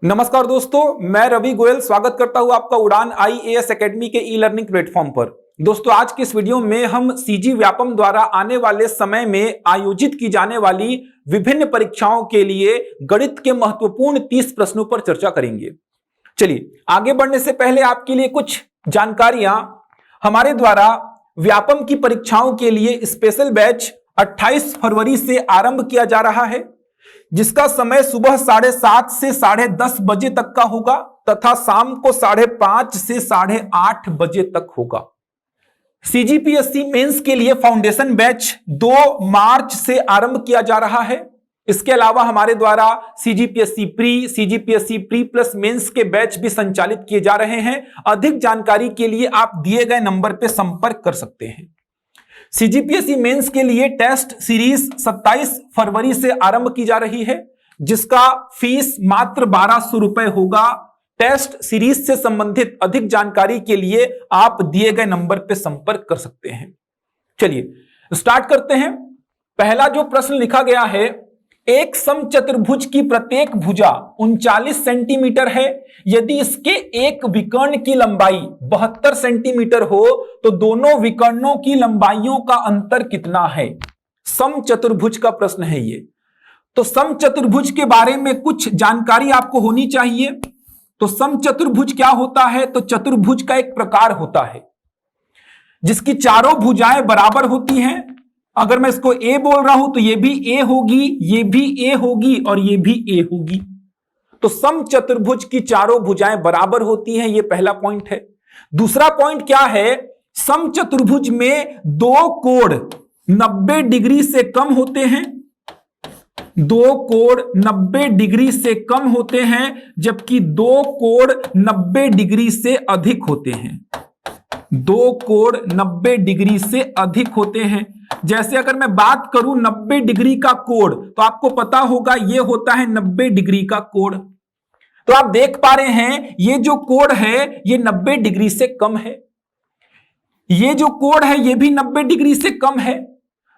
नमस्कार दोस्तों, मैं रवि गोयल स्वागत करता हूं आपका उड़ान आईएएस एकेडमी के ई लर्निंग प्लेटफॉर्म पर। दोस्तों, आज के इस वीडियो में हम सीजी व्यापम द्वारा आने वाले समय में आयोजित की जाने वाली विभिन्न परीक्षाओं के लिए गणित के महत्वपूर्ण 30 प्रश्नों पर चर्चा करेंगे। चलिए आगे बढ़ने से पहले आपके लिए कुछ जानकारियां। हमारे द्वारा व्यापम की परीक्षाओं के लिए स्पेशल बैच 28 फरवरी से आरंभ किया जा रहा है, जिसका समय सुबह 7:30 से 10:30 बजे तक का होगा तथा शाम को 5:30 से 8:30 बजे तक होगा। सीजीपीएससी मेंस के लिए फाउंडेशन बैच 2 मार्च से आरंभ किया जा रहा है। इसके अलावा हमारे द्वारा सीजीपीएससी प्री प्लस मेंस के बैच भी संचालित किए जा रहे हैं। अधिक जानकारी के लिए आप दिए गए नंबर पर संपर्क कर सकते हैं। सीजीपीएससी मेंस के लिए टेस्ट सीरीज 27 फरवरी से आरंभ की जा रही है, जिसका फीस मात्र 1200 रुपए होगा। टेस्ट सीरीज से संबंधित अधिक जानकारी के लिए आप दिए गए नंबर पर संपर्क कर सकते हैं। चलिए स्टार्ट करते हैं। पहला जो प्रश्न लिखा गया है, एक समचतुर्भुज की प्रत्येक भुजा 39 सेंटीमीटर है। यदि इसके एक विकर्ण की लंबाई 72 सेंटीमीटर हो तो दोनों विकर्णों की लंबाइयों का अंतर कितना है? समचतुर्भुज का प्रश्न है ये। तो समचतुर्भुज के बारे में कुछ जानकारी आपको होनी चाहिए। तो समचतुर्भुज क्या होता है? तो चतुर्भुज का एक प्रकार होता है जिसकी चारों भुजाएं बराबर होती हैं। अगर मैं इसको ए बोल रहा हूं तो ये भी ए होगी, ये भी ए होगी और ये भी ए होगी। तो समचतुर्भुज की चारों भुजाएं बराबर होती हैं, ये पहला पॉइंट है। दूसरा पॉइंट क्या है? समचतुर्भुज में दो कोण 90 डिग्री से कम होते हैं। दो कोण 90 डिग्री से कम होते हैं, जबकि दो कोण 90 डिग्री से अधिक होते हैं। दो कोण 90 डिग्री से अधिक होते हैं। जैसे अगर मैं बात करूं 90 डिग्री का कोण, तो आपको पता होगा ये होता है 90 डिग्री का कोण। तो आप देख पा रहे हैं ये जो कोण है ये 90 डिग्री से कम है। ये जो कोण है ये भी 90 डिग्री से कम है,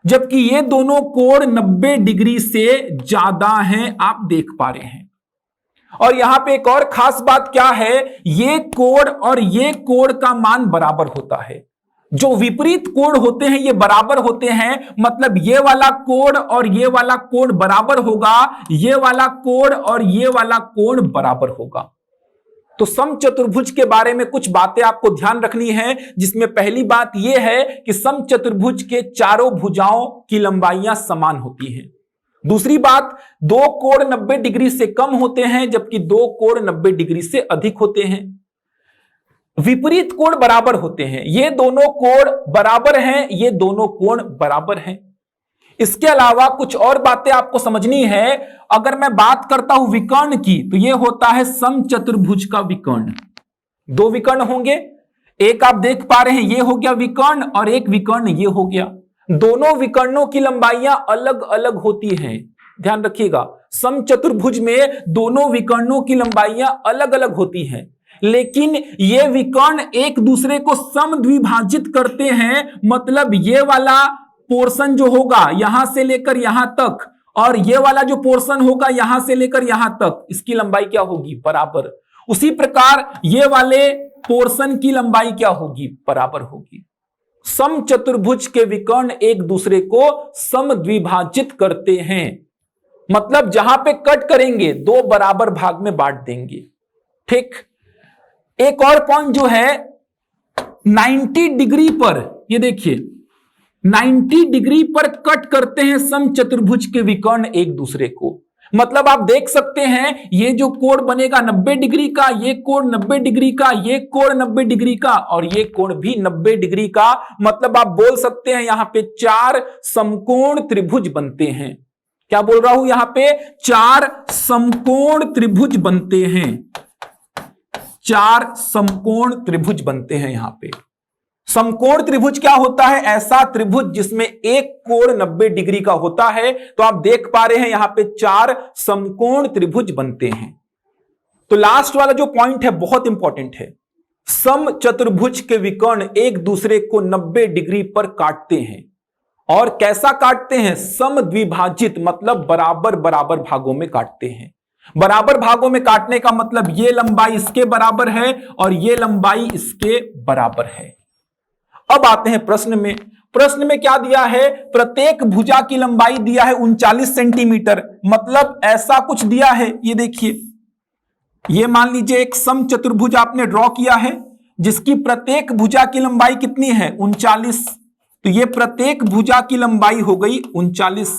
जबकि ये दोनों कोण 90 डिग्री से ज्यादा हैं, आप देख पा रहे हैं। और यहां पे एक और खास बात क्या है, ये कोण और ये कोण का मान बराबर होता है। जो विपरीत कोण होते हैं ये बराबर होते हैं, मतलब ये वाला कोण और ये वाला कोण बराबर होगा, ये वाला कोण और ये वाला कोण बराबर होगा। तो समचतुर्भुज के बारे में कुछ बातें आपको ध्यान रखनी है, जिसमें पहली बात यह है कि समचतुर्भुज के चारों भुजाओं की लंबाइयां समान होती हैं। दूसरी बात, दो कोण 90 डिग्री से कम होते हैं, जबकि दो कोण 90 डिग्री से अधिक होते हैं। विपरीत कोण बराबर होते हैं, ये दोनों कोण बराबर हैं, ये दोनों कोण बराबर हैं। इसके अलावा कुछ और बातें आपको समझनी है। अगर मैं बात करता हूं विकर्ण की, तो ये होता है समचतुर्भुज का विकर्ण। दो विकर्ण होंगे, एक आप देख पा रहे हैं ये हो गया विकर्ण और एक विकर्ण ये हो गया। दोनों विकर्णों की लंबाइयां अलग अलग होती हैं, ध्यान रखिएगा। समचतुर्भुज में दोनों विकर्णों की लंबाइयां अलग अलग होती हैं, लेकिन ये विकर्ण एक दूसरे को समद्विभाजित करते हैं। मतलब ये वाला पोर्शन जो होगा यहां से लेकर यहां तक, और ये वाला जो पोर्शन होगा यहां से लेकर यहां तक, इसकी लंबाई क्या होगी? बराबर। उसी प्रकार ये वाले पोर्शन की लंबाई क्या होगी? बराबर होगी। समचतुर्भुज के विकर्ण एक दूसरे को समद्विभाजित करते हैं, मतलब जहां पे कट करेंगे दो बराबर भाग में बांट देंगे। ठीक। एक और पॉइंट जो है 90 डिग्री पर, ये देखिए 90 डिग्री पर कट करते हैं समचतुर्भुज के विकर्ण एक दूसरे को। मतलब आप देख सकते हैं ये जो कोण बनेगा 90 डिग्री का, ये कोण 90 डिग्री का, ये कोण 90 डिग्री का और ये कोण भी 90 डिग्री का। मतलब आप बोल सकते हैं यहां पे 4 समकोण त्रिभुज बनते हैं। क्या बोल रहा हूं? यहां पे 4 समकोण त्रिभुज बनते हैं। 4 समकोण त्रिभुज बनते हैं यहां पे। समकोण त्रिभुज क्या होता है? ऐसा त्रिभुज जिसमें एक कोण 90 डिग्री का होता है। तो आप देख पा रहे हैं यहां पे 4 समकोण त्रिभुज बनते हैं। तो लास्ट वाला जो पॉइंट है बहुत इंपॉर्टेंट है। समचतुर्भुज के विकर्ण एक दूसरे को 90 डिग्री पर काटते हैं। और कैसा काटते हैं? समद्विभाजित, मतलब बराबर बराबर भागों में काटते हैं। बराबर भागों में काटने का मतलब ये लंबाई इसके बराबर है और ये लंबाई इसके बराबर है। अब आते हैं प्रश्न में। प्रश्न में क्या दिया है? प्रत्येक भुजा की लंबाई दिया है 39 सेंटीमीटर। मतलब ऐसा कुछ दिया है, ये देखिए, ये मान लीजिए एक समचतुर्भुज आपने ड्रॉ किया है जिसकी प्रत्येक भुजा की लंबाई कितनी है? 39। तो ये प्रत्येक भुजा की लंबाई हो गई 39।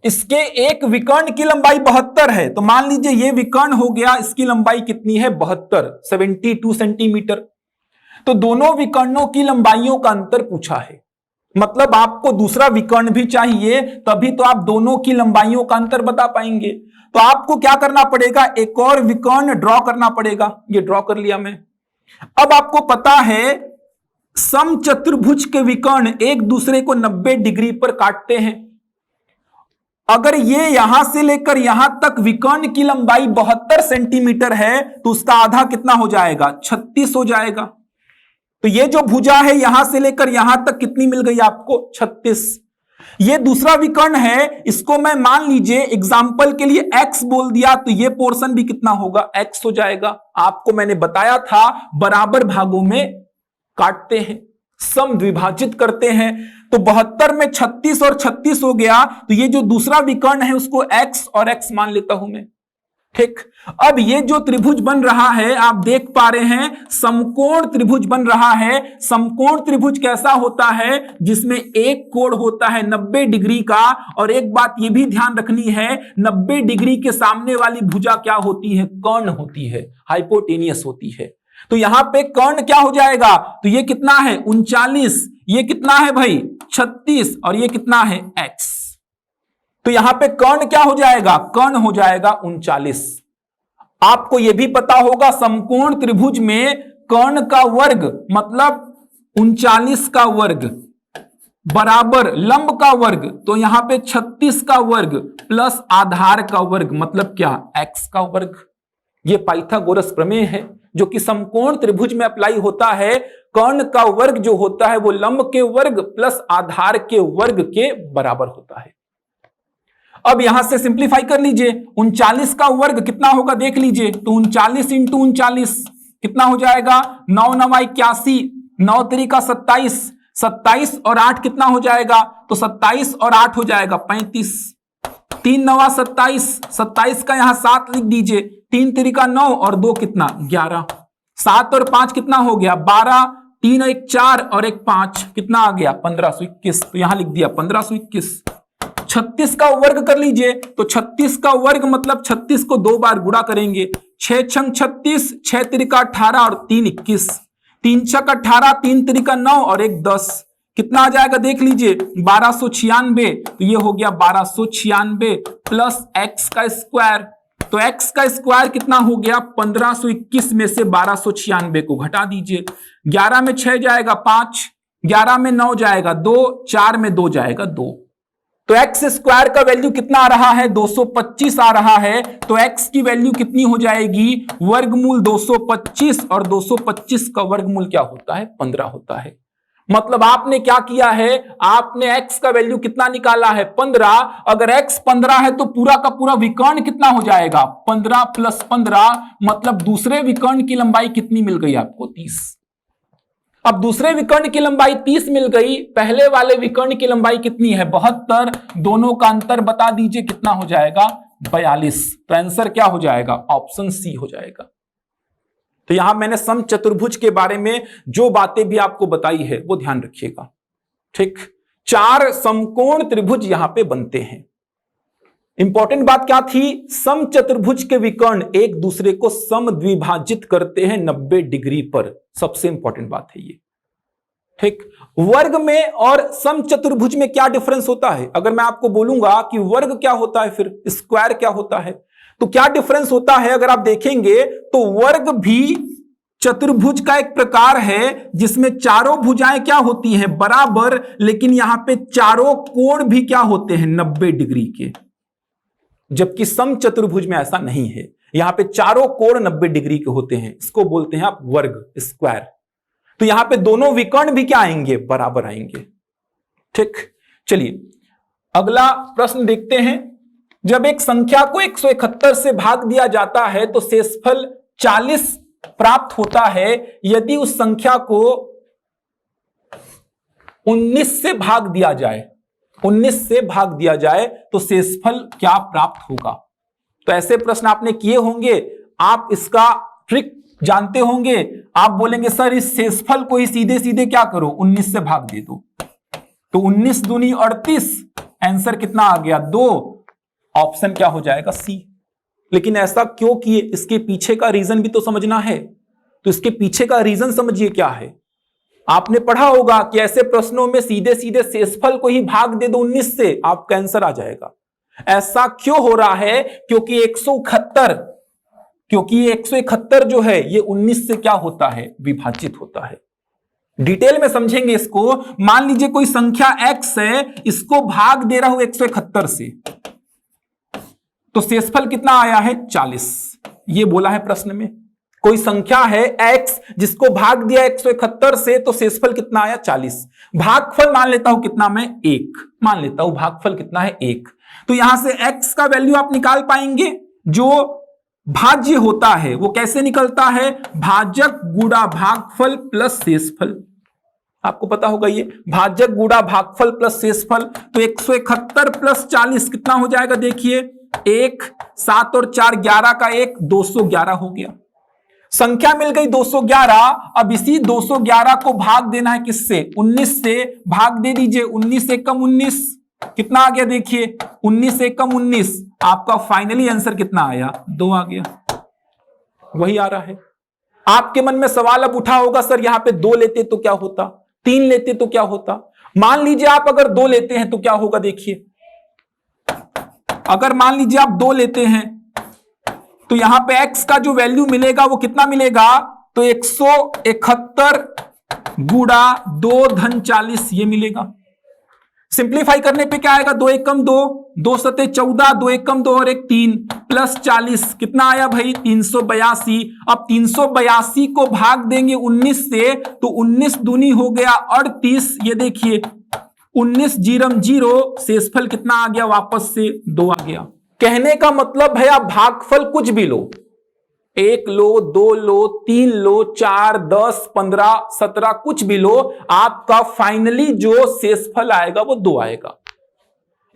इसके एक विकर्ण की लंबाई 72 है, तो मान लीजिए ये विकर्ण हो गया, इसकी लंबाई कितनी है? 72, 72 सेंटीमीटर। तो दोनों विकर्णों की लंबाइयों का अंतर पूछा है। मतलब आपको दूसरा विकर्ण भी चाहिए, तभी तो आप दोनों की लंबाइयों का अंतर बता पाएंगे। तो आपको क्या करना पड़ेगा? एक और विकर्ण ड्रॉ करना पड़ेगा। ये ड्रॉ कर लिया मैं। अब आपको पता है समचतुर्भुज के विकर्ण एक दूसरे को 90 डिग्री पर काटते हैं। अगर ये यहां से लेकर यहां तक विकर्ण की लंबाई 72 सेंटीमीटर है तो उसका आधा कितना हो जाएगा? 36 हो जाएगा। तो ये जो भुजा है यहां से लेकर यहां तक कितनी मिल गई आपको? 36। ये दूसरा विकर्ण है, इसको मैं मान लीजिए एग्जाम्पल के लिए x बोल दिया, तो ये पोर्शन भी कितना होगा? x हो जाएगा। आपको मैंने बताया था बराबर भागों में काटते हैं, सम द्विभाजित करते हैं। तो 72 में 36 और 36 हो गया, तो ये जो दूसरा विकर्ण है उसको x और x मान लेता हूं मैं। ठीक। अब ये जो त्रिभुज बन रहा है आप देख पा रहे हैं, समकोण त्रिभुज बन रहा है। समकोण त्रिभुज कैसा होता है? जिसमें एक कोण होता है 90 डिग्री का। और एक बात ये भी ध्यान रखनी है, 90 डिग्री के सामने वाली भुजा क्या होती है? कर्ण होती है, हाइपोटेनियस होती है। तो यहां पे कर्ण क्या हो जाएगा? तो ये कितना है? 39। ये कितना है भाई? 36। और ये कितना है? x। तो यहां पे कर्ण क्या हो जाएगा? कर्ण हो जाएगा 39। आपको यह भी पता होगा समकोण त्रिभुज में कर्ण का वर्ग मतलब 39 का वर्ग बराबर लंब का वर्ग, तो यहां पे 36 का वर्ग प्लस आधार का वर्ग मतलब क्या? x का वर्ग। यह पाइथागोरस प्रमेय है जो कि समकोण त्रिभुज में अप्लाई होता है। कर्ण का वर्ग जो होता है वो लंब के वर्ग प्लस आधार के वर्ग के बराबर होता है। अब यहां से सिंप्लीफाई कर लीजिए, 39 का वर्ग कितना होगा देख लीजिए। तो 39 इंटू 39 कितना हो जाएगा? 9 9 81, 9 3 का 27, 27 और 8 कितना हो जाएगा? तो 27 और 8 हो जाएगा 35। 3 9 27, 27 का यहां 7 लिख दीजिए। 3 3 का 9 और 2 कितना? 11। 7 और 5 कितना हो गया? 12। 3 1 4 और 1 5 कितना आ गया? 1521। तो यहां लिख दिया 1521। 36 का वर्ग कर लीजिए, तो 36 का वर्ग मतलब 36 को 2 बार गुणा करेंगे। 6 छंग 36, 6 3 18 और 3 21, 3 6 18, 3 3 9 और 1 10 कितना आ जाएगा देख लीजिए? 1296। तो ये हो गया 1296 प्लस x का स्क्वायर। तो x का स्क्वायर कितना हो गया? 1521 में से 1296 को घटा दीजिए। 11 में 6 जाएगा 5, 11 में 9 जाएगा 2, 4 में 2 जाएगा 2। तो x स्क्वायर का वैल्यू कितना आ रहा है? 225 आ रहा है। तो x की वैल्यू कितनी हो जाएगी? वर्गमूल 225, और 225 का वर्गमूल क्या होता है? 15 होता है। मतलब आपने क्या किया है? आपने x का वैल्यू कितना निकाला है? 15। अगर x 15 है तो पूरा का पूरा विकर्ण कितना हो जाएगा? 15 प्लस 15 मतलब दूसरे विकर्ण की लंबाई कितनी मिल गई आपको? 30। अब दूसरे विकर्ण की लंबाई 30 मिल गई, पहले वाले विकर्ण की लंबाई कितनी है? 72। दोनों का अंतर बता दीजिए कितना हो जाएगा? 42। तो आंसर क्या हो जाएगा? ऑप्शन सी हो जाएगा। तो यहां मैंने समचतुर्भुज के बारे में जो बातें भी आपको बताई है वो ध्यान रखिएगा। ठीक। 4 समकोण त्रिभुज यहां पे बनते हैं। इंपॉर्टेंट बात क्या थी? समचतुर्भुज के विकर्ण एक दूसरे को समद्विभाजित करते हैं 90 डिग्री पर। सबसे इंपॉर्टेंट बात है ये। ठीक। वर्ग में और समचतुर्भुज में क्या डिफरेंस होता है? अगर मैं आपको बोलूंगा कि वर्ग क्या होता है, फिर स्क्वायर क्या होता है, तो क्या डिफरेंस होता है? अगर आप देखेंगे तो वर्ग भी चतुर्भुज का एक प्रकार है जिसमें चारों भुजाएं क्या होती हैं? बराबर, लेकिन यहां पे चारों कोण भी क्या होते हैं? 90 डिग्री के। जबकि समचतुर्भुज में ऐसा नहीं है, यहां पे चारों कोण 90 डिग्री के होते हैं। इसको बोलते हैं आप वर्ग, स्क्वायर। तो यहां पे दोनों विकर्ण भी क्या आएंगे? बराबर आएंगे। ठीक। चलिए अगला प्रश्न देखते हैं। जब एक संख्या को 171 से भाग दिया जाता है तो शेषफल 40 प्राप्त होता है। यदि उस संख्या को 19 से भाग दिया जाए, 19 से भाग दिया जाए तो शेषफल क्या प्राप्त होगा? तो ऐसे प्रश्न आपने किए होंगे, आप इसका ट्रिक जानते होंगे। आप बोलेंगे सर इस शेषफल को ही सीधे सीधे क्या करो, 19 से भाग दे दो। तो 19 दूनी 38, आंसर कितना आ गया 2। ऑप्शन क्या हो जाएगा सी। लेकिन ऐसा क्यों किए, इसके पीछे का रीजन भी तो समझना है। तो इसके पीछे का रीजन समझिए क्या है। आपने पढ़ा होगा कि ऐसे प्रश्नों में सीधे सीधे शेषफल को ही भाग दे दो 19 से, आपका आंसर आ जाएगा। ऐसा क्यों हो रहा है? क्योंकि 171 जो है ये 19 से क्या होता है, विभाजित होता है। डिटेल में समझेंगे इसको। मान लीजिए कोई संख्या x है, इसको भाग दे रहा हूं 171 से, तो शेषफल कितना आया है 40। ये बोला है प्रश्न में। कोई संख्या है x जिसको भाग दिया 171 से, तो शेषफल कितना आया 40। भागफल मान लेता हूं कितना, मैं 1 मान लेता हूं, भागफल कितना है 1। तो यहां से x का वैल्यू आप निकाल पाएंगे। जो भाज्य होता है वो कैसे निकलता है, भाजक गुणा भागफल प्लस शेषफल। आपको पता होगा ये भाजक गुणा भागफल प्लस शेषफल। तो 171 प्लस 40 कितना हो जाएगा, देखिए 1, 7 और 4 11 का 1, 211 हो गया। संख्या मिल गई 211। अब इसी 211 को भाग देना है किससे, 19 से। भाग दे दीजिए, 19 से कम 19 कितना आ गया, देखिए 19 से कम 19। आपका फाइनली आंसर कितना आया, 2 आ गया। वही आ रहा है। आपके मन में सवाल अब उठा होगा सर यहां पे 2 लेते तो क्या होता, 3 लेते तो क्या होता। मान लीजिए आप अगर 2 लेते हैं तो क्या होगा, देखिए अगर मान लीजिए आप 2 लेते हैं तो यहां पे x का जो वैल्यू मिलेगा वो कितना मिलेगा, तो 171 गुणा 2 धन 40 ये मिलेगा। सिंप्लीफाई करने पे क्या आएगा, 2 1 कम 2, 2 सते 14, 2 1 कम 2 और 1 3 प्लस 40 कितना आया भाई 382। अब 382 को भाग देंगे 19 से, तो 19 दूनी हो गया 38। ये देखिए 19 जीरम 0, शेषफल कितना आ गया, वापस से 2 आ गया। कहने का मतलब है आप भागफल कुछ भी लो, 1 लो, 2 लो, 3 लो, 4, 10, 15, 17 कुछ भी लो, आपका फाइनली जो शेषफल आएगा वो 2 आएगा।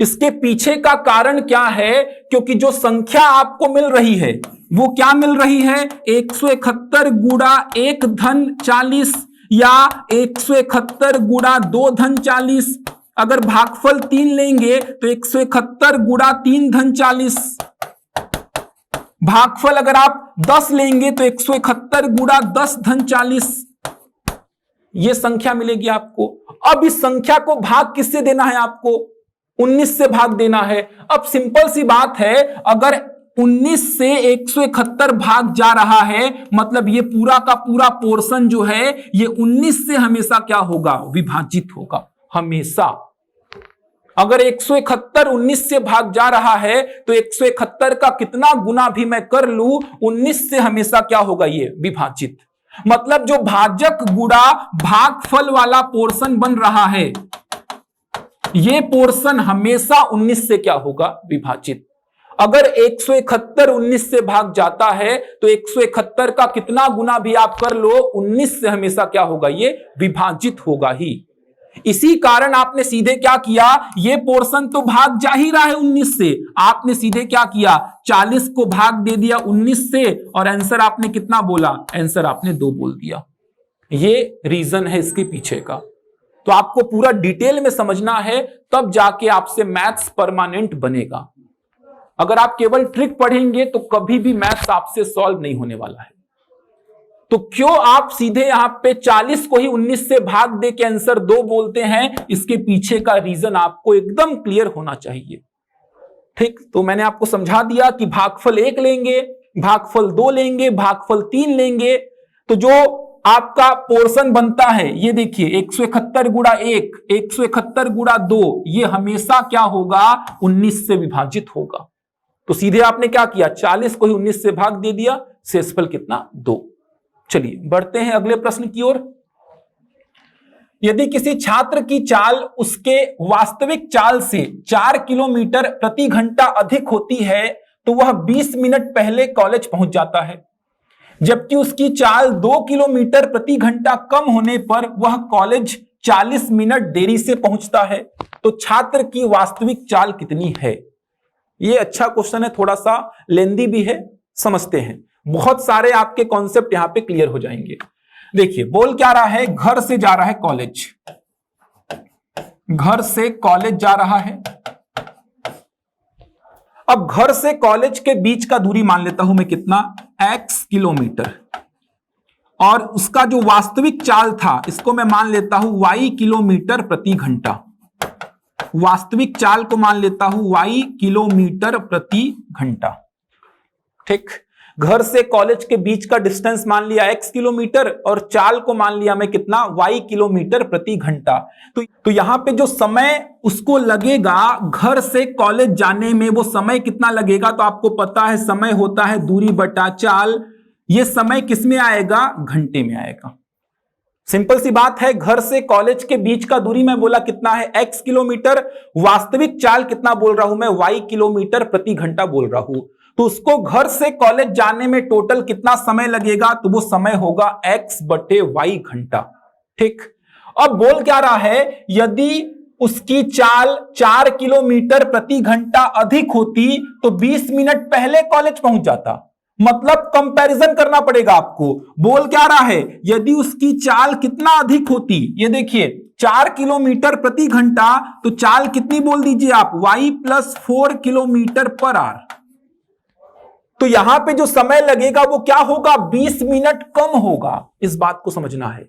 इसके पीछे का कारण क्या है, क्योंकि जो संख्या आपको मिल रही है वो क्या मिल रही है, 171 गुणा 1 धन 40 या 171 गुणा 2 धन 40। अगर भागफल 3 लेंगे तो 171 गुणा 3 धन 40। भागफल अगर आप 10 लेंगे तो 171 गुणा 10 धन 40। यह संख्या मिलेगी आपको। अब इस संख्या को भाग किससे देना है, आपको 19 से भाग देना है। अब सिंपल सी बात है, अगर 19 से 171 भाग जा रहा है, मतलब ये पूरा का पूरा पोर्शन जो है ये 19 से हमेशा क्या होगा, विभाजित होगा हमेशा। अगर 171 19 से भाग जा रहा है तो 171 का कितना गुना भी मैं कर लूं, 19 से हमेशा क्या होगा, ये विभाजित। मतलब जो भाजक गुणा भागफल वाला पोर्शन बन रहा है, ये पोर्शन हमेशा 19 से क्या होगा, विभाजित। अगर 171 19 से भाग जाता है तो 171 का कितना गुना भी आप कर लो, 19 से हमेशा क्या होगा, ये विभाजित होगा ही। इसी कारण आपने सीधे क्या किया, ये पोर्शन तो भाग जा ही रहा है 19 से, आपने सीधे क्या किया, 40 को भाग दे दिया 19 से और आंसर आपने कितना बोला, आंसर आपने 2 बोल दिया। ये रीजन है इसके पीछे का। तो आपको पूरा डिटेल में समझना है, तब जाके आपसे मैथ्स परमानेंट बनेगा। अगर आप केवल ट्रिक पढ़ेंगे तो कभी भी मैथ्स आपसे सॉल्व नहीं होने वाला है। तो क्यों आप सीधे यहां पे 40 को ही 19 से भाग दे के आंसर 2 बोलते हैं, इसके पीछे का रीजन आपको एकदम क्लियर होना चाहिए। ठीक, तो मैंने आपको समझा दिया कि भागफल 1 लेंगे, भागफल 2 लेंगे, भागफल 3 लेंगे, तो जो आपका पोर्शन बनता है ये देखिए 171 गुणा 1, 171 गुणा 2, ये हमेशा क्या होगा, 19 से विभाजित होगा। तो सीधे आपने क्या किया, 40 को ही 19 से भाग दे दिया, शेषफल कितना, 2। चलिए बढ़ते हैं अगले प्रश्न की ओर। यदि किसी छात्र की चाल उसके वास्तविक चाल से 4 किलोमीटर प्रति घंटा अधिक होती है तो वह 20 मिनट पहले कॉलेज पहुंच जाता है, जबकि उसकी चाल 2 किलोमीटर प्रति घंटा कम होने पर वह कॉलेज 40 मिनट देरी से पहुंचता है। तो छात्र की वास्तविक चाल कितनी है? यह अच्छा क्वेश्चन है, थोड़ा सा लेंदी भी है, समझते हैं। बहुत सारे आपके कॉन्सेप्ट यहां पे क्लियर हो जाएंगे। देखिए बोल क्या रहा है, घर से जा रहा है कॉलेज, घर से कॉलेज जा रहा है। अब घर से कॉलेज के बीच का दूरी मान लेता हूं मैं कितना, x किलोमीटर, और उसका जो वास्तविक चाल था इसको मैं मान लेता हूं y किलोमीटर प्रति घंटा। वास्तविक चाल को मान लेता हूं y किलोमीटर प्रति घंटा। ठीक, घर से कॉलेज के बीच का डिस्टेंस मान लिया x किलोमीटर और चाल को मान लिया मैं कितना, y किलोमीटर प्रति घंटा। तो यहां पे जो समय उसको लगेगा घर से कॉलेज जाने में, वो समय कितना लगेगा? तो आपको पता है समय होता है दूरी बटा चाल। ये समय किस में आएगा? घंटे में आएगा। सिंपल सी बात है, घर से कॉलेज के बीच का दूरी मैं बोला कितना है, x किलोमीटर। वास्तविक चाल कितना बोल रहा हूं मैं, y किलोमीटर प्रति घंटा बोल रहा हूं। तो उसको घर से कॉलेज जाने में टोटल कितना समय लगेगा? तो वो समय होगा x बटे y घंटा। ठीक, अब बोल क्या रहा है, यदि उसकी चाल 4 किलोमीटर प्रति घंटा अधिक होती तो 20 मिनट पहले कॉलेज पहुंच जाता। मतलब कंपैरिजन करना पड़ेगा आपको। बोल क्या रहा है, यदि उसकी चाल कितना अधिक होती, ये देखिए 4 किलोमीटर प्रति घंटा, तो चाल कितनी बोल दीजिए आप, y plus 4 kilometre per hour. तो यहां पे जो समय लगेगा वो क्या होगा, 20 मिनट कम होगा। इस बात को समझना है,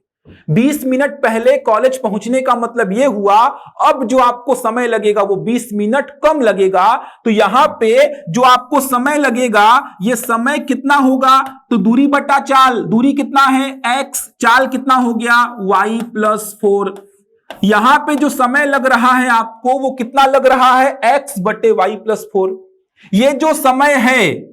20 मिनट पहले कॉलेज पहुंचने का मतलब यह हुआ अब जो आपको समय लगेगा वो 20 मिनट कम लगेगा। तो यहां पे जो आपको समय लगेगा ये समय कितना होगा, तो दूरी बटा चाल, दूरी कितना है x, चाल कितना हो गया y प्लस 4। यहां पे जो समय लग रहा है आपको वो कितना लग रहा है, x बटे y प्लस 4। ये जो समय है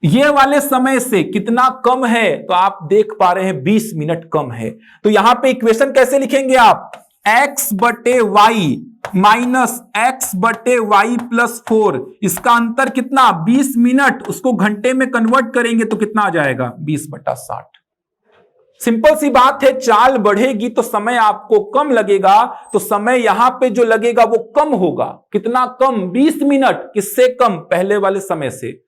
ये वाले समय से कितना कम है, तो आप देख पा रहे हैं 20 मिनट कम है। तो यहां पे इक्वेशन कैसे लिखेंगे आप, x बटे y माइनस x बटे y प्लस 4, इसका अंतर कितना 20 मिनट, उसको घंटे में कन्वर्ट करेंगे तो कितना आ जाएगा 20 बटा 60। सिंपल सी बात है, चाल बढ़ेगी तो समय आपको कम लगेगा, तो समय यहां पे जो लगेगा वो कम होगा। कितना कम, 20 मिनट। किससे कम, पहले वाले समय से।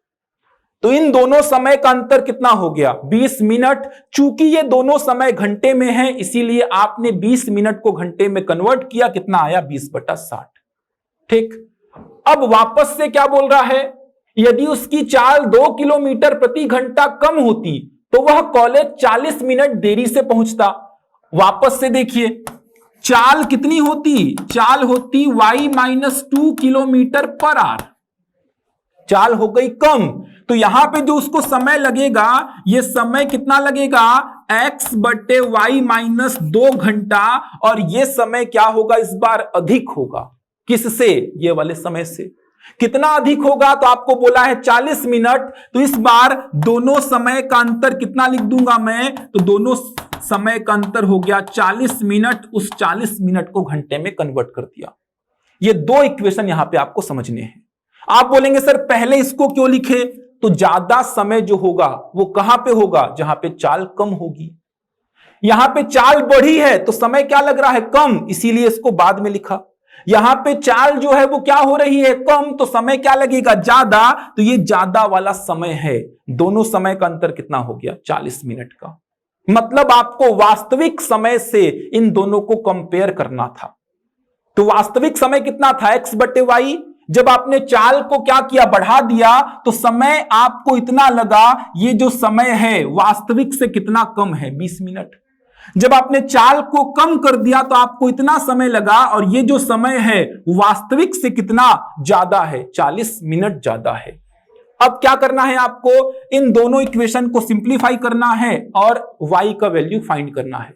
तो इन दोनों समय का अंतर कितना हो गया 20 मिनट। चूंकि ये दोनों समय घंटे में है इसीलिए आपने 20 मिनट को घंटे में कन्वर्ट किया, कितना आया 20 बटा 60। ठीक, अब वापस से क्या बोल रहा है, यदि उसकी चाल 2 किलोमीटर प्रति घंटा कम होती तो वह कॉलेज 40 मिनट देरी से पहुंचता। वापस से देखिए चाल कितनी होती, चाल होती y minus 2 kilometre per hour, चाल हो गई कम। तो यहां पे जो उसको समय लगेगा ये समय कितना लगेगा, x बटे y माइनस 2 घंटा, और ये समय क्या होगा इस बार अधिक होगा। किससे, ये वाले समय से। कितना अधिक होगा, तो आपको बोला है 40 मिनट। तो इस बार दोनों समय का अंतर कितना लिख दूंगा मैं, तो दोनों समय का अंतर हो गया 40 मिनट। उस 40 मिनट को घंटे में कन्वर्ट कर दिया। ये दो इक्वेशन यहां पे आपको समझने हैं। आप बोलेंगे सर पहले इसको क्यों लिखे, तो ज्यादा समय जो होगा वो कहां पे होगा, जहां पे चाल कम होगी। यहां पे चाल बढ़ी है तो समय क्या लग रहा है, कम, इसीलिए इसको बाद में लिखा। यहां पे चाल जो है वो क्या हो रही है, कम, तो समय क्या लगेगा, ज्यादा। तो ये ज्यादा वाला समय है। दोनों समय का अंतर कितना हो गया 40 मिनट का। मतलब आपको वास्तविक समय से इन दोनों को कंपेयर करना था। तो वास्तविक समय कितना था, x बटे वाई। जब आपने चाल को क्या किया, बढ़ा दिया, तो समय आपको इतना लगा, ये जो समय है वास्तविक से कितना कम है 20 मिनट। जब आपने चाल को कम कर दिया तो आपको इतना समय लगा, और ये जो समय है वास्तविक से कितना ज्यादा है, 40 मिनट ज्यादा है। अब क्या करना है आपको, इन दोनों इक्वेशन को सिंप्लीफाई करना है और y का वैल्यू फाइंड करना है।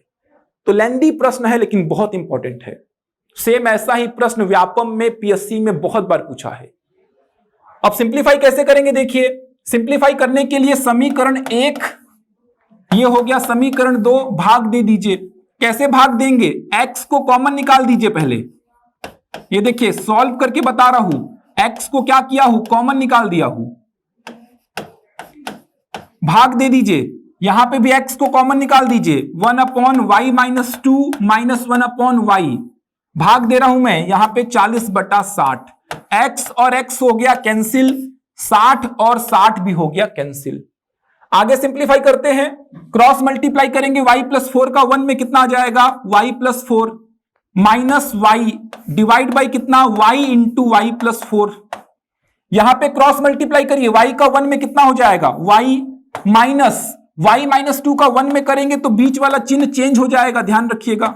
तो लेंदी प्रश्न है लेकिन बहुत इंपॉर्टेंट है। सेम ऐसा ही प्रश्न व्यापम में, पीएससी में बहुत बार पूछा है। अब सिंप्लीफाई कैसे करेंगे, देखिए सिंप्लीफाई करने के लिए समीकरण 1 ये हो गया, समीकरण 2 भाग दे दीजिए। कैसे भाग देंगे, x को कॉमन निकाल दीजिए पहले। ये देखिए सॉल्व करके बता रहा हूं, x को क्या किया हूं, कॉमन निकाल दिया हूं, भाग दे दीजिए। यहां पे भी x को कॉमन निकाल दीजिए, 1/y माइनस 2 माइनस 1/y, भाग दे रहा हूं मैं यहां पे 40/60, x और x हो गया कैंसिल, 60 और 60 भी हो गया कैंसिल। आगे सिंप्लीफाई करते हैं, क्रॉस मल्टीप्लाई करेंगे, y प्लस 4 का 1 में कितना आ जाएगा, y plus 4 minus y divide by कितना, y इंटू वाई प्लस 4। यहां पे क्रॉस मल्टीप्लाई करिए, y का 1 में कितना हो जाएगा, y माइनस 2 का 1 में करेंगे तो बीच वाला चिन्ह चेंज हो जाएगा, ध्यान रखिएगा,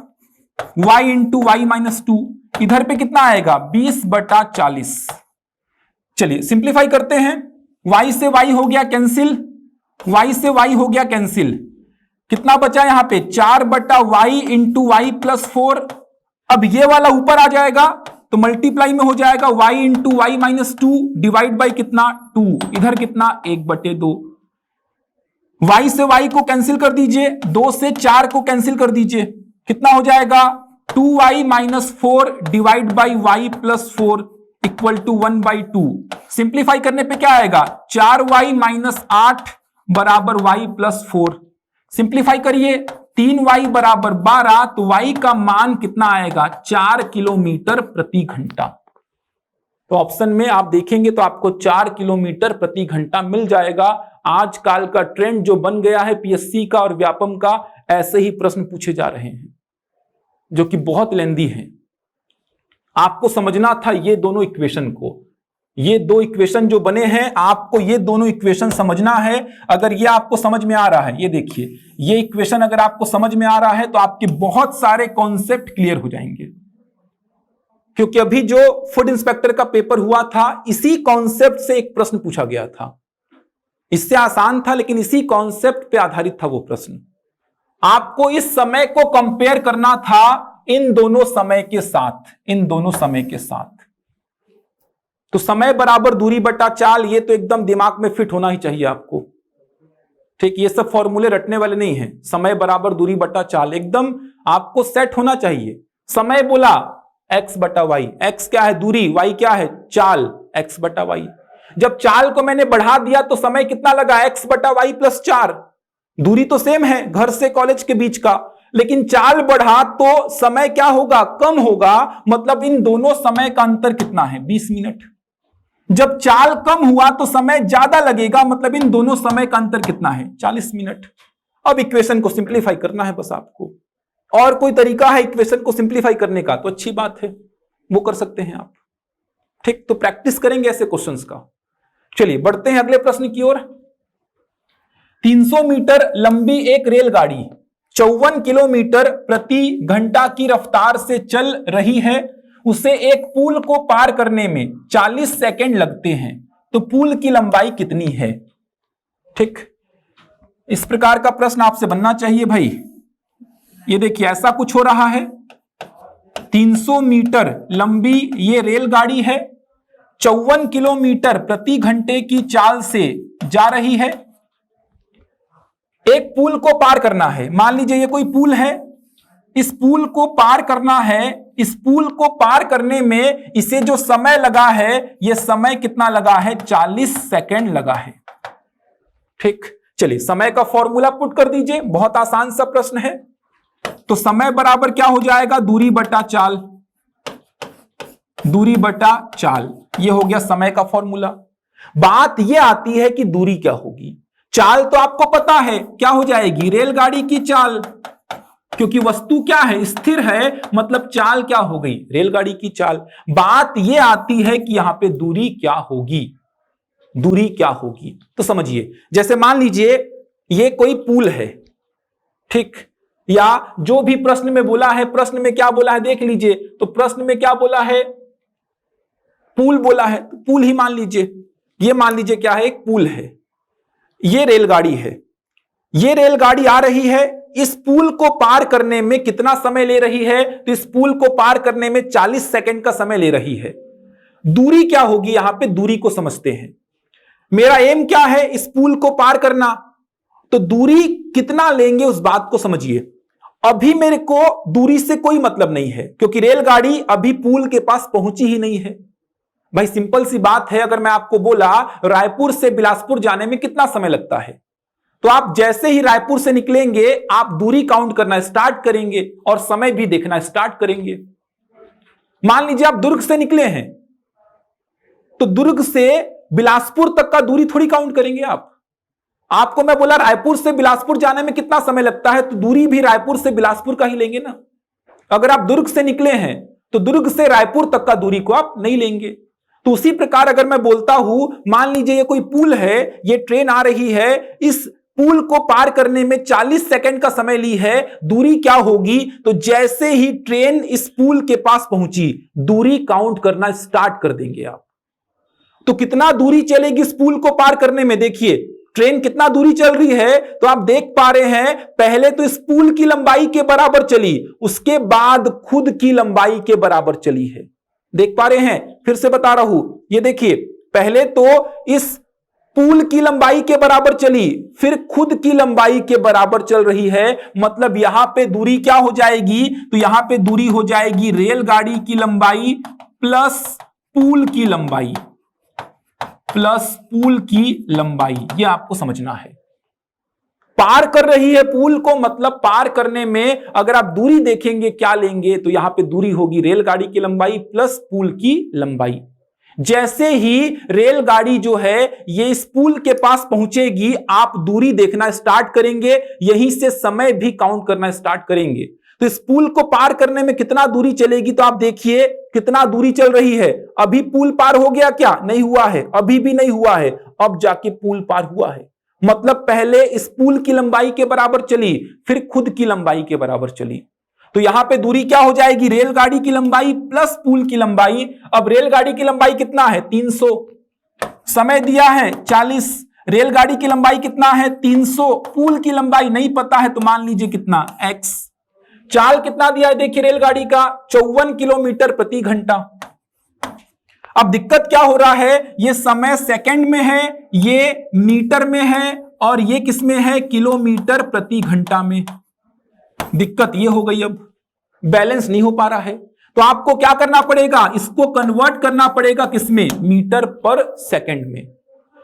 y इंटू वाई माइनस 2, इधर पे कितना आएगा 20/40। चलिए सिंप्लीफाई करते हैं, y से y हो गया कैंसिल, y से y हो गया कैंसिल, कितना बचा यहां पे 4/y इंटू वाई प्लस 4। अब ये वाला ऊपर आ जाएगा तो मल्टीप्लाई में हो जाएगा y into y minus 2 divide by कितना 2, इधर कितना 1/2। y से y को कैंसिल कर दीजिए, 2 से 4 को कैंसिल कर दीजिए, कितना हो जाएगा 2y minus 4 divide by y plus 4 equal to 1/2। Simplify करने पे क्या आएगा 4y माइनस 8 बराबर y प्लस 4। सिंप्लीफाई करिए, 3y बराबर 12, तो y का मान कितना आएगा 4 किलोमीटर प्रति घंटा। तो ऑप्शन में आप देखेंगे तो आपको 4 किलोमीटर प्रति घंटा मिल जाएगा। आजकल का ट्रेंड जो बन गया है पीएससी का और व्यापम का, ऐसे ही प्रश्न पूछे जा रहे हैं जो कि बहुत लेंदी हैं। आपको समझना था ये दोनों इक्वेशन को, ये दो इक्वेशन जो बने हैं आपको ये दोनों इक्वेशन समझना है। अगर ये आपको समझ में आ रहा है, ये देखिए ये इक्वेशन अगर आपको समझ में आ रहा है तो आपके बहुत सारे कॉन्सेप्ट क्लियर हो जाएंगे, क्योंकि अभी जो फूड इंस्पेक्टर का पेपर हुआ था इसी कॉन्सेप्ट से एक प्रश्न पूछा गया था। इससे आसान था लेकिन इसी कॉन्सेप्ट पे आधारित था वो प्रश्न। आपको इस समय को कंपेयर करना था इन दोनों समय के साथ, इन दोनों समय के साथ। तो समय बराबर दूरी बटा चाल, ये तो एकदम दिमाग में फिट होना ही चाहिए आपको, ठीक। ये सब फॉर्मूले रटने वाले नहीं हैं। समय बराबर दूरी बटा चाल एकदम आपको सेट होना चाहिए। समय बोला x बटा वाई, x क्या है दूरी, y क्या है चाल, x बटा वाई। जब चाल को मैंने बढ़ा दिया तो समय कितना लगा x बटा वाई प्लस 4। दूरी तो सेम है घर से कॉलेज के बीच का, लेकिन चाल बढ़ा तो समय क्या होगा कम होगा, मतलब इन दोनों समय का अंतर कितना है 20 मिनट। जब चाल कम हुआ तो समय ज्यादा लगेगा, मतलब इन दोनों समय का अंतर कितना है 40 मिनट। अब इक्वेशन को सिंप्लीफाई करना है बस आपको, और कोई तरीका है इक्वेशन को सिंप्लीफाई करने का तो अच्छी बात है, वो कर सकते हैं आप, ठीक। तो प्रैक्टिस करेंगे ऐसे क्वेश्चंस का। चलिए बढ़ते हैं अगले प्रश्न की ओर। 300 मीटर लंबी एक रेलगाड़ी 54 किलोमीटर प्रति घंटा की रफ्तार से चल रही है, उसे एक पुल को पार करने में 40 सेकंड लगते हैं, तो पुल की लंबाई कितनी है, ठीक। इस प्रकार का प्रश्न आपसे बनना चाहिए भाई। ये देखिए ऐसा कुछ हो रहा है, 300 मीटर लंबी ये रेलगाड़ी है, 54 किलोमीटर प्रति घंटे की चाल से जा रही है, एक पुल को पार करना है। मान लीजिए ये कोई पुल है, इस पुल को पार करना है, इस पुल को पार करने में इसे जो समय लगा है, यह समय कितना लगा है 40 सेकंड लगा है, ठीक। चलिए समय का फॉर्मूला पुट कर दीजिए, बहुत आसान सा प्रश्न है। तो समय बराबर क्या हो जाएगा दूरी बटा चाल, दूरी बटा चाल, यह हो गया समय का फॉर्मूला। बात यह आती है कि दूरी क्या होगी। चाल तो आपको पता है क्या हो जाएगी रेलगाड़ी की चाल, क्योंकि वस्तु क्या है स्थिर है, मतलब चाल क्या हो गई रेलगाड़ी की चाल। बात यह आती है कि यहां पे दूरी क्या होगी, दूरी क्या होगी। तो समझिए जैसे मान लीजिए ये कोई पुल है, ठीक, या जो भी प्रश्न में बोला है, प्रश्न में क्या बोला है देख लीजिए, तो प्रश्न में क्या बोला है पुल बोला है, तो पुल ही मान लीजिए। ये मान लीजिए क्या है एक पुल है, ये रेलगाड़ी है, ये रेलगाड़ी आ रही है, इस पुल को पार करने में कितना समय ले रही है, तो इस पुल को पार करने में 40 सेकंड का समय ले रही है। दूरी क्या होगी, यहां पे दूरी को समझते हैं। मेरा एम क्या है इस पुल को पार करना, तो दूरी कितना लेंगे उस बात को समझिए। अभी मेरे को दूरी से कोई मतलब नहीं है, क्योंकि रेलगाड़ी अभी पुल के पास पहुंची ही नहीं है। भाई सिंपल सी बात है, अगर मैं आपको बोला रायपुर से बिलासपुर जाने में कितना समय लगता है, तो आप जैसे ही रायपुर से निकलेंगे आप दूरी काउंट करना स्टार्ट करेंगे और समय भी देखना स्टार्ट करेंगे। मान लीजिए आप दुर्ग से निकले हैं, तो दुर्ग से बिलासपुर तक का दूरी थोड़ी काउंट करेंगे आप। आपको मैं बोला रायपुर से बिलासपुर जाने में कितना समय लगता है, तो दूरी भी रायपुर से बिलासपुर का ही लेंगे ना। अगर आप दुर्ग से निकले हैं तो दुर्ग से रायपुर तक का दूरी को आप नहीं लेंगे। तो उसी प्रकार अगर मैं बोलता हूं, मान लीजिए ये कोई पुल है, ये ट्रेन आ रही है, इस पुल को पार करने में 40 सेकंड का समय ली है, दूरी क्या होगी, तो जैसे ही ट्रेन इस पुल के पास पहुंची दूरी काउंट करना स्टार्ट कर देंगे आप। तो कितना दूरी चलेगी इस पुल को पार करने में, देखिए ट्रेन कितना दूरी चल रही है, तो आप देख पा रहे हैं पहले तो इस पुल की लंबाई के बराबर चली, उसके बाद खुद की लंबाई के बराबर चली है। देख पा रहे हैं, फिर से बता रहा हूं, ये देखिए पहले तो इस पुल की लंबाई के बराबर चली, फिर खुद की लंबाई के बराबर चल रही है। मतलब यहां पे दूरी क्या हो जाएगी, तो यहां पे दूरी हो जाएगी रेलगाड़ी की लंबाई प्लस पुल की लंबाई, प्लस पुल की लंबाई। यह आपको समझना है। पार कर रही है पुल को, मतलब पार करने में अगर आप दूरी देखेंगे क्या लेंगे, तो यहां पे दूरी होगी रेलगाड़ी की लंबाई प्लस पुल की लंबाई। जैसे ही रेलगाड़ी जो है ये इस पुल के पास पहुंचेगी, आप दूरी देखना स्टार्ट करेंगे, यहीं से समय भी काउंट करना स्टार्ट करेंगे। तो इस पुल को पार करने में कितना दूरी चलेगी, तो आप देखिए कितना दूरी चल रही है। अभी पुल पार हो गया क्या, नहीं हुआ है, अभी भी नहीं हुआ है, अब जाके पुल पार हुआ है। मतलब पहले इस पुल की लंबाई के बराबर चली, फिर खुद की लंबाई के बराबर चली। तो यहां पे दूरी क्या हो जाएगी, रेलगाड़ी की लंबाई प्लस पुल की लंबाई। अब रेलगाड़ी की लंबाई कितना है, 300, समय दिया है 40, रेलगाड़ी की लंबाई कितना है 300, पुल की लंबाई नहीं पता है तो मान लीजिए कितना x। चाल कितना दिया है, देखिए रेलगाड़ी का 54 किलोमीटर प्रति घंटा। अब दिक्कत क्या हो रहा है, ये समय सेकंड में है, ये मीटर में है, और ये किस में है, किलोमीटर प्रति घंटा में। दिक्कत ये हो गई, अब बैलेंस नहीं हो पा रहा है, तो आपको क्या करना पड़ेगा, इसको कन्वर्ट करना पड़ेगा किसमें, मीटर पर सेकंड में।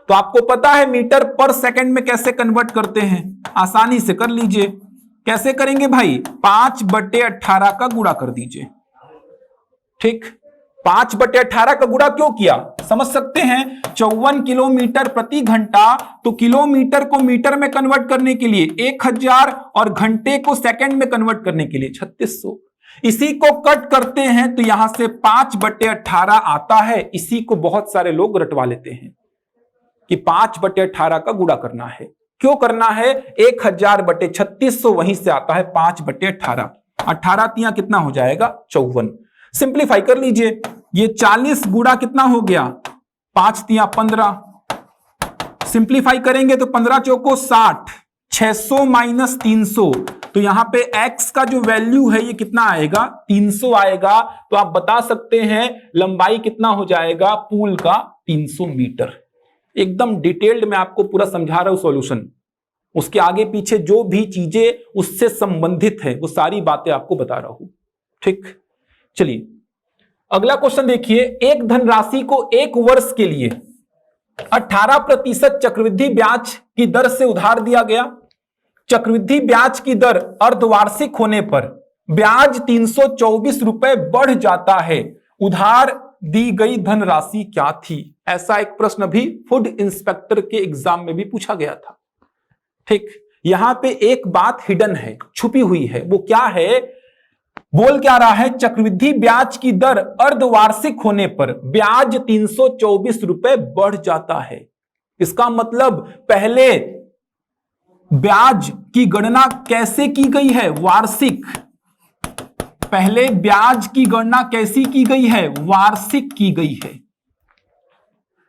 तो आपको पता है मीटर पर सेकंड में कैसे कन्वर्ट करते हैं, आसानी से कर लीजिए। कैसे करेंगे भाई, 5/18 का गुणा कर दीजिए। ठीक, 5/18 का गुणा क्यों किया, समझ सकते हैं। 54 किलोमीटर प्रति घंटा, तो किलोमीटर को मीटर में कन्वर्ट करने के लिए 1000 और घंटे को सेकंड में कन्वर्ट करने के लिए 3600। इसी को कट करते हैं तो यहां से 5/18 आता है। इसी को बहुत सारे लोग रटवा लेते हैं कि 5/18 का गुणा करना है। क्यों करना है, 1000/3600 वहीं से आता है 5/18। 18 तिया कितना हो जाएगा, 54। सिंप्लीफाई कर लीजिए, ये 40 गुणा कितना हो गया, 5 तिया 15। सिंप्लीफाई करेंगे तो 15 चौको 60, 600 माइनस 300, तो यहां पे x का जो वैल्यू है ये कितना आएगा, 300 आएगा। तो आप बता सकते हैं लंबाई कितना हो जाएगा पुल का, 300 मीटर। एकदम डिटेल्ड में आपको पूरा समझा रहा हूं सॉल्यूशन, उसके आगे पीछे जो भी चीजें उससे संबंधित है वो सारी बातें आपको बता रहा हूं। ठीक, चलिए अगला क्वेश्चन देखिए। एक धनराशि को 1 वर्ष के लिए 18% चक्रवृद्धि ब्याज की दर से उधार दिया गया। चक्रवृद्धि ब्याज की दर अर्धवार्षिक होने पर ब्याज 324 रुपए बढ़ जाता है। उधार दी गई धनराशि क्या थी। ऐसा एक प्रश्न भी फूड इंस्पेक्टर के एग्जाम में भी पूछा गया था। ठीक, यहां पे एक बात हिडन है, छुपी हुई है, वो क्या है, बोल क्या रहा है, चक्रवृद्धि ब्याज की दर अर्धवार्षिक होने पर ब्याज 324 रुपए बढ़ जाता है। इसका मतलब पहले ब्याज की गणना कैसे की गई है, वार्षिक। पहले ब्याज की गणना कैसी की गई है, वार्षिक की गई है।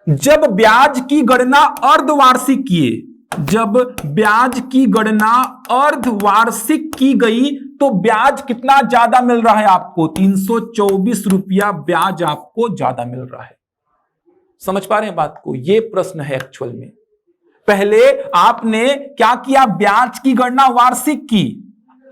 जब ब्याज की गणना अर्धवार्षिक किए, जब ब्याज की गणना अर्धवार्षिक की गई तो ब्याज कितना ज्यादा मिल रहा है आपको, 324 रुपया ब्याज आपको ज्यादा मिल रहा है। समझ पा रहे हैं बात को, यह प्रश्न है एक्चुअल में। पहले आपने क्या किया, ब्याज की गणना वार्षिक की,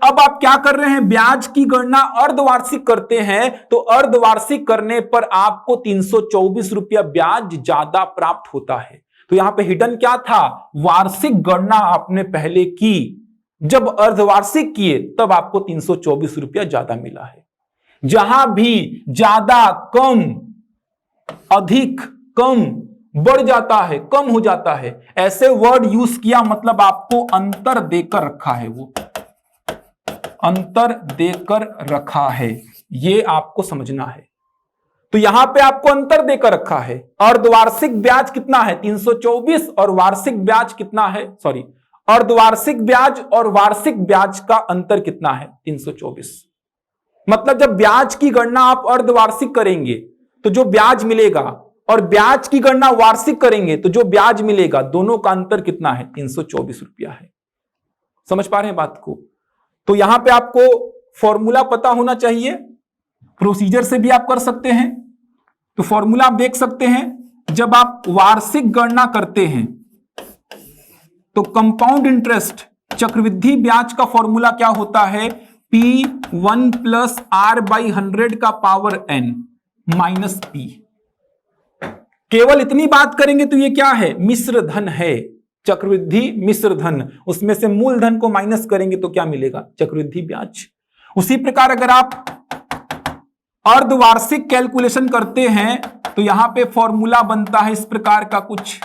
अब आप क्या कर रहे हैं, ब्याज की गणना अर्धवार्षिक करते हैं, तो अर्धवार्षिक करने पर आपको 324 रुपया ब्याज ज्यादा प्राप्त होता है। तो यहां पे हिडन क्या था, वार्षिक गणना आपने पहले की, जब अर्धवार्षिक किए तब आपको 324 रुपया ज्यादा मिला है। जहां भी ज्यादा, कम, अधिक, कम, बढ़ जाता है, कम हो जाता है, ऐसे वर्ड यूज किया मतलब आपको अंतर देकर रखा है, वो अंतर देकर रखा है, ये आपको समझना है। तो यहां पे आपको अंतर देकर रखा है। अर्धवार्षिक ब्याज कितना है 324 और वार्षिक ब्याज कितना है, सॉरी, अर्धवार्षिक ब्याज और वार्षिक ब्याज का अंतर कितना है 324। मतलब जब ब्याज की गणना आप अर्धवार्षिक करेंगे तो जो ब्याज मिलेगा, और ब्याज की गणना वार्षिक करेंगे तो जो ब्याज मिलेगा, दोनों का अंतर कितना है 324 रुपया है। समझ पा रहे हैं बात को। तो यहां पे आपको फॉर्मूला पता होना चाहिए, प्रोसीजर से भी आप कर सकते हैं। तो फॉर्मूला आप देख सकते हैं, जब आप वार्षिक गणना करते हैं तो कंपाउंड इंटरेस्ट, चक्रवृद्धि ब्याज का फॉर्मूला क्या होता है, P1 प्लस R/100 का पावर n माइनस P। केवल इतनी बात करेंगे तो ये क्या है, मिश्र धन है, चक्रवृद्धि मिश्र धन, उसमें से मूलधन को माइनस करेंगे तो क्या मिलेगा, चक्रवृद्धि ब्याज। उसी प्रकार अगर आप अर्धवार्षिक कैलकुलेशन करते हैं तो यहां पे फॉर्मूला बनता है इस प्रकार का कुछ,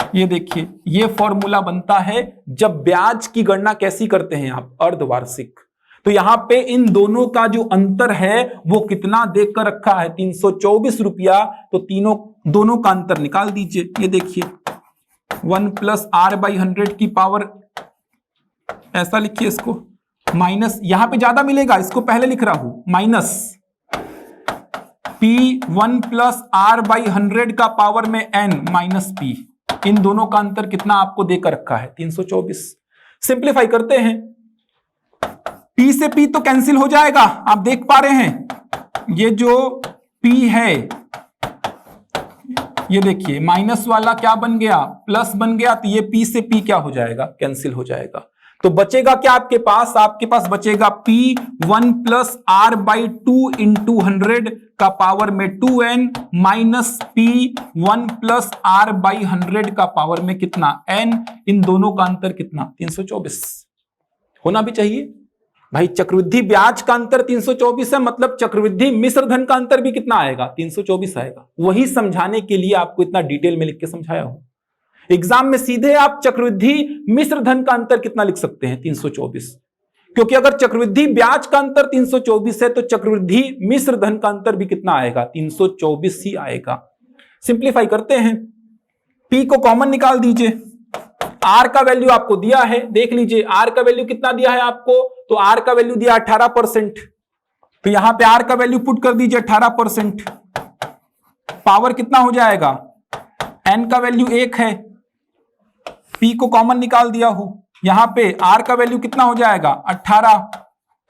ये देखिए, ये फॉर्मूला बनता है जब ब्याज की गणना कैसी करते हैं आप, अर्धवार्षिक। तो यहां पे इन दोनों का जो अंतर है वो कितना देकर रखा है 324 रुपया, तो दोनों का अंतर निकाल दीजिए। ये देखिए 1 प्लस R/100 की पावर, ऐसा लिखिए इसको, माइनस, यहां पे ज्यादा मिलेगा, इसको पहले लिख रहा हूं, माइनस P1 प्लस R/100 का पावर में n माइनस P। इन दोनों का अंतर कितना आपको देकर रखा है 324। सिंप्लीफाई करते हैं, P से P तो कैंसिल हो जाएगा, आप देख पा रहे हैं, ये जो P है, ये देखिए माइनस वाला क्या बन गया, प्लस बन गया, तो ये P से P क्या हो जाएगा, कैंसिल हो जाएगा। तो बचेगा क्या आपके पास बचेगा P1 प्लस R/2 इंटू 100 का पावर में 2n minus P1 plus R/100 का पावर में कितना, n। इन दोनों का अंतर कितना 324 होना भी चाहिए भाई। चक्रवृद्धि ब्याज का अंतर 324 है, मतलब चक्रवृद्धि मिश्र धन का अंतर भी कितना आएगा 324 आएगा। वही समझाने के लिए आपको इतना डिटेल में लिख के समझाया हूं। एग्जाम में सीधे आप चक्रवृद्धि मिश्र धन का अंतर कितना लिख सकते हैं 324, क्योंकि अगर चक्रवृद्धि ब्याज का अंतर 324 है तो चक्रवृद्धि मिश्र धन का अंतर भी कितना आएगा 324 ही आएगा। सिंप्लीफाई करते हैं, P को कॉमन निकाल दीजिए, R का वैल्यू आपको दिया है, देख लीजिए R का वैल्यू कितना दिया है आपको, तो R का वैल्यू दिया 18%, तो यहां पे R का वैल्यू पुट कर दीजिए 18%, पावर कितना हो जाएगा, N का वैल्यू 1 है, P को कॉमन निकाल दिया हूं, यहां पे R का वैल्यू कितना हो जाएगा 18,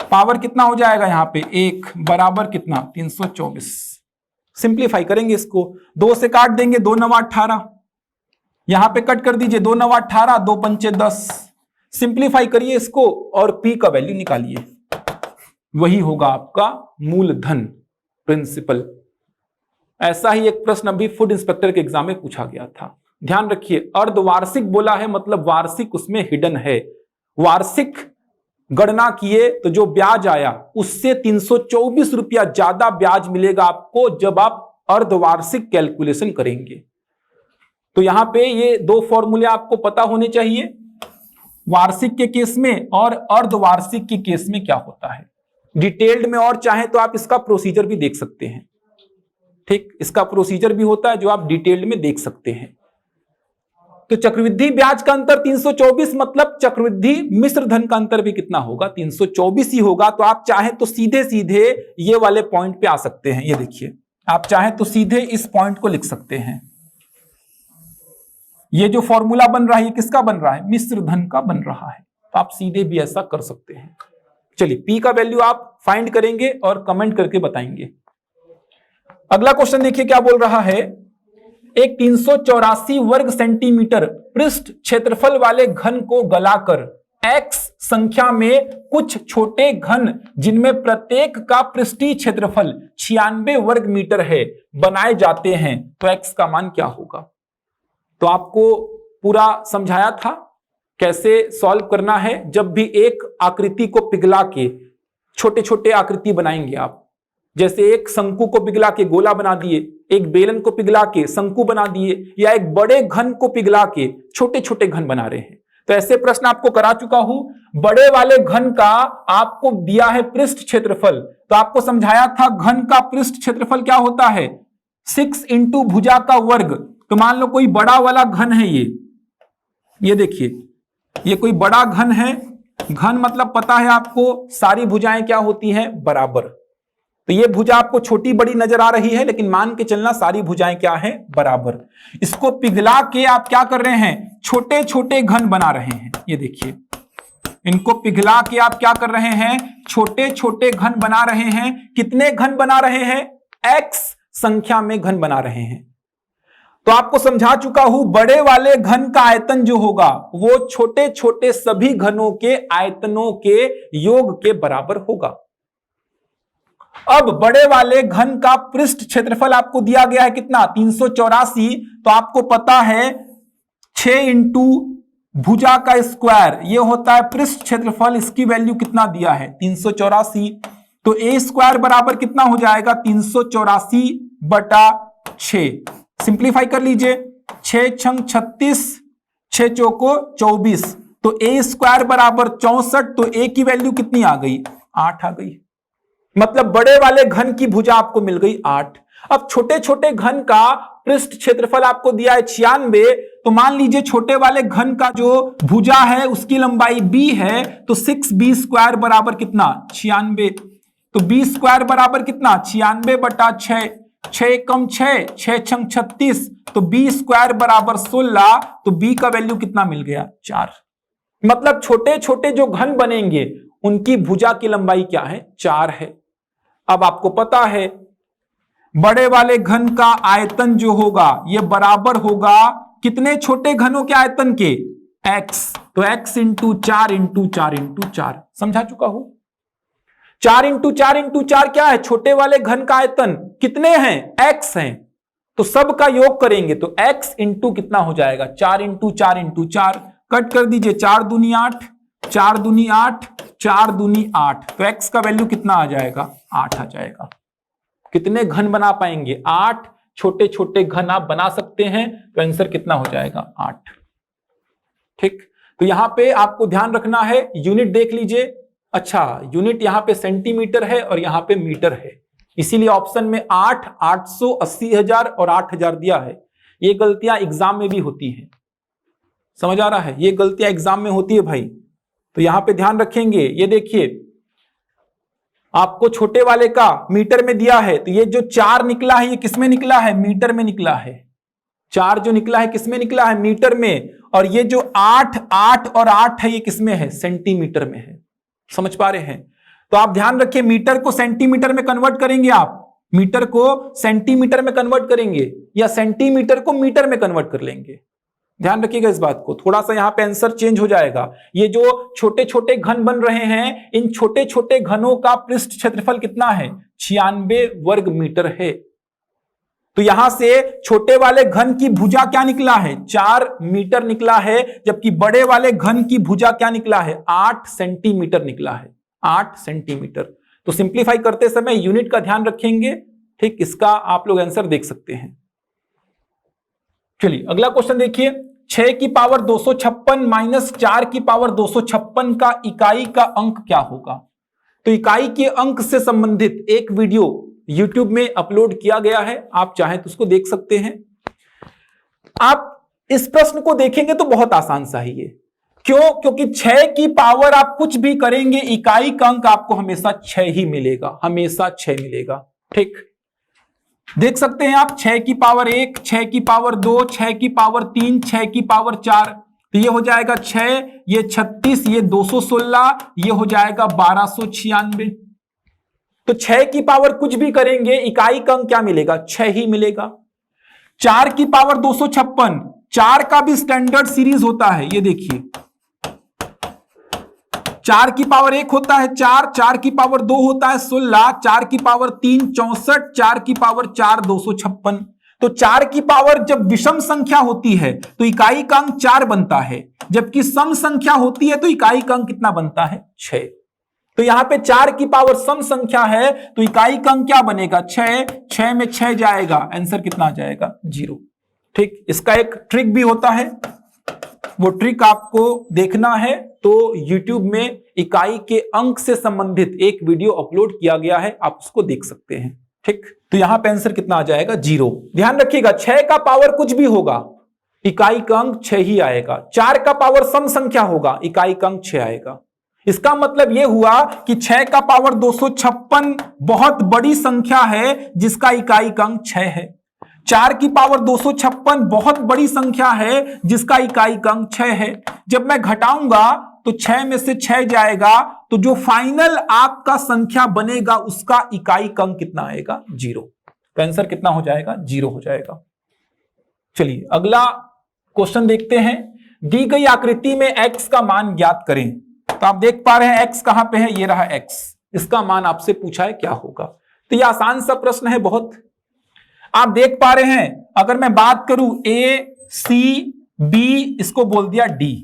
पावर कितना हो जाएगा यहाँ पे 1, बराबर कितना 324। सिंप्लीफाई करेंगे इसको, 2 से काट देंगे, 2 9 18, यहां पे कट कर दीजिए, 2 9 18, 2 पंचे 10। सिंप्लीफाई करिए इसको और P का वैल्यू निकालिए, वही होगा आपका मूलधन, प्रिंसिपल। ऐसा ही एक प्रश्न अभी फूड इंस्पेक्टर के एग्जाम में पूछा गया था। ध्यान रखिए, अर्धवार्षिक बोला है मतलब वार्षिक उसमें हिडन है। वार्षिक गणना किए तो जो ब्याज आया उससे 324 रुपया ज्यादा ब्याज मिलेगा आपको जब आप अर्धवार्षिक कैलकुलेशन करेंगे। तो यहां पे ये दो फॉर्मूले आपको पता होने चाहिए, वार्षिक के केस में और अर्धवार्षिक के केस में क्या होता है। डिटेल्ड में और चाहे तो आप इसका प्रोसीजर भी देख सकते हैं, ठीक, इसका प्रोसीजर भी होता है जो आप डिटेल्ड में देख सकते हैं। तो चक्रवृद्धि ब्याज का अंतर 324, मतलब चक्रवृद्धि मिश्र धन का अंतर भी कितना होगा 324 ही होगा। तो आप चाहें तो सीधे सीधे ये वाले पॉइंट पे आ सकते हैं, ये देखिए, आप चाहें तो सीधे इस पॉइंट को लिख सकते हैं। ये जो फॉर्मूला बन रहा है ये किसका बन रहा है, मिश्र धन का बन रहा है, तो आप सीधे भी ऐसा कर सकते हैं। चलिए P का वैल्यू आप फाइंड करेंगे और कमेंट करके बताएंगे। अगला क्वेश्चन देखिए क्या बोल रहा है, एक 384 वर्ग सेंटीमीटर पृष्ठ क्षेत्रफल वाले घन को गलाकर x संख्या में कुछ छोटे घन जिनमें प्रत्येक का पृष्ठीय क्षेत्रफल 96 वर्ग मीटर है बनाए जाते हैं, तो x का मान क्या होगा। तो आपको पूरा समझाया था कैसे सॉल्व करना है। जब भी एक आकृति को पिघला के छोटे छोटे आकृति बनाएंगे आप, जैसे एक शंकु को पिघला के गोला बना दिए, एक बेलन को पिघला के शंकु बना दिए, या एक बड़े घन को पिघला के छोटे छोटे घन बना रहे हैं, तो ऐसे प्रश्न आपको करा चुका हूं। बड़े वाले घन का आपको दिया है पृष्ठ क्षेत्रफल, तो आपको समझाया था घन का पृष्ठ क्षेत्रफल क्या होता है, 6 इंटू भुजा का वर्ग। तो मान लो कोई बड़ा वाला घन है, ये देखिए, ये कोई बड़ा घन है। घन मतलब पता है आपको सारी भुजाएं क्या होती हैं, बराबर। तो ये भुजा आपको छोटी बड़ी नजर आ रही है, लेकिन मान के चलना सारी भुजाएं क्या है, बराबर। इसको पिघला के आप क्या कर रहे हैं, छोटे छोटे घन बना रहे हैं। ये देखिए, इनको पिघला के आप क्या कर रहे हैं, छोटे छोटे घन बना रहे हैं। कितने घन बना रहे हैं, x संख्या में घन बना रहे हैं। तो आपको समझा चुका हूं, बड़े वाले घन का आयतन जो होगा वो छोटे छोटे सभी घनों के आयतनों के योग के बराबर होगा। अब बड़े वाले घन का पृष्ठ क्षेत्रफल आपको दिया गया है कितना, 384। तो आपको पता है 6 इंटू भुजा का स्क्वायर, ये होता है पृष्ठ क्षेत्रफल। इसकी वैल्यू कितना दिया है, 384। तो ए स्क्वायर बराबर कितना हो जाएगा, 384/6। सिंप्लीफाई कर लीजिए, 6 छंग 36, 6 चौको 24। तो ए स्क्वायर बराबर 64। तो ए की वैल्यू कितनी आ गई, 8 आ गई। मतलब बड़े वाले घन की भुजा आपको मिल गई 8। अब छोटे छोटे घन का पृष्ठ क्षेत्रफल आपको दिया है 96। तो मान लीजिए छोटे वाले घन का जो भुजा है उसकी लंबाई b है, तो 6b स्क्वायर बराबर कितना, 96। तो b स्क्वायर बराबर कितना, 96/6। 6 कम 6, 6 छंग 36। तो b स्क्वायर बराबर 16। तो b का वैल्यू कितना मिल गया, 4। मतलब छोटे छोटे जो घन बनेंगे उनकी भुजा की लंबाई क्या है, 4 है। अब आपको पता है बड़े वाले घन का आयतन जो होगा ये बराबर होगा कितने छोटे घनों के आयतन के, x। तो x इंटू 4 इंटू 4 इंटू 4। समझा चुका हूं। 4 इंटू 4 इंटू 4 क्या है, छोटे वाले घन का आयतन कितने हैं, x हैं। तो सब का योग करेंगे तो x इंटू कितना हो जाएगा, 4 इंटू 4 इंटू 4। कट कर दीजिए, 4 दूनी 8, 4 दूनी 8, 4 दूनी 8। तो x का वैल्यू कितना आ जाएगा, 8 आ जाएगा। कितने घन बना पाएंगे, 8 छोटे छोटे घन आप बना सकते हैं। तो आंसर कितना हो जाएगा, 8। ठीक, तो यहां पे आपको ध्यान रखना है, यूनिट देख लीजिए। अच्छा, यूनिट यहां पे सेंटीमीटर है और यहां पे मीटर है, इसीलिए ऑप्शन में 8, 800, 80,000 और 8,000 दिया है। ये गलतियां एग्जाम में भी होती हैं, समझ आ रहा है, ये गलतियां एग्जाम में होती है भाई। तो यहां पे ध्यान रखेंगे। ये देखिए, आपको छोटे वाले का मीटर में दिया है, तो ये जो 4 निकला है ये किसमें निकला है, मीटर में निकला है। 4 जो निकला है किसमें निकला है, मीटर में। और ये जो 8, 8 और 8 है ये किसमें है, सेंटीमीटर में है। समझ पा रहे हैं। तो आप ध्यान रखिए, मीटर को सेंटीमीटर में कन्वर्ट करेंगे आप, मीटर को सेंटीमीटर में कन्वर्ट करेंगे या सेंटीमीटर को मीटर में कन्वर्ट कर लेंगे। ध्यान रखिएगा इस बात को, थोड़ा सा यहां पे आंसर चेंज हो जाएगा। ये जो छोटे छोटे घन बन रहे हैं, इन छोटे छोटे घनों का पृष्ठ क्षेत्रफल कितना है, 96 वर्ग मीटर है। तो यहां से छोटे वाले घन की भुजा क्या निकला है, 4 मीटर निकला है, जबकि बड़े वाले घन की भुजा क्या निकला है, 8 सेंटीमीटर निकला है, 8 सेंटीमीटर। तो सिंप्लीफाई करते समय यूनिट का ध्यान रखेंगे। ठीक, इसका आप लोग आंसर देख सकते हैं। चलिए अगला क्वेश्चन देखिए, 6 की पावर 256 माइनस 4 की पावर 256 का इकाई का अंक क्या होगा। तो इकाई के अंक से संबंधित एक वीडियो YouTube में अपलोड किया गया है, आप चाहें तो उसको देख सकते हैं। आप इस प्रश्न को देखेंगे तो बहुत आसान सा ही है। क्यों, क्योंकि 6 की पावर आप कुछ भी करेंगे, इकाई का अंक आपको हमेशा 6 ही मिलेगा, हमेशा 6 मिलेगा। ठीक, देख सकते हैं आप, 6 की पावर 1, 6 की पावर 2, 6 की पावर 3, 6 की पावर 4। तो ये हो जाएगा 6, ये 36, ये 216, ये हो जाएगा 1296। तो 6 की पावर कुछ भी करेंगे, इकाई का अंक क्या मिलेगा, 6 ही मिलेगा। 4 की पावर 256, 4 का भी स्टैंडर्ड सीरीज होता है, ये देखिए 4 की पावर 1 होता है 4, 4 की पावर 2 होता है 16, 4 की पावर 3 64, 4 की पावर 4 256। तो 4 की पावर जब विषम संख्या होती है तो इकाई का अंक 4 बनता है, जबकि सम संख्या होती है तो इकाई का अंक कितना बनता है 6। तो यहां पे 4 की पावर सम संख्या है तो इकाई का अंक क्या बनेगा 6, 6 में 6 जाएगा, आंसर कितना आ जाएगा 0। ठीक, इसका एक ट्रिक भी होता है, वो ट्रिक आपको देखना है तो YouTube में इकाई के अंक से संबंधित एक वीडियो अपलोड किया गया है, आप उसको देख सकते हैं। ठीक, तो यहां पे आंसर कितना आ जाएगा 0। ध्यान रखिएगा 6 का पावर कुछ भी होगा इकाई का अंक 6 ही आएगा, 4 का पावर सम संख्या होगा इकाई का अंक 6 आएगा। इसका मतलब यह हुआ कि 6 का पावर 256 बहुत बड़ी संख्या है जिसका इकाई का अंक 6 है। 4 की पावर 256 बहुत बड़ी संख्या है जिसका इकाई का अंक 6 है। जब मैं घटाऊंगा तो 6 में से 6 जाएगा, तो जो फाइनल आपका संख्या बनेगा उसका इकाई का अंक कितना आएगा 0। तो आंसर कितना हो जाएगा 0 हो जाएगा। चलिए अगला क्वेश्चन देखते हैं। दी गई आकृति में x का मान ज्ञात करें। तो आप देख पा रहे हैं x कहां पे है, ये रहा x, इसका मान आपसे पूछा है क्या होगा। तो ये आसान सा प्रश्न है बहुत। आप देख पा रहे हैं अगर मैं बात करूं a c b, इसको बोल दिया d,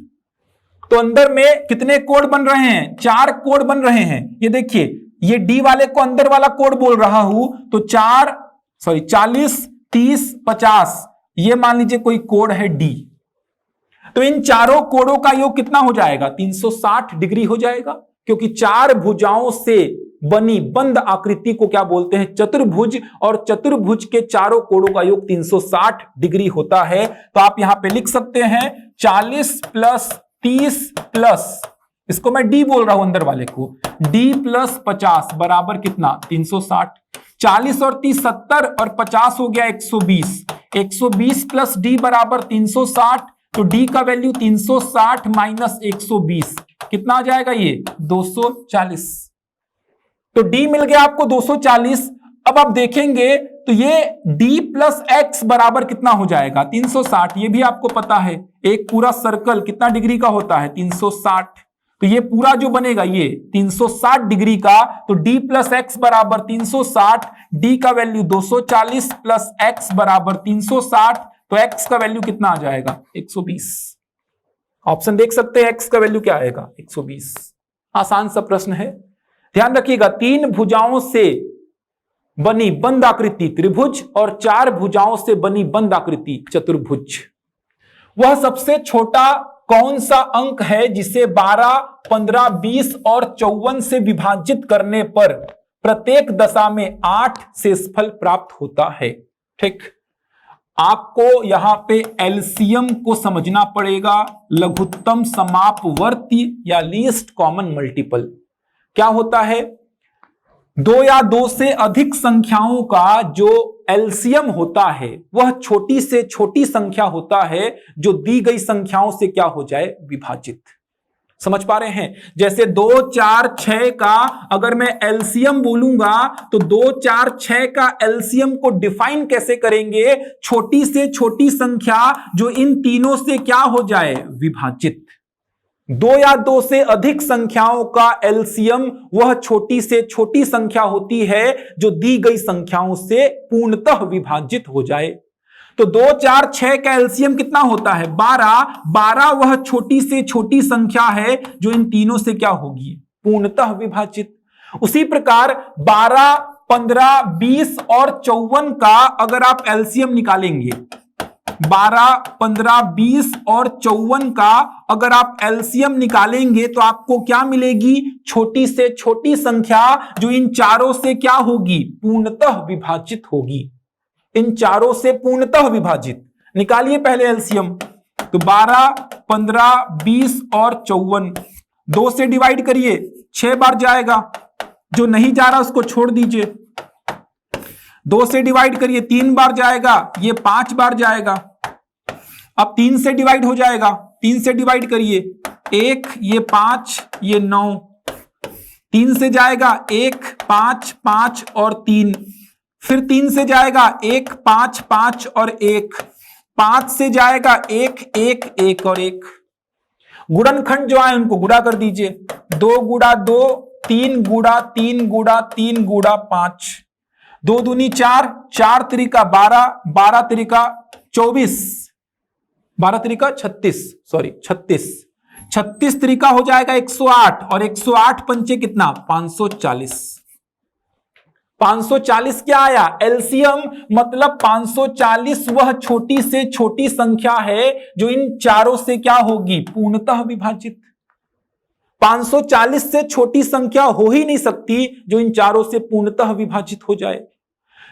तो अंदर में कितने कोड बन रहे हैं 4 कोड बन रहे हैं। ये देखिए ये d वाले को अंदर वाला कोड बोल रहा हूं तो 40 30 50, ये मान लीजिए कोई कोड है d, तो इन चारों कोडों का योग कितना हो जाएगा 360 डिग्री हो जाएगा, क्योंकि 4 भुजाओं से बनी बंद आकृति को क्या बोलते हैं चतुर्भुज, और चतुर्भुज के चारों कोणों का योग 360 डिग्री होता है। तो आप यहां पे लिख सकते हैं 40 प्लस 30 प्लस, इसको मैं डी बोल रहा हूं अंदर वाले को, डी प्लस 50 बराबर कितना 360। 40 और 30 70 और 50 हो गया 120, 120 प्लस डी बराबर 360, तो डी का वैल्यू 360 माइनस 120 कितना आ जाएगा ये 240। तो डी मिल गया आपको 240। अब आप देखेंगे तो ये d प्लस एक्स बराबर कितना हो जाएगा 360, ये भी आपको पता है। एक पूरा सर्कल कितना डिग्री का होता है 360, तो ये पूरा जो बनेगा ये 360 डिग्री का, तो d प्लस एक्स बराबर 360, d का वैल्यू 240 प्लस x बराबर 360, तो x का वैल्यू कितना आ जाएगा 120। ऑप्शन देख सकते हैं x का वैल्यू क्या आएगा 120। आसान सा प्रश्न है। ध्यान रखिएगा 3 भुजाओं से बनी बंद आकृति त्रिभुज और 4 भुजाओं से बनी बंद आकृति चतुर्भुज। वह सबसे छोटा कौन सा अंक है जिसे 12, 15, 20 और 54 से विभाजित करने पर प्रत्येक दशा में 8 शेषफल प्राप्त होता है। ठीक, आपको यहां पे एलसीएम को समझना पड़ेगा, लघुत्तम समापवर्ती या लीस्ट कॉमन मल्टीपल। क्या होता है 2 या 2 से अधिक संख्याओं का जो एलसीएम होता है वह छोटी से छोटी संख्या होता है जो दी गई संख्याओं से क्या हो जाए विभाजित। समझ पा रहे हैं? जैसे 2 4 6 का अगर मैं एलसीएम बोलूंगा तो 2 4 6 का एलसीएम को डिफाइन कैसे करेंगे, छोटी से छोटी संख्या जो इन तीनों से क्या हो जाए विभाजित। 2 या 2 से अधिक संख्याओं का एलसीएम वह छोटी से छोटी संख्या होती है जो दी गई संख्याओं से पूर्णतः विभाजित हो जाए। तो 2 4 6 का एलसीएम कितना होता है 12, 12 वह छोटी से छोटी संख्या है जो इन तीनों से क्या होगी पूर्णतः विभाजित। उसी प्रकार 12, 15, 20 और 54 का अगर आप एलसीएम निकालेंगे, 12, 15, 20 और 54 का अगर आप एलसीएम निकालेंगे तो आपको क्या मिलेगी, छोटी से छोटी संख्या जो इन चारों से क्या होगी पूर्णतः विभाजित होगी, इन चारों से पूर्णतः विभाजित। निकालिए पहले एलसीएम, तो 12, 15, 20 और 54, 2 से डिवाइड करिए 6 बार जाएगा, जो नहीं जा रहा उसको छोड़ दीजिए। 2 से डिवाइड करिए 3 बार जाएगा, ये 5 बार जाएगा। अब 3 से डिवाइड हो जाएगा, 3 से डिवाइड करिए 1, ये 5, ये 9, 3 से जाएगा 1, 5, 5 और 3, फिर 3 से जाएगा 1, 5, 5 और 1, 5 से जाएगा 1, 1, 1 और 1, गुणनखंड जो आए उनको गुणा कर दीजिए, 2 गुणा 2, 3 गुणा 3 गुणा 3 गुणा 5, 2 दूनी 4, 4 त्रिका 12, 12 त्रिका 24, 12 त्रिका 36, सॉरी 36, 36 त्रिका हो जाएगा 108 और 108 पंचे कितना 540। 540 क्या आया एलसीएम, मतलब 540 वह छोटी से छोटी संख्या है जो इन चारों से क्या होगी पूर्णतः विभाजित। 540 से छोटी संख्या हो ही नहीं सकती जो इन चारों से पूर्णतः विभाजित हो जाए।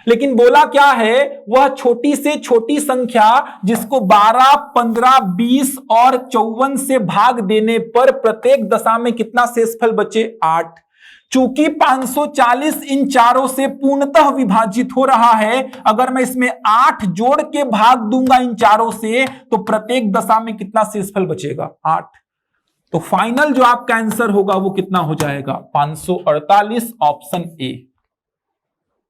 लेकिन बोला क्या है, वह छोटी से छोटी संख्या जिसको 12, 15, 20 और 54 से भाग देने पर प्रत्येक दशा में कितना शेषफल बचे 8। चूंकि 540 इन चारों से पूर्णतः विभाजित हो रहा है, अगर मैं इसमें 8 जोड़ के भाग दूंगा इन चारों से तो प्रत्येक दशा में कितना शेषफल बचेगा 8। तो फाइनल जो आपका आंसर होगा वो कितना हो जाएगा 548, ऑप्शन ए।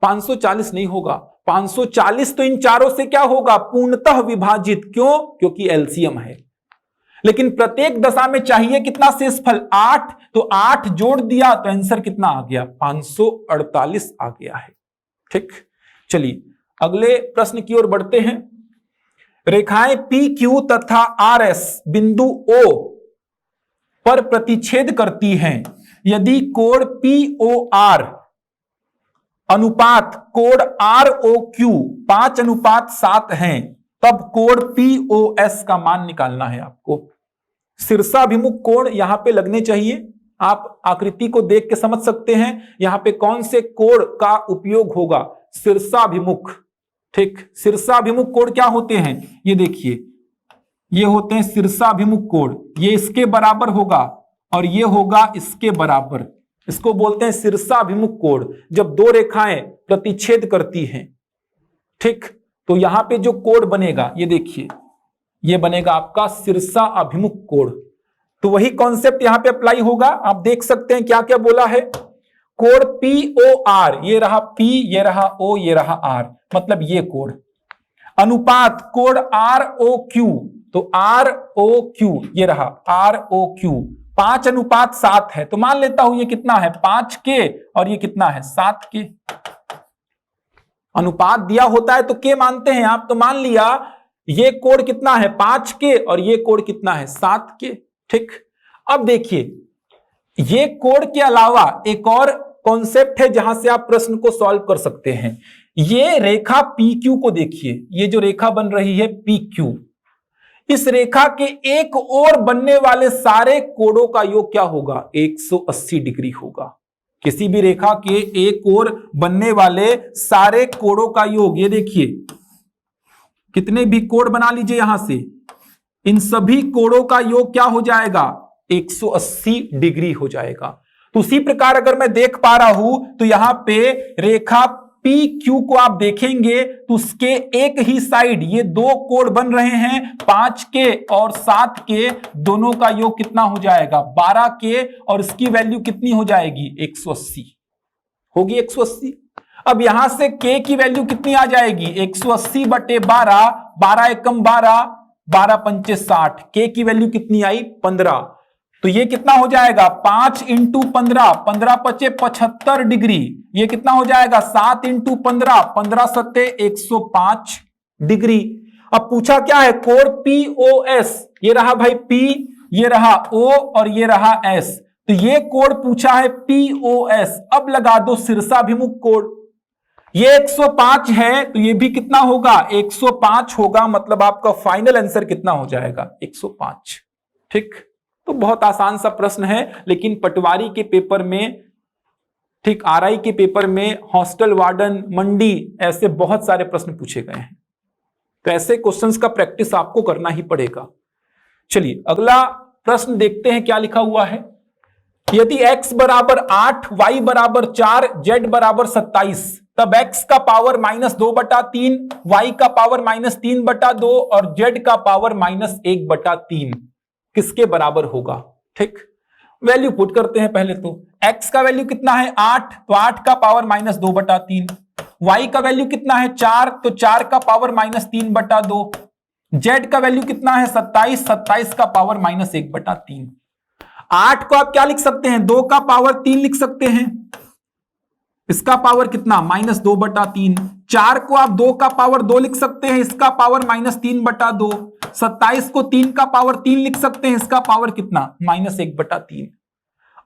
540 नहीं होगा, 540 तो इन चारों से क्या होगा पूर्णतः विभाजित, क्यों, क्योंकि एलसीएम है। लेकिन प्रत्येक दशा में चाहिए कितना शेषफल 8, तो 8 जोड़ दिया तो आंसर कितना आ गया 548 आ गया है। ठीक, चलिए अगले प्रश्न की ओर बढ़ते हैं। रेखाएं पी क्यू तथा आर एस बिंदु ओ पर प्रतिच्छेद करती हैं। यदि कोण पी ओ आर अनुपात कोण आर ओ क्यू 5:7 हैं, तब कोण पी ओ एस का मान निकालना है आपको। शीर्षाभिमुख कोण यहां पे लगने चाहिए, आप आकृति को देख के समझ सकते हैं यहां पे कौन से कोण का उपयोग होगा, शीर्षाभिमुख। ठीक, शीर्षाभिमुख कोण क्या होते हैं, ये देखिए ये होते हैं शीर्षाभिमुख कोण। ये इसके बराबर होगा और ये होगा इसके बराबर, इसको बोलते हैं शीर्षाभिमुख कोण। जब दो रेखाएं प्रतिच्छेद करती हैं, ठीक, तो यहां पे जो कोण बनेगा ये देखिए, ये बनेगा आपका शीर्षाभिमुख कोण। तो वही कॉन्सेप्ट यहां पे अप्लाई होगा। आप देख सकते हैं क्या क्या बोला है, कोण पी ओ आर, ये रहा पी, ये रहा ओ, ये रहा आर, मतलब ये कोण। अनुपात कोण आर ओ क्यू, तो आर ओ क्यू, ये रहा आर ओ क्यू 5:7 है, तो मान लेता हूं ये कितना है 5 के और ये कितना है 7 के। अनुपात दिया होता है तो के मानते हैं आप, तो मान लिया ये कोण कितना है 5 के और ये कोण कितना है 7 के। ठीक, अब देखिए ये कोण के अलावा एक और कॉन्सेप्ट है जहां से आप प्रश्न को सॉल्व कर सकते हैं। ये रेखा पी क्यू को देखिए, ये जो रेखा बन रही है पी क्यू, इस रेखा के एक ओर बनने वाले सारे कोणों का योग क्या होगा 180 डिग्री होगा। किसी भी रेखा के एक ओर बनने वाले सारे कोणों का योग, ये देखिए कितने भी कोण बना लीजिए यहां से, इन सभी कोणों का योग क्या हो जाएगा 180 डिग्री हो जाएगा। तो उसी प्रकार अगर मैं देख पा रहा हूं तो यहां पे रेखा पी क्यू को आप देखेंगे तो उसके एक ही साइड ये दो कोण बन रहे हैं 5 के और 7 के, दोनों का योग कितना हो जाएगा 12 के, और इसकी वैल्यू कितनी हो जाएगी 180 होगी 180। अब यहां से के की वैल्यू कितनी आ जाएगी 180 बटे 12, 12 एकम 12, 12 पंचे 60, के की वैल्यू कितनी आई 15। तो ये कितना हो जाएगा 5 इंटू 15, 15 पचे 75 डिग्री, ये कितना हो जाएगा 7 इंटू 15, 15 सत्ते 105 डिग्री। अब पूछा क्या है कोण पी ओ एस, ये रहा भाई पी, ये रहा ओ और ये रहा एस, तो ये कोण पूछा है पी ओ एस। अब लगा दो शीर्षाभिमुख कोण, ये 105 है तो ये भी कितना होगा 105 होगा, मतलब आपका फाइनल आंसर कितना हो जाएगा 105। ठीक, तो बहुत आसान सा प्रश्न है, लेकिन पटवारी के पेपर में, ठीक, आरआई के पेपर में, हॉस्टल वार्डन, मंडी, ऐसे बहुत सारे प्रश्न पूछे गए हैं। तो ऐसे क्वेश्चंस का प्रैक्टिस आपको करना ही पड़ेगा। चलिए अगला प्रश्न देखते हैं क्या लिखा हुआ है। यदि x बराबर 8, y बराबर 4, z बराबर 27, तब x का पावर -2/3, y का पावर -3/2 और z का पावर -1/3 किसके बराबर होगा। ठीक, वैल्यू पुट करते हैं पहले तो। x का वैल्यू कितना है 8, तो 8 का पावर -2/3, y का वैल्यू कितना है 4, तो 4 का पावर -3/2, जेड का वैल्यू कितना है 27, 27 का पावर -1/3। 8 को आप क्या लिख सकते हैं, 2 का पावर 3 लिख सकते हैं, इसका पावर कितना -2/3। 4 को आप 2 का पावर 2 लिख सकते हैं, इसका पावर -3/2। 27 को 3 का पावर 3 लिख सकते हैं, इसका पावर कितना -1/3।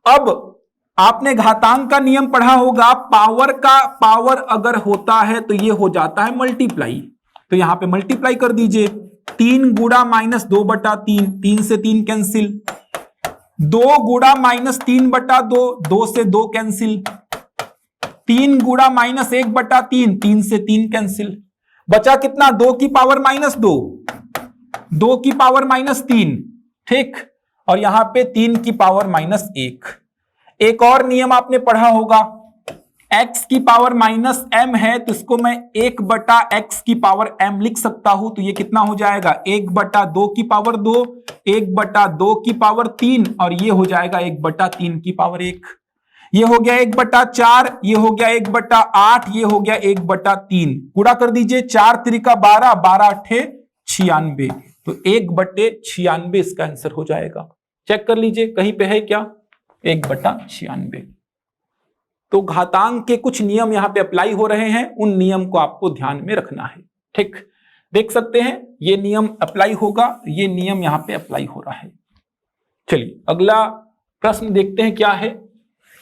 अब आपने घातांक का नियम पढ़ा होगा, पावर का पावर अगर होता है तो ये हो जाता है मल्टीप्लाई, तो यहां पे मल्टीप्लाई कर दीजिए। 3 गुणा -2/3, 3 से 3 कैंसिल, 2 गुणा -3/2, 2 से 2 कैंसिल, 3 गुणा -1/3, 3 से 3 कैंसिल, बचा कितना 2 की पावर -2, 2 की पावर -3, ठीक, और यहां पे 3 की पावर -1। एक और नियम आपने पढ़ा होगा, x की पावर -m है तो इसको मैं 1/x की पावर m लिख सकता हूं, तो ये कितना हो जाएगा 1/2 की पावर 2, 1/2 की पावर 3, और ये हो जाएगा 1/3 की पावर 1। ये हो गया 1/4, ये हो गया 1/8, ये हो गया 1/3। गुणा कर दीजिए, 4 त्रिका 12, 12 अठे 96, तो 1/96 इसका आंसर हो जाएगा। चेक कर लीजिए कहीं पे है क्या, 1/96। तो घातांक के कुछ नियम यहां पे अप्लाई हो रहे हैं, उन नियम को आपको ध्यान में रखना है, ठीक। देख सकते हैं ये नियम अप्लाई होगा, ये नियम यहां पे अप्लाई हो रहा है। चलिए अगला प्रश्न देखते हैं क्या है।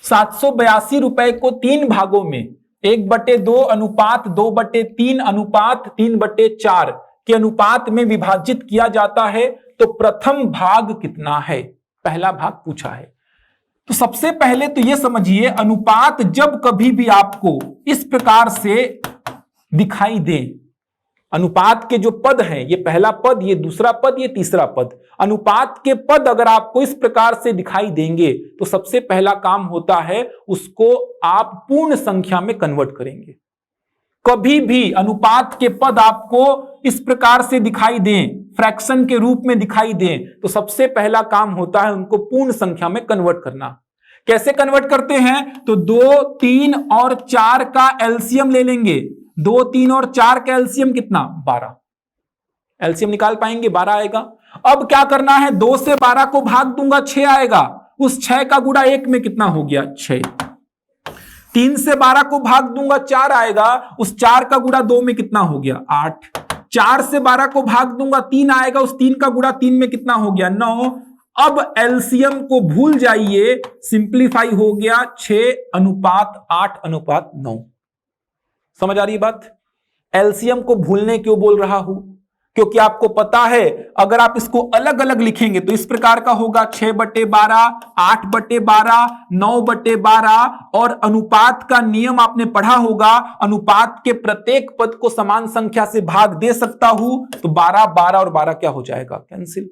782 रुपए को 3 भागों में 1/2 अनुपात 2/3 अनुपात 3/4 के अनुपात में विभाजित किया जाता है, तो प्रथम भाग कितना है, पहला भाग पूछा है। तो सबसे पहले तो यह समझिए, अनुपात जब कभी भी आपको इस प्रकार से दिखाई दे, अनुपात के जो पद हैं, ये पहला पद, ये दूसरा पद, ये तीसरा पद, अनुपात के पद अगर आपको इस प्रकार से दिखाई देंगे तो सबसे पहला काम होता है उसको आप पूर्ण संख्या में कन्वर्ट करेंगे। कभी भी अनुपात के पद आपको इस प्रकार से दिखाई दें, फ्रैक्शन के रूप में दिखाई दें, तो सबसे पहला काम होता है उनको पूर्ण संख्या में कन्वर्ट करना। कैसे कन्वर्ट करते हैं, तो 2, 3 और 4 का एलसीएम ले लेंगे। 2, 3 और 4 का एलसीएम कितना 12, एलसीएम निकाल पाएंगे 12 आएगा। अब क्या करना है, 2 से 12 को भाग दूंगा 6 आएगा, उस 6 का गुणा 1 में कितना हो गया 6। 3 से 12 को भाग दूंगा 4 आएगा, उस 4 का गुणा 2 में कितना हो गया 8। 4 से 12 को भाग दूंगा 3 आएगा, उस 3 का गुणा 3 में कितना हो गया 9। अब एलसीएम को भूल जाइए, सिंप्लीफाई हो गया 6:8:9। समझ आ रही बात। एलसीएम को भूलने क्यों बोल रहा हूं, क्योंकि आपको पता है अगर आप इसको अलग अलग लिखेंगे तो इस प्रकार का होगा 6/12, 8/12, 9/12, और अनुपात का नियम आपने पढ़ा होगा, अनुपात के प्रत्येक पद को समान संख्या से भाग दे सकता हूं, तो 12, 12 और 12 क्या हो जाएगा कैंसिल।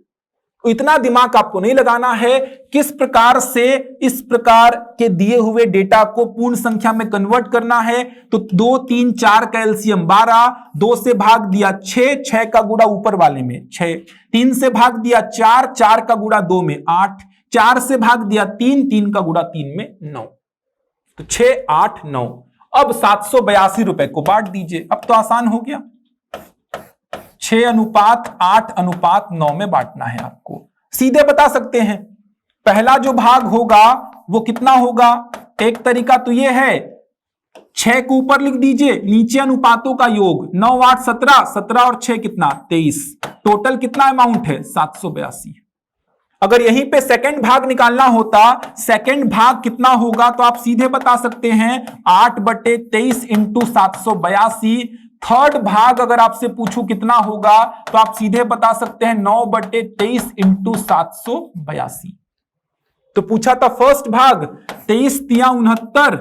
इतना दिमाग आपको नहीं लगाना है किस प्रकार से इस प्रकार के दिए हुए डेटा को पूर्ण संख्या में कन्वर्ट करना है। तो 2, 3, 4 का एलसीएम 12, 2 से भाग दिया 6, 6 का गुणा ऊपर वाले में 6, 3 से भाग दिया 4, 4 का गुणा 2 में 8, 4 से भाग दिया 3, 3 का गुणा 3 में 9, तो 6, 8, 9। अब 782 रुपए को बांट दीजिए, अब तो आसान हो गया, 6:8:9 में बांटना है आपको। सीधे बता सकते हैं पहला जो भाग होगा वो कितना होगा। एक तरीका तो ये है, 6 को ऊपर लिख दीजिए, नीचे अनुपातों का योग, 9, 8, 17, 17 और 6 कितना 23, टोटल कितना अमाउंट है 782। अगर यहीं पे सेकंड भाग निकालना होता, सेकंड भाग कितना होगा, तो आप सीधे बता सकते हैं 8/23 इंटू 782। थर्ड भाग अगर आपसे पूछूं कितना होगा, तो आप सीधे बता सकते हैं 9/23 इंटू 782। तो पूछा था फर्स्ट भाग, 23 तिया 69,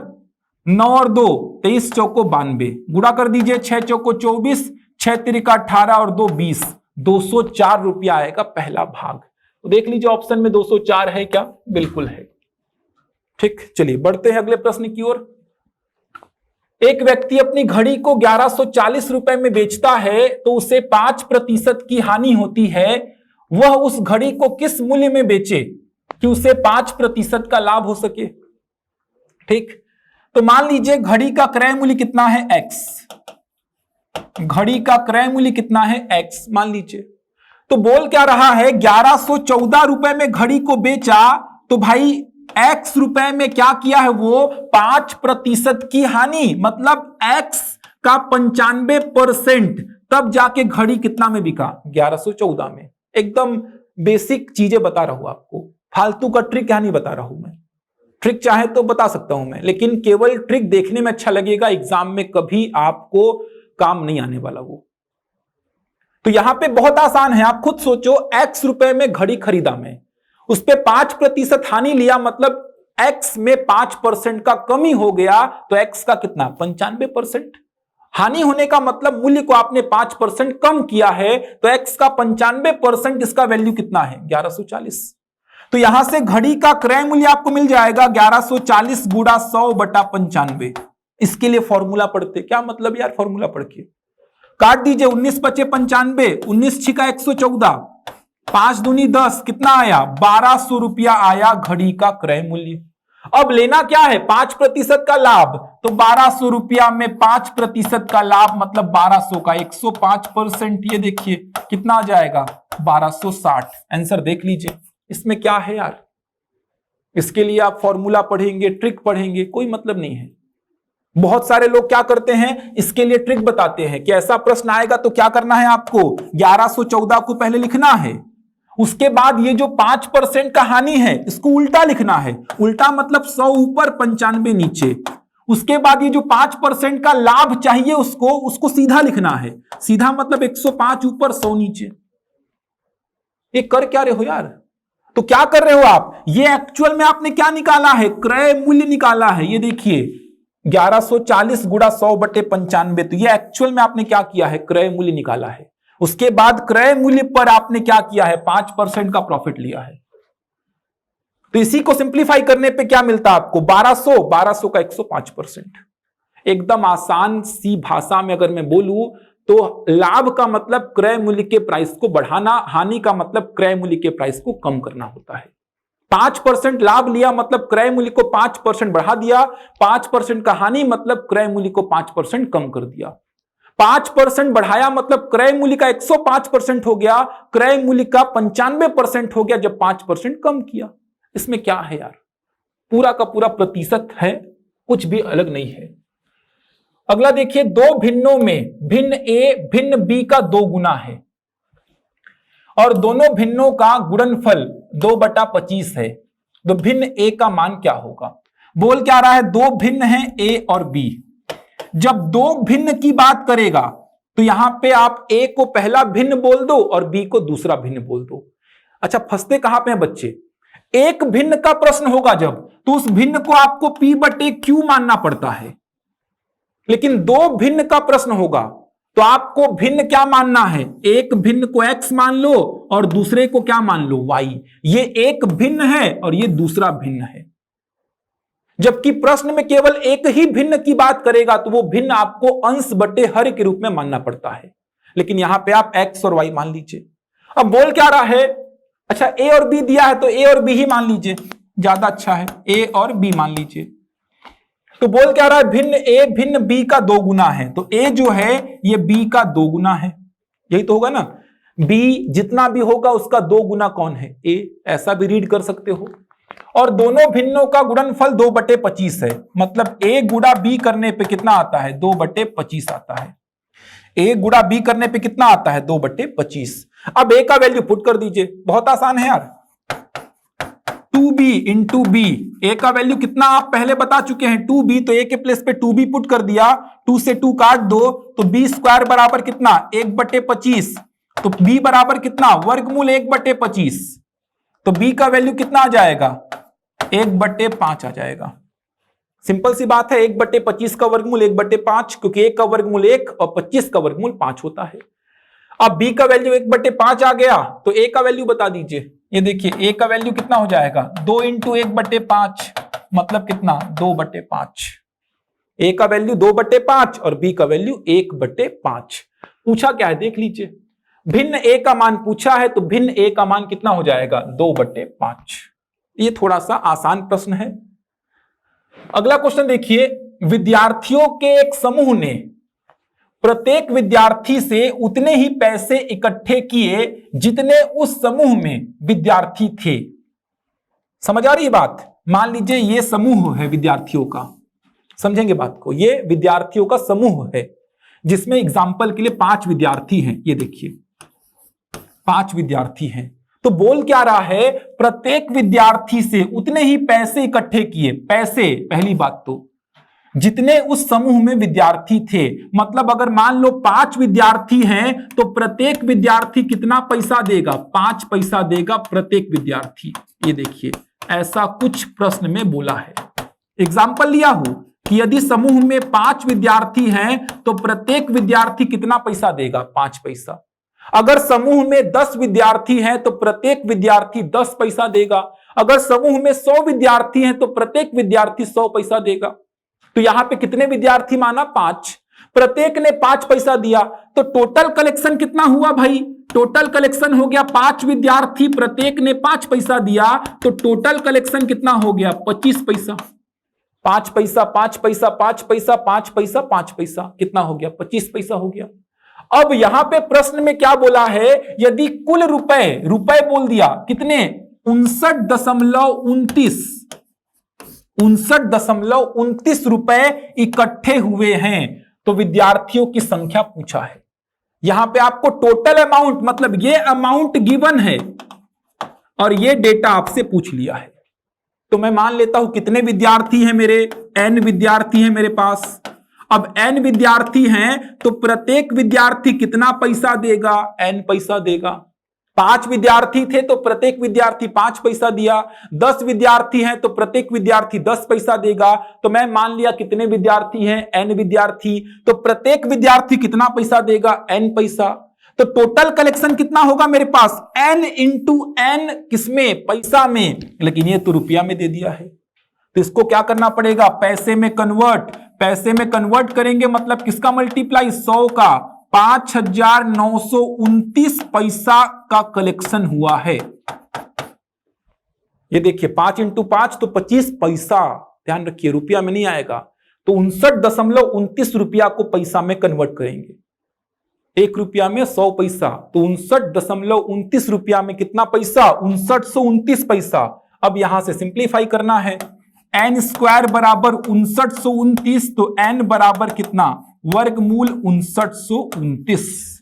9 और 2, 23 चौको 92, गुणा कर दीजिए 6 चौको 24, 6 तिरिका 18 और 2 20, 204 रुपया आएगा पहला भाग। तो देख लीजिए ऑप्शन में 204 है क्या, बिल्कुल है। ठीक, चलिए बढ़ते हैं अगले प्रश्न की ओर। एक व्यक्ति अपनी घड़ी को 1140 रुपए में बेचता है तो उसे 5% की हानि होती है। वह उस घड़ी को किस मूल्य में बेचे कि उसे 5% का लाभ हो सके। ठीक, तो मान लीजिए घड़ी का क्रय मूल्य कितना है x, घड़ी का क्रय मूल्य कितना है x मान लीजिए, तो बोल क्या रहा है, 1114 रुपए में घड़ी को बेचा तो भाई x रुपए में क्या किया है, वो 5% की हानि, मतलब x का 95%, तब जाके घड़ी कितना में बिका, 1114 में। एकदम बेसिक चीजें बता रहा हूं आपको, फालतू का ट्रिक क्या नहीं बता रहा हूं मैं। ट्रिक चाहे तो बता सकता हूं मैं, लेकिन केवल ट्रिक देखने में अच्छा लगेगा, एग्जाम में कभी आपको काम नहीं आने वाला वो। तो यहां पे बहुत आसान है, आप खुद सोचो, x रुपए में घड़ी खरीदा मैं, उस पे 5% हानि लिया, मतलब x में 5% का कमी हो गया, तो x का कितना, 95%। हानि होने का मतलब मूल्य को आपने 5% कम किया है, तो x का 95%, इसका वैल्यू कितना है, 1140। तो यहां से घड़ी का क्रय मूल्य आपको मिल जाएगा 1140 गुणा 100/95। इसके लिए फॉर्मूला पढ़ते, क्या मतलब यार फॉर्मूला पढ़ के, काट दीजिए, 19 पचे 95, 19 छिका 114, 5 दूनी 10, कितना आया, 1200 रुपया आया घड़ी का क्रय मूल्य। अब लेना क्या है, 5% का लाभ, तो 1200 रुपया में 5% का लाभ मतलब 1200 का 105%, ये देखिए कितना आ जाएगा, 1260। आंसर देख लीजिए, इसमें क्या है यार, इसके लिए आप फॉर्मूला पढ़ेंगे, ट्रिक पढ़ेंगे, कोई मतलब नहीं है। बहुत सारे लोग क्या करते हैं, इसके लिए ट्रिक बताते हैं कि ऐसा प्रश्न आएगा तो क्या करना है आपको, 1114 को पहले लिखना है, उसके बाद ये जो 5% का हानि है इसको उल्टा लिखना है, उल्टा मतलब 100 ऊपर 95 नीचे, उसके बाद ये जो 5% का लाभ चाहिए उसको सीधा लिखना है, सीधा मतलब 105 ऊपर 100 नीचे। ये कर क्या रहे हो यार, तो क्या कर रहे हो आप, ये एक्चुअल में आपने क्या निकाला है, क्रय मूल्य निकाला है, ये देखिए 1140 गुणा 100/95, तो ये एक्चुअल में आपने क्या किया है, क्रय मूल्य निकाला है। उसके बाद क्रय मूल्य पर आपने क्या किया है, 5% का प्रॉफिट लिया है। तो इसी को सिंप्लीफाई करने पे क्या मिलता है आपको, 1200 का 105%। एकदम आसान सी भाषा में अगर मैं बोलूं तो लाभ का मतलब क्रय मूल्य के प्राइस को बढ़ाना, हानि का मतलब क्रय मूल्य के प्राइस को कम करना होता है। 5% लाभ लिया मतलब क्रय मूल्य को 5% बढ़ा दिया, 5% का हानि मतलब क्रय मूल्य को 5% कम कर दिया। 5% बढ़ाया मतलब क्रय मूल्य का 105% हो गया, क्रय मूल्य का 95% हो गया जब 5% कम किया। इसमें क्या है यार, पूरा का पूरा प्रतिशत है, कुछ भी अलग नहीं है। अगला देखिए, दो भिन्नों में भिन्न ए भिन्न बी का 2 गुना है और दोनों भिन्नों का गुणनफल 2/25 है, तो भिन्न ए का मान क्या होगा। बोल क्या रहा है, दो भिन्न हैं ए और बी। जब दो भिन्न की बात करेगा तो यहां पे आप ए को पहला भिन्न बोल दो और बी को दूसरा भिन्न बोल दो। अच्छा, फंसते कहां पे हैं बच्चे, एक भिन्न का प्रश्न होगा जब, तो उस भिन्न को आपको P/Q मानना पड़ता है, लेकिन दो भिन्न का प्रश्न होगा तो आपको भिन्न क्या मानना है, एक भिन्न को x मान लो और दूसरे को क्या मान लो, y। ये एक भिन्न है और ये दूसरा भिन्न है। जबकि प्रश्न में केवल एक ही भिन्न की बात करेगा तो वो भिन्न आपको अंश बटे हर के रूप में मानना पड़ता है, लेकिन यहां पे आप x और y मान लीजिए। अब बोल क्या रहा है, अच्छा a और b दिया है तो a और b ही मान लीजिए, ज्यादा अच्छा है, a और b मान लीजिए। तो बोल क्या रहा है, भिन्न a भिन्न b का 2 गुना है, तो a जो है ये b का 2 गुना है, यही तो होगा ना, b जितना भी होगा उसका 2 गुना कौन है, a। ऐसा भी रीड कर सकते हो। और दोनों भिन्नों का गुणनफल 2/25 है, मतलब a गुणा b करने पे कितना आता है, 2/25 आता है। a गुणा b करने पे कितना आता है, 2/25। अब a का वैल्यू पुट कर दीजिए, बहुत आसान है यार, 2b इंटू बी। ए का वैल्यू कितना आप पहले बता चुके हैं, 2b, तो a के प्लेस पे 2b पुट कर दिया, 2 से 2 काट दो तो b स्क्वायर बराबर कितना, 1/25, तो b बराबर कितना, वर्गमूल 1/25, तो b का वैल्यू कितना आ जाएगा, 1/5 आ जाएगा। सिंपल सी बात है, 1/25 का वर्गमूल 1/5, क्योंकि 1 का वर्गमूल 1 और 25 का वर्गमूल 5 होता है। अब b का वैल्यू 1/5 आ गया, तो a का वैल्यू बता दीजिए। ये देखिए a का वैल्यू कितना हो जाएगा, 2 इंटू 1/5 मतलब कितना, 2/5। a का वैल्यू 2/5 और b का वैल्यू 1/5। पूछा क्या है देख लीजिए, भिन्न a का मान पूछा है, तो भिन्न a का मान कितना हो जाएगा, 2/5। ये थोड़ा सा आसान प्रश्न है। अगला क्वेश्चन देखिए, विद्यार्थियों के एक समूह ने प्रत्येक विद्यार्थी से उतने ही पैसे इकट्ठे किए जितने उस समूह में विद्यार्थी थे। समझ आ रही है बात? मान लीजिए ये समूह है विद्यार्थियों का, समझेंगे बात को, ये विद्यार्थियों का समूह है जिसमें एग्जाम्पल के लिए 5 विद्यार्थी हैं। ये देखिए 5 विद्यार्थी हैं, तो बोल क्या रहा है, प्रत्येक विद्यार्थी से उतने ही पैसे इकट्ठे किए। पैसे, पहली बात तो जितने उस समूह में विद्यार्थी थे, मतलब अगर मान लो 5 विद्यार्थी हैं तो प्रत्येक विद्यार्थी कितना पैसा देगा, 5 पैसा देगा प्रत्येक विद्यार्थी। ये देखिए ऐसा कुछ प्रश्न में बोला है। एग्जाम्पल लिया हूं कि यदि समूह में 5 विद्यार्थी हैं तो प्रत्येक विद्यार्थी कितना पैसा देगा, 5 पैसा। अगर समूह में 10 विद्यार्थी हैं तो प्रत्येक विद्यार्थी 10 पैसा देगा। अगर समूह में 100 विद्यार्थी हैं तो प्रत्येक विद्यार्थी 100 पैसा देगा। तो यहां पे कितने विद्यार्थी माना, 5, प्रत्येक ने 5 पैसा दिया, तो टोटल कलेक्शन कितना हुआ भाई, टोटल कलेक्शन हो गया 5 विद्यार्थी, प्रत्येक ने 5 पैसा दिया, तो टोटल कलेक्शन कितना हो गया, 25 पैसा। 5 पैसा 5 पैसा 5 पैसा 5 पैसा 5 पैसा, कितना हो गया, 25 पैसा हो गया। अब यहां पे प्रश्न में क्या बोला है, यदि कुल रुपए, रुपए बोल दिया कितने, 59.29 रुपए इकट्ठे हुए हैं, तो विद्यार्थियों की संख्या पूछा है। यहां पे आपको टोटल अमाउंट, मतलब ये अमाउंट गिवन है और ये डेटा आपसे पूछ लिया है। तो मैं मान लेता हूं कितने विद्यार्थी हैं मेरे, n विद्यार्थी हैं मेरे पास। अब n विद्यार्थी हैं तो प्रत्येक विद्यार्थी कितना पैसा देगा, n पैसा देगा। 5 विद्यार्थी थे तो प्रत्येक विद्यार्थी 5 पैसा दिया। 10 विद्यार्थी हैं तो प्रत्येक विद्यार्थी 10 पैसा देगा। तो मैं मान लिया कितने विद्यार्थी हैं, n विद्यार्थी, तो प्रत्येक विद्यार्थी कितना पैसा देगा, n पैसा। तो टोटल कलेक्शन कितना होगा मेरे पास, n इंटू n, किसमें, पैसा में, लेकिन ये तो रुपया में दे दिया है। तो इसको क्या करना पड़ेगा, पैसे में कन्वर्ट, पैसे में कन्वर्ट करेंगे मतलब किसका मल्टीप्लाई, 100 का। 5,929 पैसा का कलेक्शन हुआ है। ये देखिए 5 इंटू 5 तो 25 पैसा, ध्यान रखिए रुपया में नहीं आएगा। तो 59.29 रुपया को पैसा में कन्वर्ट करेंगे। 1 रुपया में 100 पैसा, तो 59.29 रुपया में कितना पैसा, 5929 पैसा। अब यहां से सिंप्लीफाई करना है, n स्क्वायर बराबर 5929, तो n बराबर कितना, वर्गमूल 5929।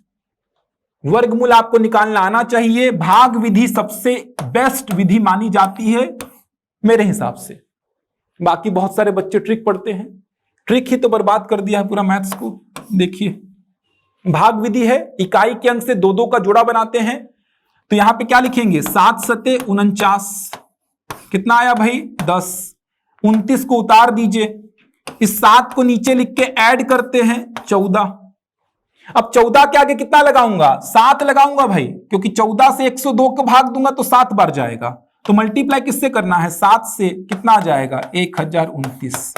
वर्गमूल आपको निकालना आना चाहिए। भाग विधि सबसे बेस्ट विधि मानी जाती है मेरे हिसाब से। बाकी बहुत सारे बच्चे ट्रिक पढ़ते हैं, ट्रिक ही तो बर्बाद कर दिया है पूरा मैथ्स को। देखिए भाग विधि है, इकाई के अंक से 2-2 का जोड़ा बनाते हैं। तो यहां पे क्या लिखेंगे, 7 सते 49, कितना आया भाई, 10। 29 को उतार दीजिए, इस 7 को नीचे लिख के ऐड करते हैं 14। अब 14 के आगे कितना लगाऊंगा, 7 लगाऊंगा भाई, क्योंकि 14 से 102 को भाग दूंगा तो 7 बार जाएगा। तो मल्टीप्लाई किससे करना है, 7 से, कितना आ जाएगा, 1029,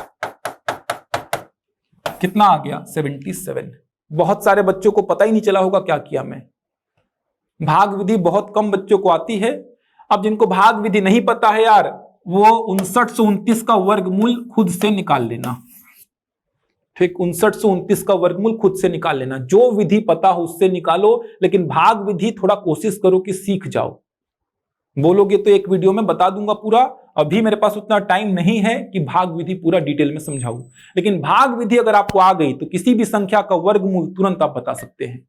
कितना आ गया, 77। बहुत सारे बच्चों को पता ही नहीं चला होगा क्या किया मैं। भाग विधि बहुत कम बच्चों को आती है। अब जिनको भाग विधि नहीं पता है यार, वो 5929 का वर्गमूल खुद से निकाल लेना। ठीक, 5929 का वर्गमूल खुद से निकाल लेना। जो विधि पता हो उससे निकालो, लेकिन भाग विधि थोड़ा कोशिश करो कि सीख जाओ। बोलोगे तो एक वीडियो में बता दूंगा पूरा, अभी मेरे पास उतना टाइम नहीं है कि भाग विधि पूरा डिटेल में समझाऊं। लेकिन भाग विधि अगर आपको आ गई तो किसी भी संख्या का वर्गमूल तुरंत आप बता सकते हैं।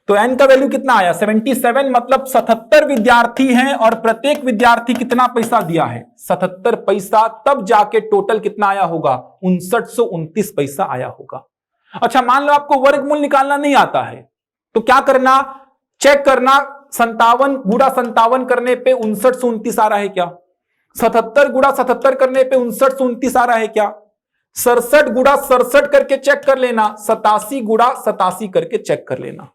तो n का वैल्यू कितना आया, 77, मतलब 77 विद्यार्थी हैं और प्रत्येक विद्यार्थी कितना पैसा दिया है, 77 पैसा। तब जाके टोटल कितना आया होगा, 5929 पैसा आया होगा। अच्छा मान लो आपको वर्गमूल निकालना नहीं आता है, तो क्या करना, चेक करना 57 गुणा 57 करने पे 5929 आ रहा है क्या, 77 गुणा 77 करने पे 5929 आ रहा है क्या, 67 गुणा 67 करके चेक कर लेना, 87 गुणा 87 करके चेक कर लेना,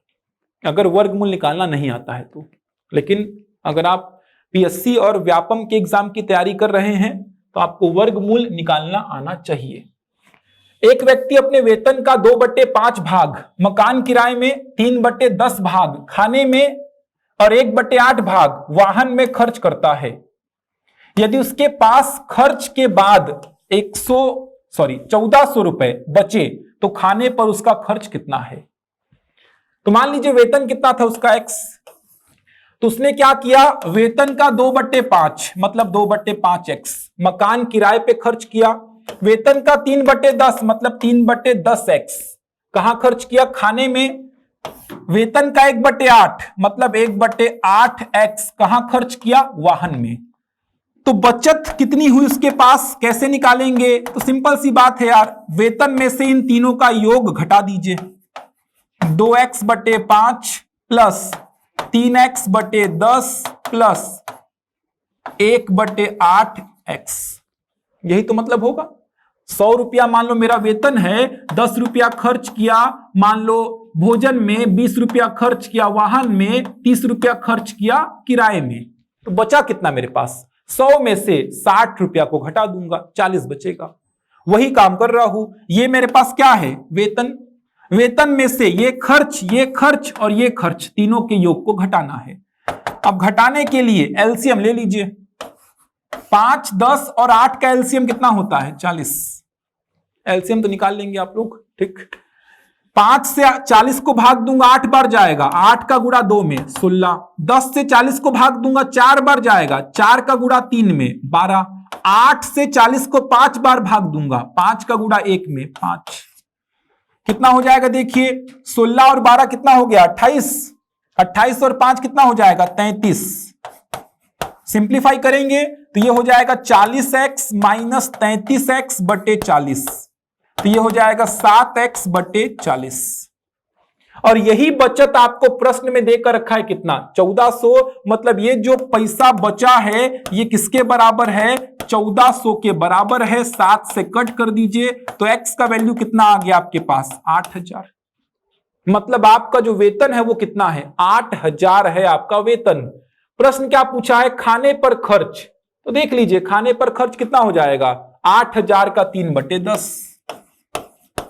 अगर वर्गमूल निकालना नहीं आता है तो। लेकिन अगर आप पीएससी और व्यापम के एग्जाम की तैयारी कर रहे हैं तो आपको वर्गमूल निकालना आना चाहिए। एक व्यक्ति अपने वेतन का 2/5 भाग, मकान किराए में 3/10 भाग, खाने में और 1/8 भाग वाहन में खर्च करता है। यदि उसके पास खर्च के बाद 1400 रुपए बचे तो खाने पर उसका खर्च कितना है। तो मान लीजिए वेतन कितना था उसका x, तो उसने क्या किया, वेतन का 2/5 मतलब 2/5x मकान किराए पे खर्च किया। वेतन का 3/10 मतलब 3/10x कहां खर्च किया, खाने में। वेतन का 1/8 मतलब 1/8x कहां खर्च किया, वाहन में। तो बचत कितनी हुई उसके पास, कैसे निकालेंगे, तो सिंपल सी बात है यार, वेतन में से इन तीनों का योग घटा दीजिए। 2x/5 plus 3x/10 plus 1/8x, यही तो मतलब होगा। 100 रुपया मान लो मेरा वेतन है, 10 रुपया खर्च किया मान लो भोजन में, 20 रुपया खर्च किया वाहन में, 30 रुपया खर्च किया किराए में, तो बचा कितना मेरे पास, 100 में से 60 रुपया को घटा दूंगा, 40 बचेगा। वही काम कर रहा हूं। ये मेरे पास क्या है, वेतन। वेतन में से ये खर्च और ये खर्च तीनों के योग को घटाना है। अब घटाने के लिए एलसीएम ले लीजिए। 5, 10 और 8 का एलसीएम कितना होता है, 40। एलसीएम तो निकाल लेंगे आप लोग, ठीक। 5 से 40 को भाग दूंगा 8 बार जाएगा, 8 का गुणा 2 में 16। 10 से 40 को भाग दूंगा 4 बार जाएगा, 4 का गुणा 3 में 12। 8 से 40 को 5 बार भाग दूंगा, 5 का गुणा 1 में 5। कितना हो जाएगा देखिए, 16 और 12 कितना हो गया, 28। 28 और 5 कितना हो जाएगा, 33। सिंप्लीफाई करेंगे तो ये हो जाएगा 40x माइनस 33x/40, तो ये हो जाएगा 7x/40। और यही बचत आपको प्रश्न में देकर रखा है कितना, 1400। मतलब ये जो पैसा बचा है ये किसके बराबर है, 1400 के बराबर है। 7 से कट कर दीजिए तो x का वैल्यू कितना आ गया आपके पास, 8000। मतलब आपका जो वेतन है वो कितना है, 8000 है आपका वेतन। प्रश्न क्या पूछा है, खाने पर खर्च, तो देख लीजिए खाने पर खर्च कितना हो जाएगा, 8000 का 3/10।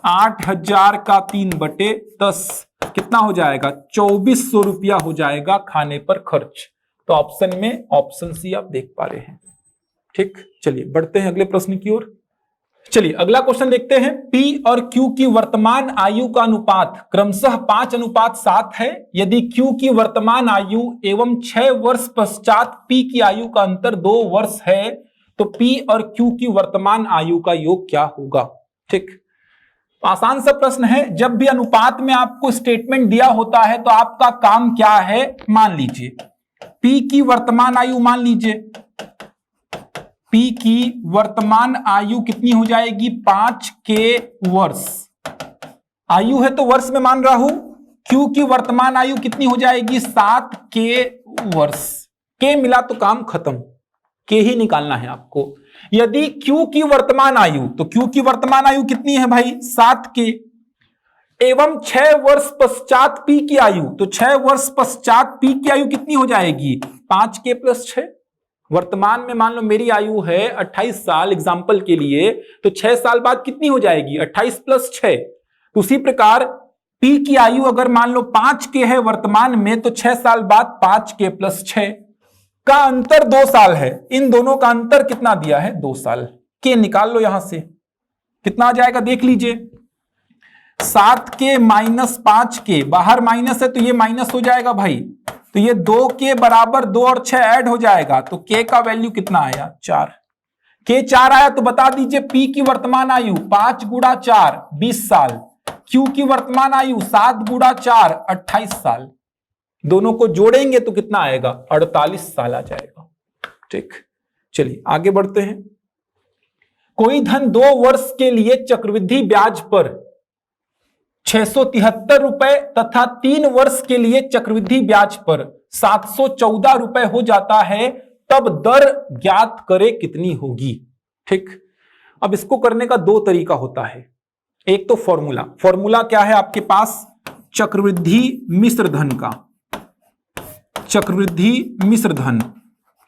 8000 का 3/10 कितना हो जाएगा, 2400 रुपया हो जाएगा खाने पर खर्च। तो ऑप्शन में ऑप्शन सी आप देख पा रहे हैं, ठीक। चलिए बढ़ते हैं अगले प्रश्न की ओर। चलिए अगला क्वेश्चन देखते हैं। P और Q की वर्तमान आयु का अनुपात क्रमशः 5:7 है। यदि Q की वर्तमान आयु एवं 6 वर्ष पश्चात P की आयु का अंतर 2 वर्ष है, तो P और Q की वर्तमान आयु का योग क्या होगा, ठीक। आसान सा प्रश्न है। जब भी अनुपात में आपको स्टेटमेंट दिया होता है तो आपका काम क्या है, मान लीजिए P की वर्तमान आयु, मान लीजिए P की वर्तमान आयु कितनी हो जाएगी, 5 के वर्ष। आयु है तो वर्ष में मान रहा हूं। Q की वर्तमान आयु कितनी हो जाएगी, 7 के वर्ष। के मिला तो काम खत्म, के ही निकालना है आपको। यदि Q की वर्तमान आयु, तो Q की वर्तमान आयु कितनी है भाई, 7 के, एवं 6 वर्ष पश्चात P की आयु, तो 6 वर्ष पश्चात P की आयु कितनी हो जाएगी, 5 के प्लस 6। वर्तमान में मान लो मेरी आयु है 28 साल एग्जाम्पल के लिए, तो 6 साल बाद कितनी हो जाएगी, 28 प्लस 6। उसी प्रकार P की आयु अगर मान लो 5 के है वर्तमान में, तो 6 साल बाद 5 के प्लस 6 का अंतर 2 साल है। इन दोनों का अंतर कितना दिया है, 2 साल। के निकाल लो यहां से, कितना आ जाएगा देख लीजिए, 7 के माइनस 5 के, बाहर माइनस है तो ये माइनस हो जाएगा भाई, तो ये 2 के बराबर 2 और 6 ऐड हो जाएगा, तो के का वैल्यू कितना आया, 4। के 4 आया तो बता दीजिए P की वर्तमान आयु 5 गुणा 4 20 साल, Q की वर्तमान आयु 7 गुणा 4 28 साल। दोनों को जोड़ेंगे तो कितना आएगा, 48 साल आ जाएगा, ठीक। चलिए आगे बढ़ते हैं। कोई धन 2 वर्ष के लिए चक्रवृद्धि ब्याज पर 673 रुपए तथा 3 वर्ष के लिए चक्रवृद्धि ब्याज पर 714 रुपए हो जाता है, तब दर ज्ञात करे कितनी होगी, ठीक। अब इसको करने का 2 तरीका होता है। एक तो फॉर्मूला क्या है आपके पास, चक्रवृद्धि मिश्र धन का। चक्रवृद्धि मिश्र धन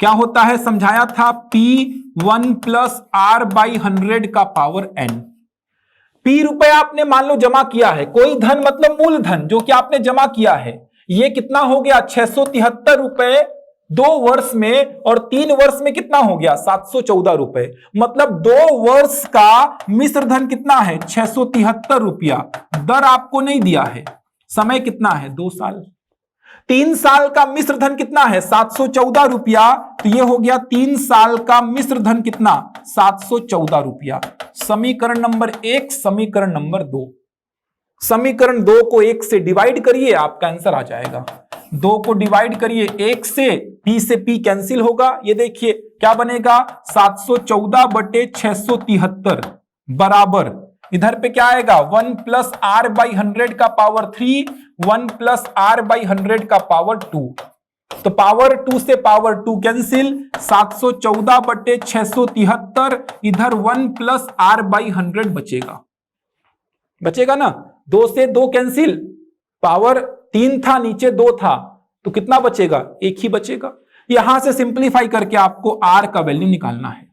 क्या होता है, समझाया था, P1 प्लस R/100 का पावर n। P रुपए आपने मान लो जमा किया है, कोई धन मतलब मूलधन जो कि आपने जमा किया है, ये कितना हो गया 673 रुपए 2 वर्ष में, और 3 वर्ष में कितना हो गया 714 रुपए। मतलब 2 वर्ष का मिश्र धन कितना है 673 रुपया। दर आपको नहीं दिया है, समय कितना है 2 साल। 3 साल का मिश्र धन कितना है 714 रुपया, तो ये हो गया 3 साल का मिश्र धन कितना 714 रुपया। समीकरण नंबर 1, समीकरण नंबर 2। समीकरण 2 को 1 से डिवाइड करिए, आपका आंसर आ जाएगा। 2 को डिवाइड करिए 1 से P कैंसिल होगा। ये देखिए क्या बनेगा 714 बटे 673 बराबर, इधर पे क्या आएगा 1 प्लस आर बाई 100 का पावर 3, 1 प्लस आर बाई 100 का पावर 2। तो पावर 2 से पावर 2 कैंसिल, 714 बटे 673, इधर 1 प्लस आर बाई 100 बचेगा ना। 2 से 2 कैंसिल, पावर 3 था नीचे 2 था, तो कितना बचेगा 1 ही बचेगा। यहां से सिंप्लीफाई करके आपको आर का वैल्यू निकालना है।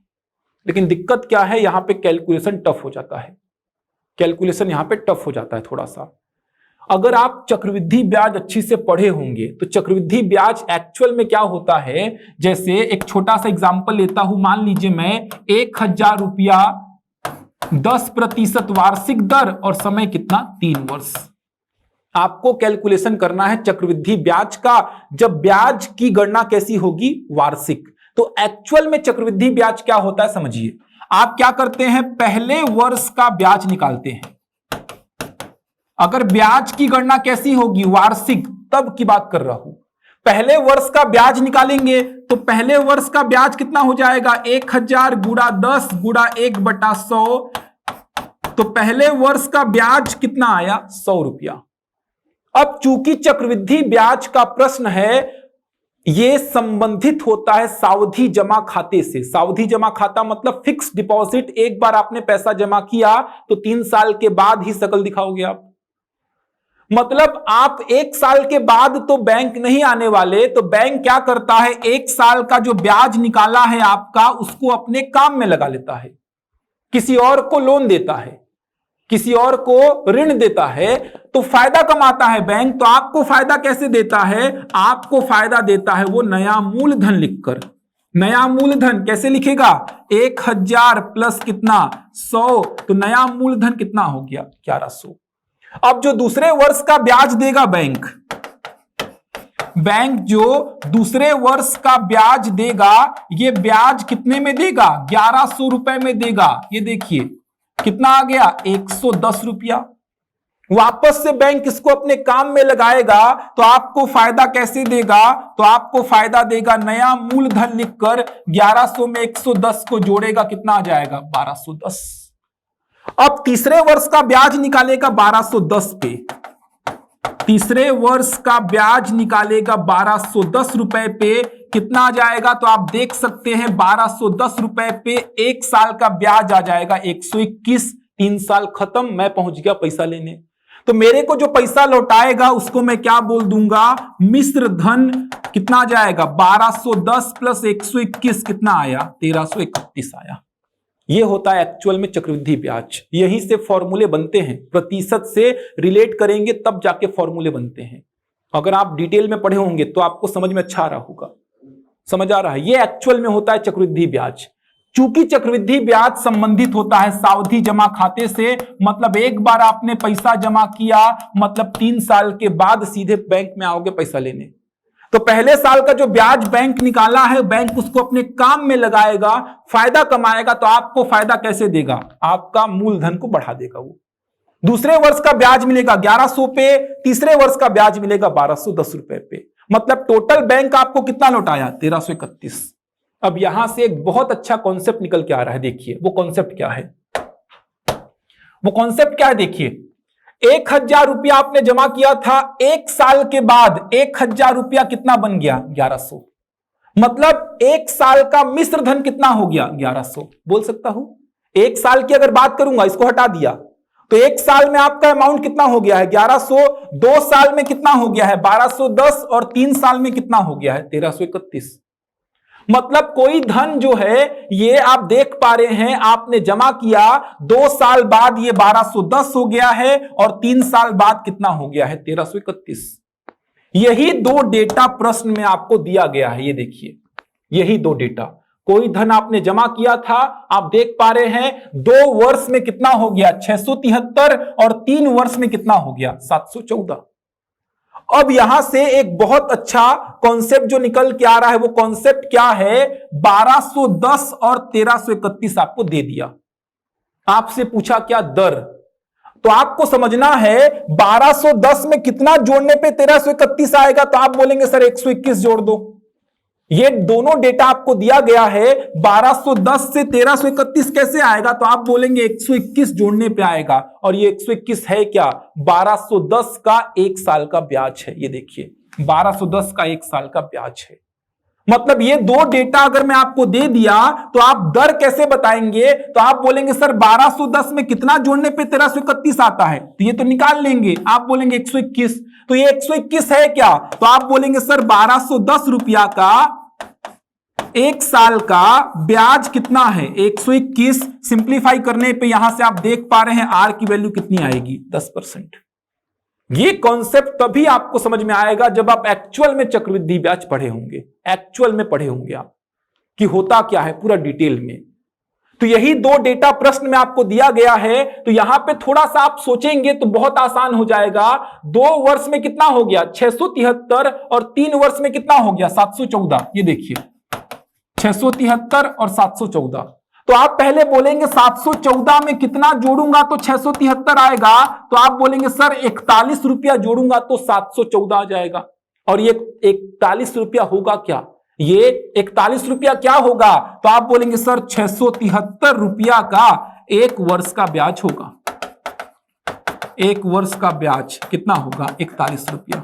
लेकिन दिक्कत क्या है, यहां पे कैलकुलेशन टफ हो जाता है। कैलकुलेशन यहां पे टफ हो जाता है थोड़ा सा। अगर आप चक्रवृद्धि ब्याज अच्छी से पढ़े होंगे तो चक्रवृद्धि ब्याज एक्चुअल में क्या होता है, जैसे एक छोटा सा एग्जांपल लेता हूं। मान लीजिए मैं 1000 रुपया 10% वार्षिक दर और समय कितना 3 वर्ष। आपको कैलकुलेशन करना है चक्रवृद्धि ब्याज का। जब ब्याज की गणना कैसी होगी वार्षिक, तो एक्चुअल में चक्रवृद्धि ब्याज क्या होता है समझिए। आप क्या करते हैं, पहले वर्ष का ब्याज निकालते हैं। अगर ब्याज की गणना कैसी होगी वार्षिक, तब की बात कर रहा हूं। पहले वर्ष का ब्याज निकालेंगे तो पहले वर्ष का ब्याज कितना हो जाएगा 1000 गुणा 10 गुणा 1/100। तो पहले वर्ष का ब्याज कितना आया 100 रुपया। अब चूंकि चक्रवृद्धि ब्याज का प्रश्न है, यह संबंधित होता है सावधि जमा खाते से। सावधि जमा खाता मतलब फिक्स डिपॉजिट। एक बार आपने पैसा जमा किया तो 3 साल के बाद ही शकल दिखाओगे आप। मतलब आप 1 साल के बाद तो बैंक नहीं आने वाले, तो बैंक क्या करता है 1 साल का जो ब्याज निकाला है आपका, उसको अपने काम में लगा लेता है, किसी और को लोन देता है, किसी और को ऋण देता है, तो फायदा कमाता है बैंक। तो आपको फायदा कैसे देता है, आपको फायदा देता है वो नया मूलधन लिखकर। नया मूलधन कैसे लिखेगा 1000 प्लस कितना 100, तो नया मूलधन कितना हो गया 1100। अब जो दूसरे वर्ष का ब्याज देगा बैंक जो दूसरे वर्ष का ब्याज देगा, ये ब्याज कितने में देगा 1100 रुपए में देगा। ये देखिए कितना आ गया 110 रुपया। वापस से बैंक इसको अपने काम में लगाएगा तो आपको फायदा कैसे देगा, तो आपको फायदा देगा नया मूलधन लिखकर 1100 में 110 को जोड़ेगा, कितना आ जाएगा 1210। अब तीसरे वर्ष का ब्याज निकालेगा 1210 पे, तीसरे वर्ष का ब्याज निकालेगा 1210 रुपए पे, कितना आ जाएगा, तो आप देख सकते हैं 1210 रुपए पे 1 साल का ब्याज आ जाएगा 121। 3 साल खत्म, मैं पहुंच गया पैसा लेने। तो मेरे को जो पैसा लौटाएगा उसको मैं क्या बोल दूंगा मिश्र धन। कितना आ जाएगा 1210 प्लस 121 कितना आया 1331 आया। ये होता है एक्चुअल में चक्रवृद्धि ब्याज। यहीं से फॉर्मूले बनते हैं, प्रतिशत से रिलेट करेंगे तब जाके फॉर्मूले बनते हैं। अगर आप डिटेल में पढ़े होंगे तो आपको समझ में अच्छा आ रहा होगा। समझ आ रहा है, ये एक्चुअल में होता है चक्रवृद्धि ब्याज। चूंकि चक्रवृद्धि ब्याज संबंधित होता है सावधि जमा खाते से, मतलब एक बार आपने पैसा जमा किया मतलब 3 साल के बाद सीधे बैंक में आओगे पैसा लेने। तो पहले साल का जो ब्याज बैंक निकाला है, बैंक उसको अपने काम में लगाएगा, फायदा कमाएगा। तो आपको फायदा कैसे देगा, आपका मूलधन को बढ़ा देगा वो। दूसरे वर्ष का ब्याज मिलेगा 1100 पे, तीसरे वर्ष का ब्याज मिलेगा 1210 रुपए पे। मतलब टोटल बैंक आपको कितना लौटाया 1331। अब यहां से एक बहुत अच्छा कॉन्सेप्ट निकल के आ रहा है। देखिए वो कॉन्सेप्ट क्या है, वो कॉन्सेप्ट क्या है देखिए। 1000 रुपया आपने जमा किया था, 1 साल के बाद 1000 रुपया कितना बन गया 1100। मतलब 1 साल का मिश्र धन कितना हो गया 1100 बोल सकता हूं। 1 साल की अगर बात करूंगा, इसको हटा दिया तो 1 साल में आपका अमाउंट कितना हो गया है 1100, 2 साल में कितना हो गया है 1210 और 3 साल में कितना हो गया है 1331। मतलब कोई धन जो है ये आप देख पा रहे हैं, आपने जमा किया 2 साल बाद ये 1210 हो गया है और 3 साल बाद कितना हो गया है 1331। यही दो डेटा प्रश्न में आपको दिया गया है। ये देखिए, यही दो डेटा। कोई धन आपने जमा किया था, आप देख पा रहे हैं 2 वर्ष में कितना हो गया 673 और 3 वर्ष में कितना हो गया 714। अब यहां से एक बहुत अच्छा कॉन्सेप्ट जो निकल के आ रहा है, वो कॉन्सेप्ट क्या है, 1210 और 1331 आपको दे दिया। आपसे पूछा क्या दर, तो आपको समझना है 1210 में कितना जोड़ने पे 1331 आएगा, तो आप बोलेंगे सर 121 जोड़ दो। ये दोनों डेटा आपको दिया गया है, 1210 से 1331 कैसे आएगा, तो आप बोलेंगे 121 जोड़ने पे आएगा। और ये 121 है क्या, 1210 का 1 साल का ब्याज है। ये देखिए 1210 का 1 साल का ब्याज है। मतलब ये दो डेटा अगर मैं आपको दे दिया तो आप दर कैसे बताएंगे, तो आप बोलेंगे सर 1210 में कितना जोड़ने पे 1331 आता है, तो ये तो निकाल लेंगे। आप बोलेंगे 121, तो ये 121 है क्या, तो आप बोलेंगे सर 1210 रुपया का 1 साल का ब्याज कितना है 121। सिंप्लीफाई करने पे यहां से आप देख पा रहे हैं आर की वैल्यू कितनी आएगी 10%। ये कॉन्सेप्ट तभी आपको समझ में आएगा जब आप एक्चुअल में चक्रवृद्धि ब्याज पढ़े होंगे, एक्चुअल में पढ़े होंगे आप कि होता क्या है पूरा डिटेल में। तो यही दो डेटा प्रश्न में आपको दिया गया है, तो यहां पे थोड़ा सा आप सोचेंगे तो बहुत आसान हो जाएगा। 2 वर्ष में कितना हो गया 673 और 3 वर्ष में कितना हो गया 714। ये देखिए 673 और 714। तो आप पहले बोलेंगे 714 में कितना जोड़ूंगा तो 673 आएगा, तो आप बोलेंगे सर 41 रुपया जोड़ूंगा तो 714 आ जाएगा। और ये 41 रुपया होगा क्या, ये 41 रुपया क्या होगा, तो आप बोलेंगे सर 673 रुपया का 1 वर्ष का ब्याज होगा। 1 वर्ष का ब्याज कितना होगा 41 रुपया।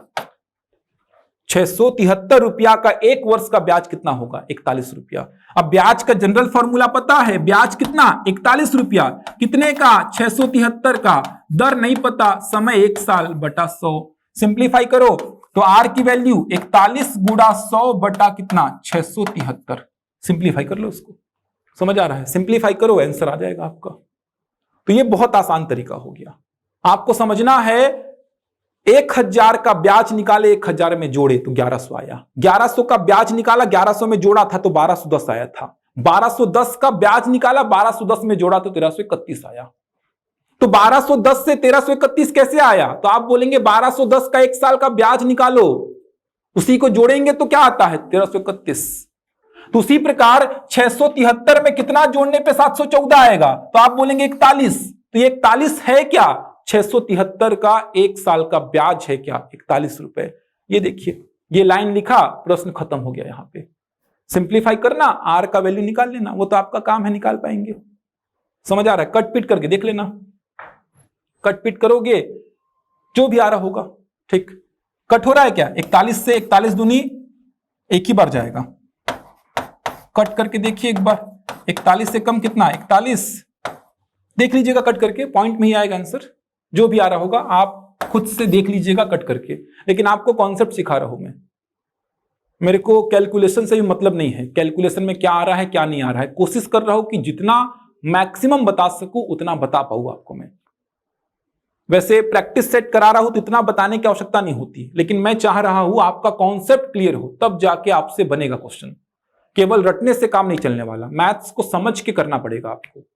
673 रुपया का 1 वर्ष का ब्याज कितना होगा 41 रुपया। अब ब्याज का जनरल फॉर्मूला पता है, ब्याज कितना 41 रुपया, कितने का 673 का, दर नहीं पता, समय 1 साल बटा 100। सिंप्लीफाई करो तो आर की वैल्यू 41 गुणा 100 बटा कितना 673। सिंप्लीफाई कर लो उसको, समझ आ रहा है, सिंप्लीफाई करो आंसर आ जाएगा आपका। तो ये बहुत आसान तरीका हो गया। आपको समझना है 1000 का ब्याज निकाले 1000 में जोड़े तो 1100 आया, 1100 का ब्याज निकाला 1100 में जोड़ा था तो 1210 आया था, 1210 का ब्याज निकाला 1210 में जोड़ा तो 1331 आया। तो 1210 से 1331 कैसे आया, तो आप बोलेंगे 1210 का 1 साल का ब्याज निकालो, उसी को जोड़ेंगे तो क्या आता है 1331। तो उसी प्रकार 673 में कितना जोड़ने पे 714 आएगा, तो आप बोलेंगे 41। तो ये 41 है क्या, 673 का 1 साल का ब्याज है क्या 41 रुपए। ये देखिए ये लाइन लिखा, प्रश्न खत्म हो गया। यहां पे सिंप्लीफाई करना, आर का वैल्यू निकाल लेना, वो तो आपका काम है, निकाल पाएंगे। समझ आ रहा है, कट पीट करके देख लेना, कट पीट करोगे जो भी आ रहा होगा। ठीक, कट हो रहा है क्या, 41 से 41 दूनी एक ही बार जाएगा, कट करके देखिए एक बार। 41 से कम कितना 41, देख लीजिएगा कट करके, पॉइंट में ही आएगा आंसर। जो भी आ रहा होगा आप खुद से देख लीजिएगा कट करके, लेकिन आपको कॉन्सेप्ट सिखा रहा हूं मैं। मेरे को कैलकुलेशन से भी मतलब नहीं है, कैलकुलेशन में क्या आ रहा है क्या नहीं आ रहा है, कोशिश कर रहा हूं कि जितना मैक्सिमम बता सकूं उतना बता पाऊं आपको मैं। वैसे प्रैक्टिस सेट करा रहा हूं तो इतना बताने की आवश्यकता नहीं होती, लेकिन मैं चाह रहा हूं आपका कॉन्सेप्ट क्लियर हो, तब जाके आपसे बनेगा क्वेश्चन। केवल रटने से काम नहीं चलने वाला, मैथ्स को समझ के करना पड़ेगा आपको।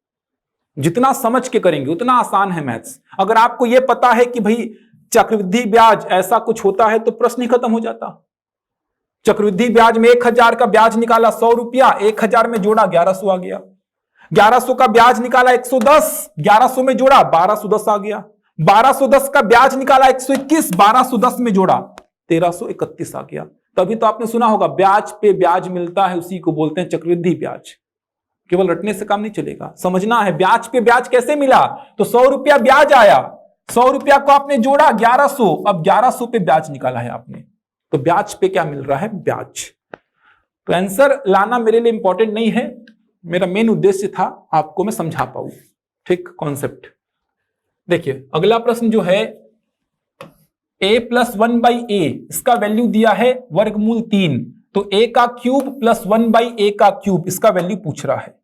जितना समझ के करेंगे उतना आसान है मैथ्स। अगर आपको यह पता है कि भाई चक्रवृद्धि ब्याज ऐसा कुछ होता है तो प्रश्न ही खत्म हो जाता। चक्रवृद्धि ब्याज में 1000 का ब्याज निकाला 100 रुपया, 1000 में जोड़ा 1100 आ गया। 1100 का ब्याज निकाला 110, 1100 में जोड़ा 1210 आ गया। 1210 का ब्याज निकाला 121, 1210 में जोड़ा 1331 आ गया। तभी तो आपने सुना होगा ब्याज पे ब्याज मिलता है, उसी को बोलते हैं चक्रवृद्धि ब्याज। केवल रटने से काम नहीं चलेगा, समझना है ब्याज पे ब्याज कैसे मिला। तो 100 रुपया ब्याज आया, 100 रुपया को आपने जोड़ा 1100, अब 1100 पे ब्याज निकाला है आपने, तो ब्याज पे क्या मिल रहा है ब्याज। तो आंसर लाना मेरे लिए इंपॉर्टेंट नहीं है, मेरा मेन उद्देश्य था आपको मैं समझा पाऊं। ठीक, कॉन्सेप्ट देखिए। अगला प्रश्न जो है a + 1/a, इसका वैल्यू दिया है वर्गमूल 3, तो a का क्यूब + 1/a का क्यूब, इसका वैल्यू पूछ रहा है।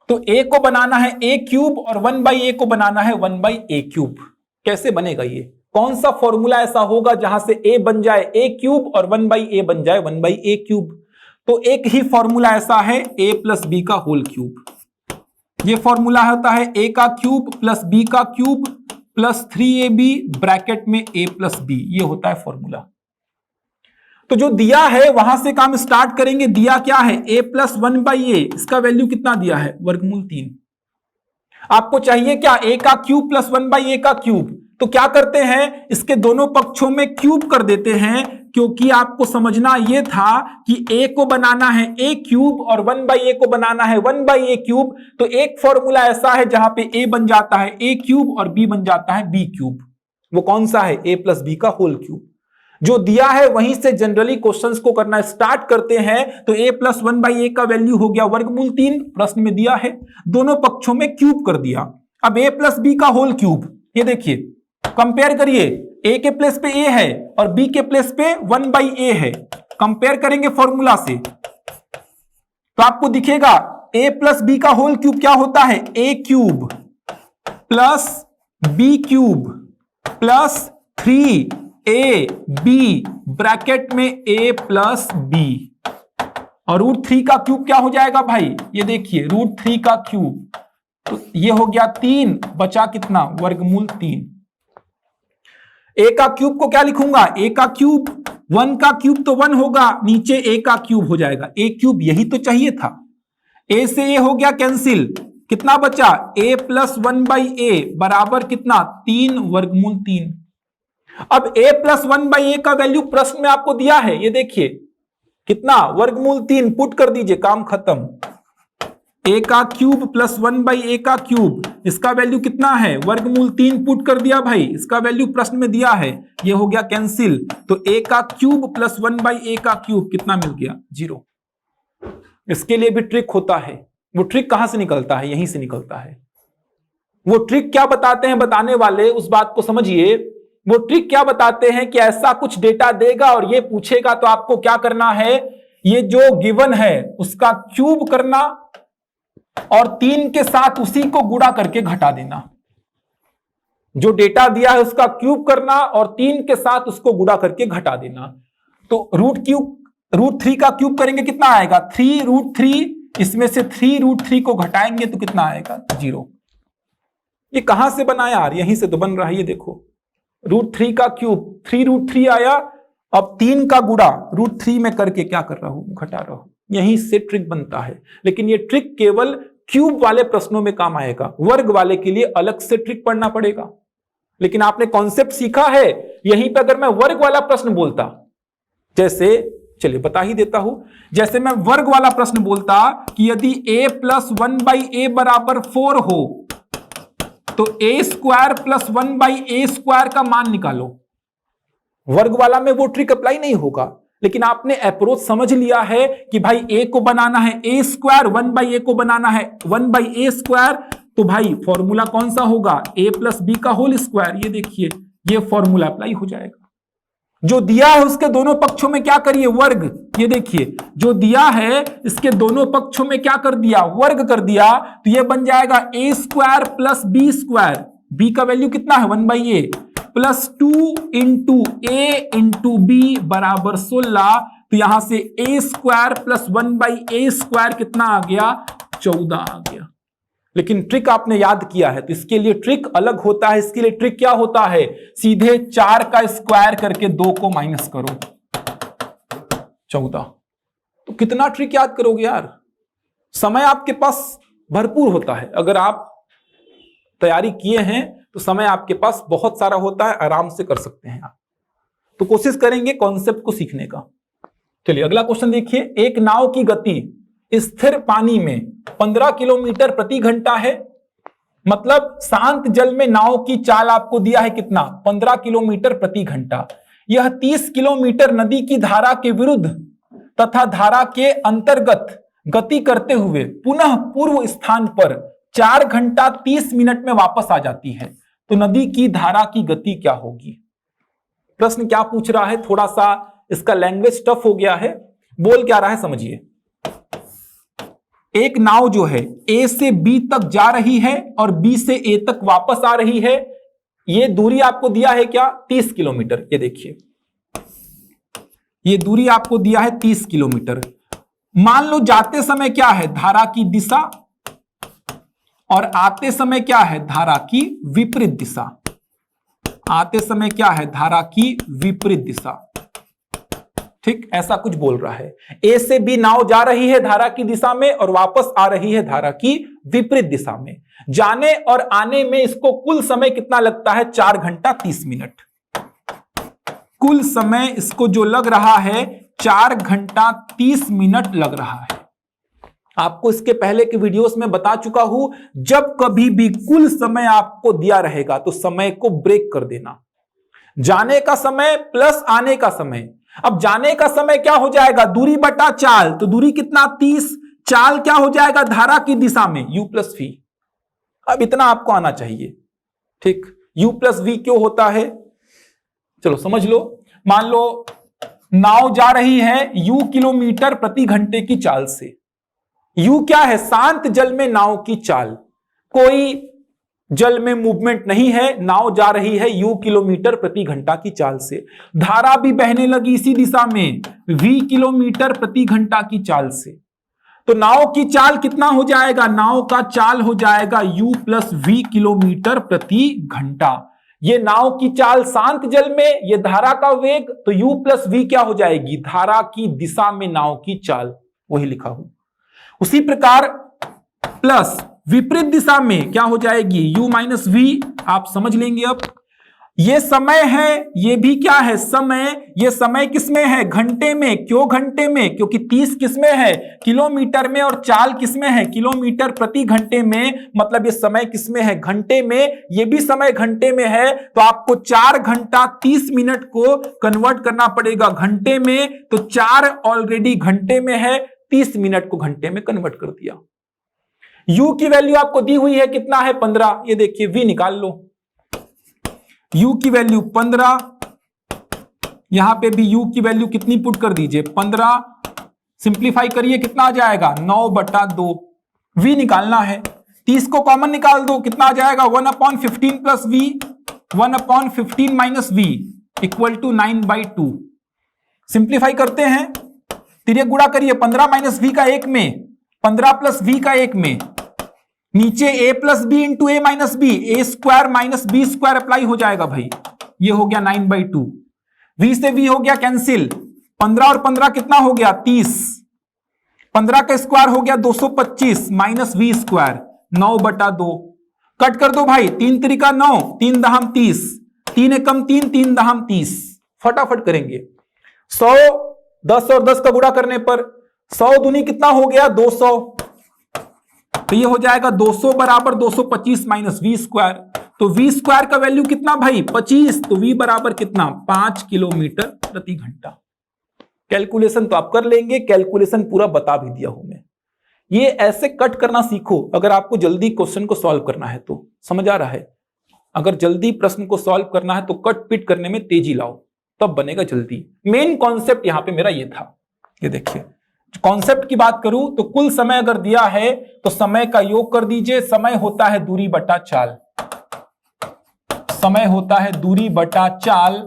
तो a को बनाना है a क्यूब और 1/a को बनाना है 1/a क्यूब। कैसे बनेगा ये, कौन सा फॉर्मूला ऐसा होगा जहां से a बन जाए a क्यूब और 1/a बन जाए 1/a क्यूब? तो एक ही फॉर्मूला ऐसा है a प्लस बी का होल क्यूब। ये फॉर्मूला होता है a का क्यूब प्लस b का क्यूब प्लस 3ab ब्रैकेट में a प्लस b। ये होता है फॉर्मूला। तो जो दिया है वहां से काम स्टार्ट करेंगे। दिया क्या है? a plus 1/a। इसका वैल्यू कितना दिया है? वर्गमूल 3। आपको चाहिए क्या? a का क्यूब प्लस 1/a का क्यूब। तो क्या करते हैं, इसके दोनों पक्षों में क्यूब कर देते हैं, क्योंकि आपको समझना यह था कि a को बनाना है a क्यूब और 1/a को बनाना है 1/a क्यूब। तो एक फॉर्मूला ऐसा है जहां पे a बन जाता है a क्यूब और b बन जाता है b क्यूब। वो कौन सा है? a प्लस b का होल क्यूब। जो दिया है वहीं से जनरली क्वेश्चंस को करना स्टार्ट करते हैं। तो a प्लस 1/a का वैल्यू हो गया वर्गमूल 3, प्रश्न में दिया है, दोनों पक्षों में क्यूब कर दिया। अब a प्लस बी का होल क्यूब, ये देखिए कंपेयर करिए, a के प्लेस पे a है और b के प्लेस पे 1/a है। कंपेयर करेंगे फॉर्मूला से तो आपको दिखेगा a प्लस बी का होल क्यूब क्या होता है? a cube plus b cube plus 3ab bracket में a प्लस b। और √3 का क्यूब क्या हो जाएगा भाई? ये देखिए √3 का क्यूब, तो ये हो गया 3, बचा कितना? वर्गमूल 3। a का क्यूब को क्या लिखूंगा? a का क्यूब, 1 का क्यूब तो 1 होगा, नीचे a का क्यूब हो जाएगा। a क्यूब यही तो चाहिए था। a से a हो गया कैंसिल, कितना बचा? a प्लस 1/a बराबर कितना? 3 वर्गमूल 3। अब a प्लस 1/a का वैल्यू प्रश्न में आपको दिया है, ये देखिए कितना? वर्गमूल 3। पुट कर दीजिए, काम खत्म। a का क्यूब प्लस 1/a का क्यूब, इसका वैल्यू कितना है? वर्गमूल 3। पुट कर दिया भाई, इसका वैल्यू प्रश्न में दिया है, ये हो गया कैंसिल। तो a का क्यूब प्लस 1/a का क्यूब कितना मिल गया? 0। इसके लिए भी ट्रिक होता है। वो ट्रिक कहां से निकलता है? यहीं से निकलता है। वो ट्रिक क्या बताते हैं बताने वाले, उस बात को समझिए। वो ट्रिक क्या बताते हैं कि ऐसा कुछ डेटा देगा और ये पूछेगा तो आपको क्या करना है, ये जो गिवन है उसका क्यूब करना और 3 के साथ उसी को गुणा करके घटा देना। जो डेटा दिया है उसका क्यूब करना और 3 के साथ उसको गुणा करके घटा देना। तो √3 का क्यूब करेंगे कितना आएगा? 3√3। इसमें से 3√3 को घटाएंगे तो कितना आएगा? 0। ये कहां से बना यार? यहीं से तो बन रहा है, ये देखो √3 का क्यूब 3√3 आया, अब 3 का गुणा √3 में करके क्या कर रहा हूं? घटा रहा हूं। यहीं से ट्रिक बनता है। लेकिन ये ट्रिक केवल क्यूब वाले प्रश्नों में काम आएगा, वर्ग वाले के लिए अलग से ट्रिक पढ़ना पड़ेगा। लेकिन आपने कॉन्सेप्ट सीखा है। यहीं पे अगर मैं वर्ग वाला प्रश्न बोलता, जैसे चलिए बता ही देता हूं, जैसे मैं वर्ग वाला प्रश्न बोलता कि यदि a प्लस 1/a बराबर 4 हो तो a square plus 1/a square का मान निकालो। वर्ग वाला में वो ट्रिक अप्लाई नहीं होगा। लेकिन आपने अप्रोच समझ लिया है कि भाई a को बनाना है a स्क्वायर, 1/a को बनाना है 1/a स्क्वायर, तो भाई फॉर्मूला कौन सा होगा? a प्लस बी का होल स्क्वायर। ये देखिए ये फॉर्मूला अप्लाई हो जाएगा। जो दिया है उसके दोनों पक्षों में क्या करिए? वर्ग। ये देखिए जो दिया है इसके दोनों पक्षों में क्या कर दिया? वर्ग कर दिया। तो ये बन जाएगा a square plus b square. b का वैल्यू कितना है? 1/a plus 2 into a into b बराबर 16। तो यहां से a square plus 1/a square कितना आ गया? 14 आ गया। लेकिन ट्रिक आपने याद किया है तो इसके लिए ट्रिक अलग होता है। इसके लिए ट्रिक क्या होता है? सीधे 4 का स्क्वायर करके 2 को माइनस करो, 14। तो कितना ट्रिक याद करोगे यार? समय आपके पास भरपूर होता है। अगर आप तैयारी किए हैं तो समय आपके पास बहुत सारा होता है, आराम से कर सकते हैं आप। तो कोशिश करेंगे कॉन्सेप्ट को सीखने का। चलिए अगला क्वेश्चन देखिए। एक नाव की गति स्थिर पानी में 15 किलोमीटर प्रति घंटा है। मतलब शांत जल में नाव की चाल आपको दिया है कितना? 15 किलोमीटर प्रति घंटा। यह 30 किलोमीटर नदी की धारा के विरुद्ध तथा धारा के अंतर्गत गति करते हुए पुनः पूर्व स्थान पर 4 घंटा 30 मिनट में वापस आ जाती है। तो नदी की धारा की गति क्या होगी? प्रश्न क्या पूछ रहा है? थोड़ा सा इसका लैंग्वेज टफ हो गया है। बोल क्या रहा है समझिए। एक नाव जो है A से B तक जा रही है और B से A तक वापस आ रही है। ये दूरी आपको दिया है क्या, 30 किलोमीटर। ये देखिए, ये दूरी आपको दिया है 30 किलोमीटर। मान लो जाते समय क्या है, धारा की दिशा, और आते समय क्या है, धारा की विपरीत दिशा। आते समय क्या है, धारा की विपरीत दिशा। ठीक, ऐसा कुछ बोल रहा है। ए से बी नाव जा रही है धारा की दिशा में और वापस आ रही है धारा की विपरीत दिशा में। जाने और आने में इसको कुल समय कितना लगता है, 4 घंटा 30 मिनट। कुल समय इसको जो लग रहा है 4 घंटा 30 मिनट लग रहा है। आपको इसके पहले के वीडियोस में बता चुका हूं, जब कभी भी कुल समय आपको दिया रहेगा तो समय को ब्रेक कर देना। जाने का समय प्लस आने का समय। अब जाने का समय क्या हो जाएगा, दूरी बटा चाल, तो दूरी कितना 30, चाल क्या हो जाएगा धारा की दिशा में u प्लस वी। अब इतना आपको आना चाहिए। ठीक, u प्लस वी क्यों होता है, चलो समझ लो। मान लो नाव जा रही है u किलोमीटर प्रति घंटे की चाल से। u क्या है, शांत जल में नाव की चाल, कोई जल में मूवमेंट नहीं है, नाव जा रही है u किलोमीटर प्रति घंटा की चाल से। धारा भी बहने लगी इसी दिशा में v किलोमीटर प्रति घंटा की चाल से। तो नाव की चाल कितना हो जाएगा, नाव का चाल हो जाएगा u प्लस वी किलोमीटर प्रति घंटा। ये नाव की चाल शांत जल में, ये धारा का वेग, तो u प्लस वी क्या हो जाएगी, धारा की दिशा में नाव की चाल, वही लिखा हूं। उसी प्रकार प्लस विपरीत दिशा में क्या हो जाएगी, u माइनस वी, आप समझ लेंगे। अब ये समय है, ये भी क्या है समय, ये समय किसमें है, घंटे में। क्यों घंटे में, क्योंकि 30 किसमें है, किलोमीटर में, और चाल किसमें है, किलोमीटर प्रति घंटे में, मतलब ये समय किसमें है, घंटे में। ये भी समय घंटे में है, तो आपको 4 घंटा 30 मिनट को कन्वर्ट करना पड़ेगा घंटे में। तो 4 ऑलरेडी घंटे में है, 30 मिनट को घंटे में कन्वर्ट कर दिया। u की वैल्यू आपको दी हुई है कितना है, 15। ये देखिए v निकाल लो, u की वैल्यू 15, यहां पे भी u की वैल्यू कितनी पुट कर दीजिए, 15। सिंप्लीफाई करिए, कितना आ जाएगा, 9/2। v निकालना है, 30 को कॉमन निकाल दो, कितना आ जाएगा, 1/15 plus v, 1/15 minus v equal to 9/2। Simplify करते हैं, तिर्यक गुणा करिए, 15 माइनस v का 1 में, 15 प्लस v का 1 में, नीचे a plus b into a minus b, a square minus b square apply हो जाएगा भाई। ये हो गया 9/2। v से v हो गया कैंसिल, 15 और 15 कितना हो गया, 30। 15 का स्क्वायर हो गया 225 माइनस वी स्क्वायर, 9/2। कट कर दो भाई, 3 त्रिका 9, 3 दहम 30, 3 एकम 3, 3 दहम 30। फटाफट करेंगे, 100 10 और 10 का गुणा करने पर 100 दूनी कितना हो गया, 200। तो ये हो जाएगा 200 बराबर 225 माइनस वी स्क्वायर। तो वी स्क्वायर का वैल्यू कितना भाई, 25। तो वी बराबर कितना, 5 किलोमीटर प्रति घंटा। कैलकुलेशन तो आप कर लेंगे, कैलकुलेशन पूरा बता भी दिया हूं मैं। ये ऐसे कट करना सीखो अगर आपको जल्दी क्वेश्चन को सॉल्व करना है तो। समझ आ रहा है, अगर जल्दी प्रश्न को सॉल्व करना है तो कट पिट करने में तेजी लाओ, तब बनेगा जल्दी। मेन कॉन्सेप्ट यहां पे मेरा ये था। ये देखिए, कॉन्सेप्ट की बात करूं तो कुल समय अगर दिया है तो समय का योग कर दीजिए। समय होता है दूरी बटा चाल, समय होता है दूरी बटा चाल।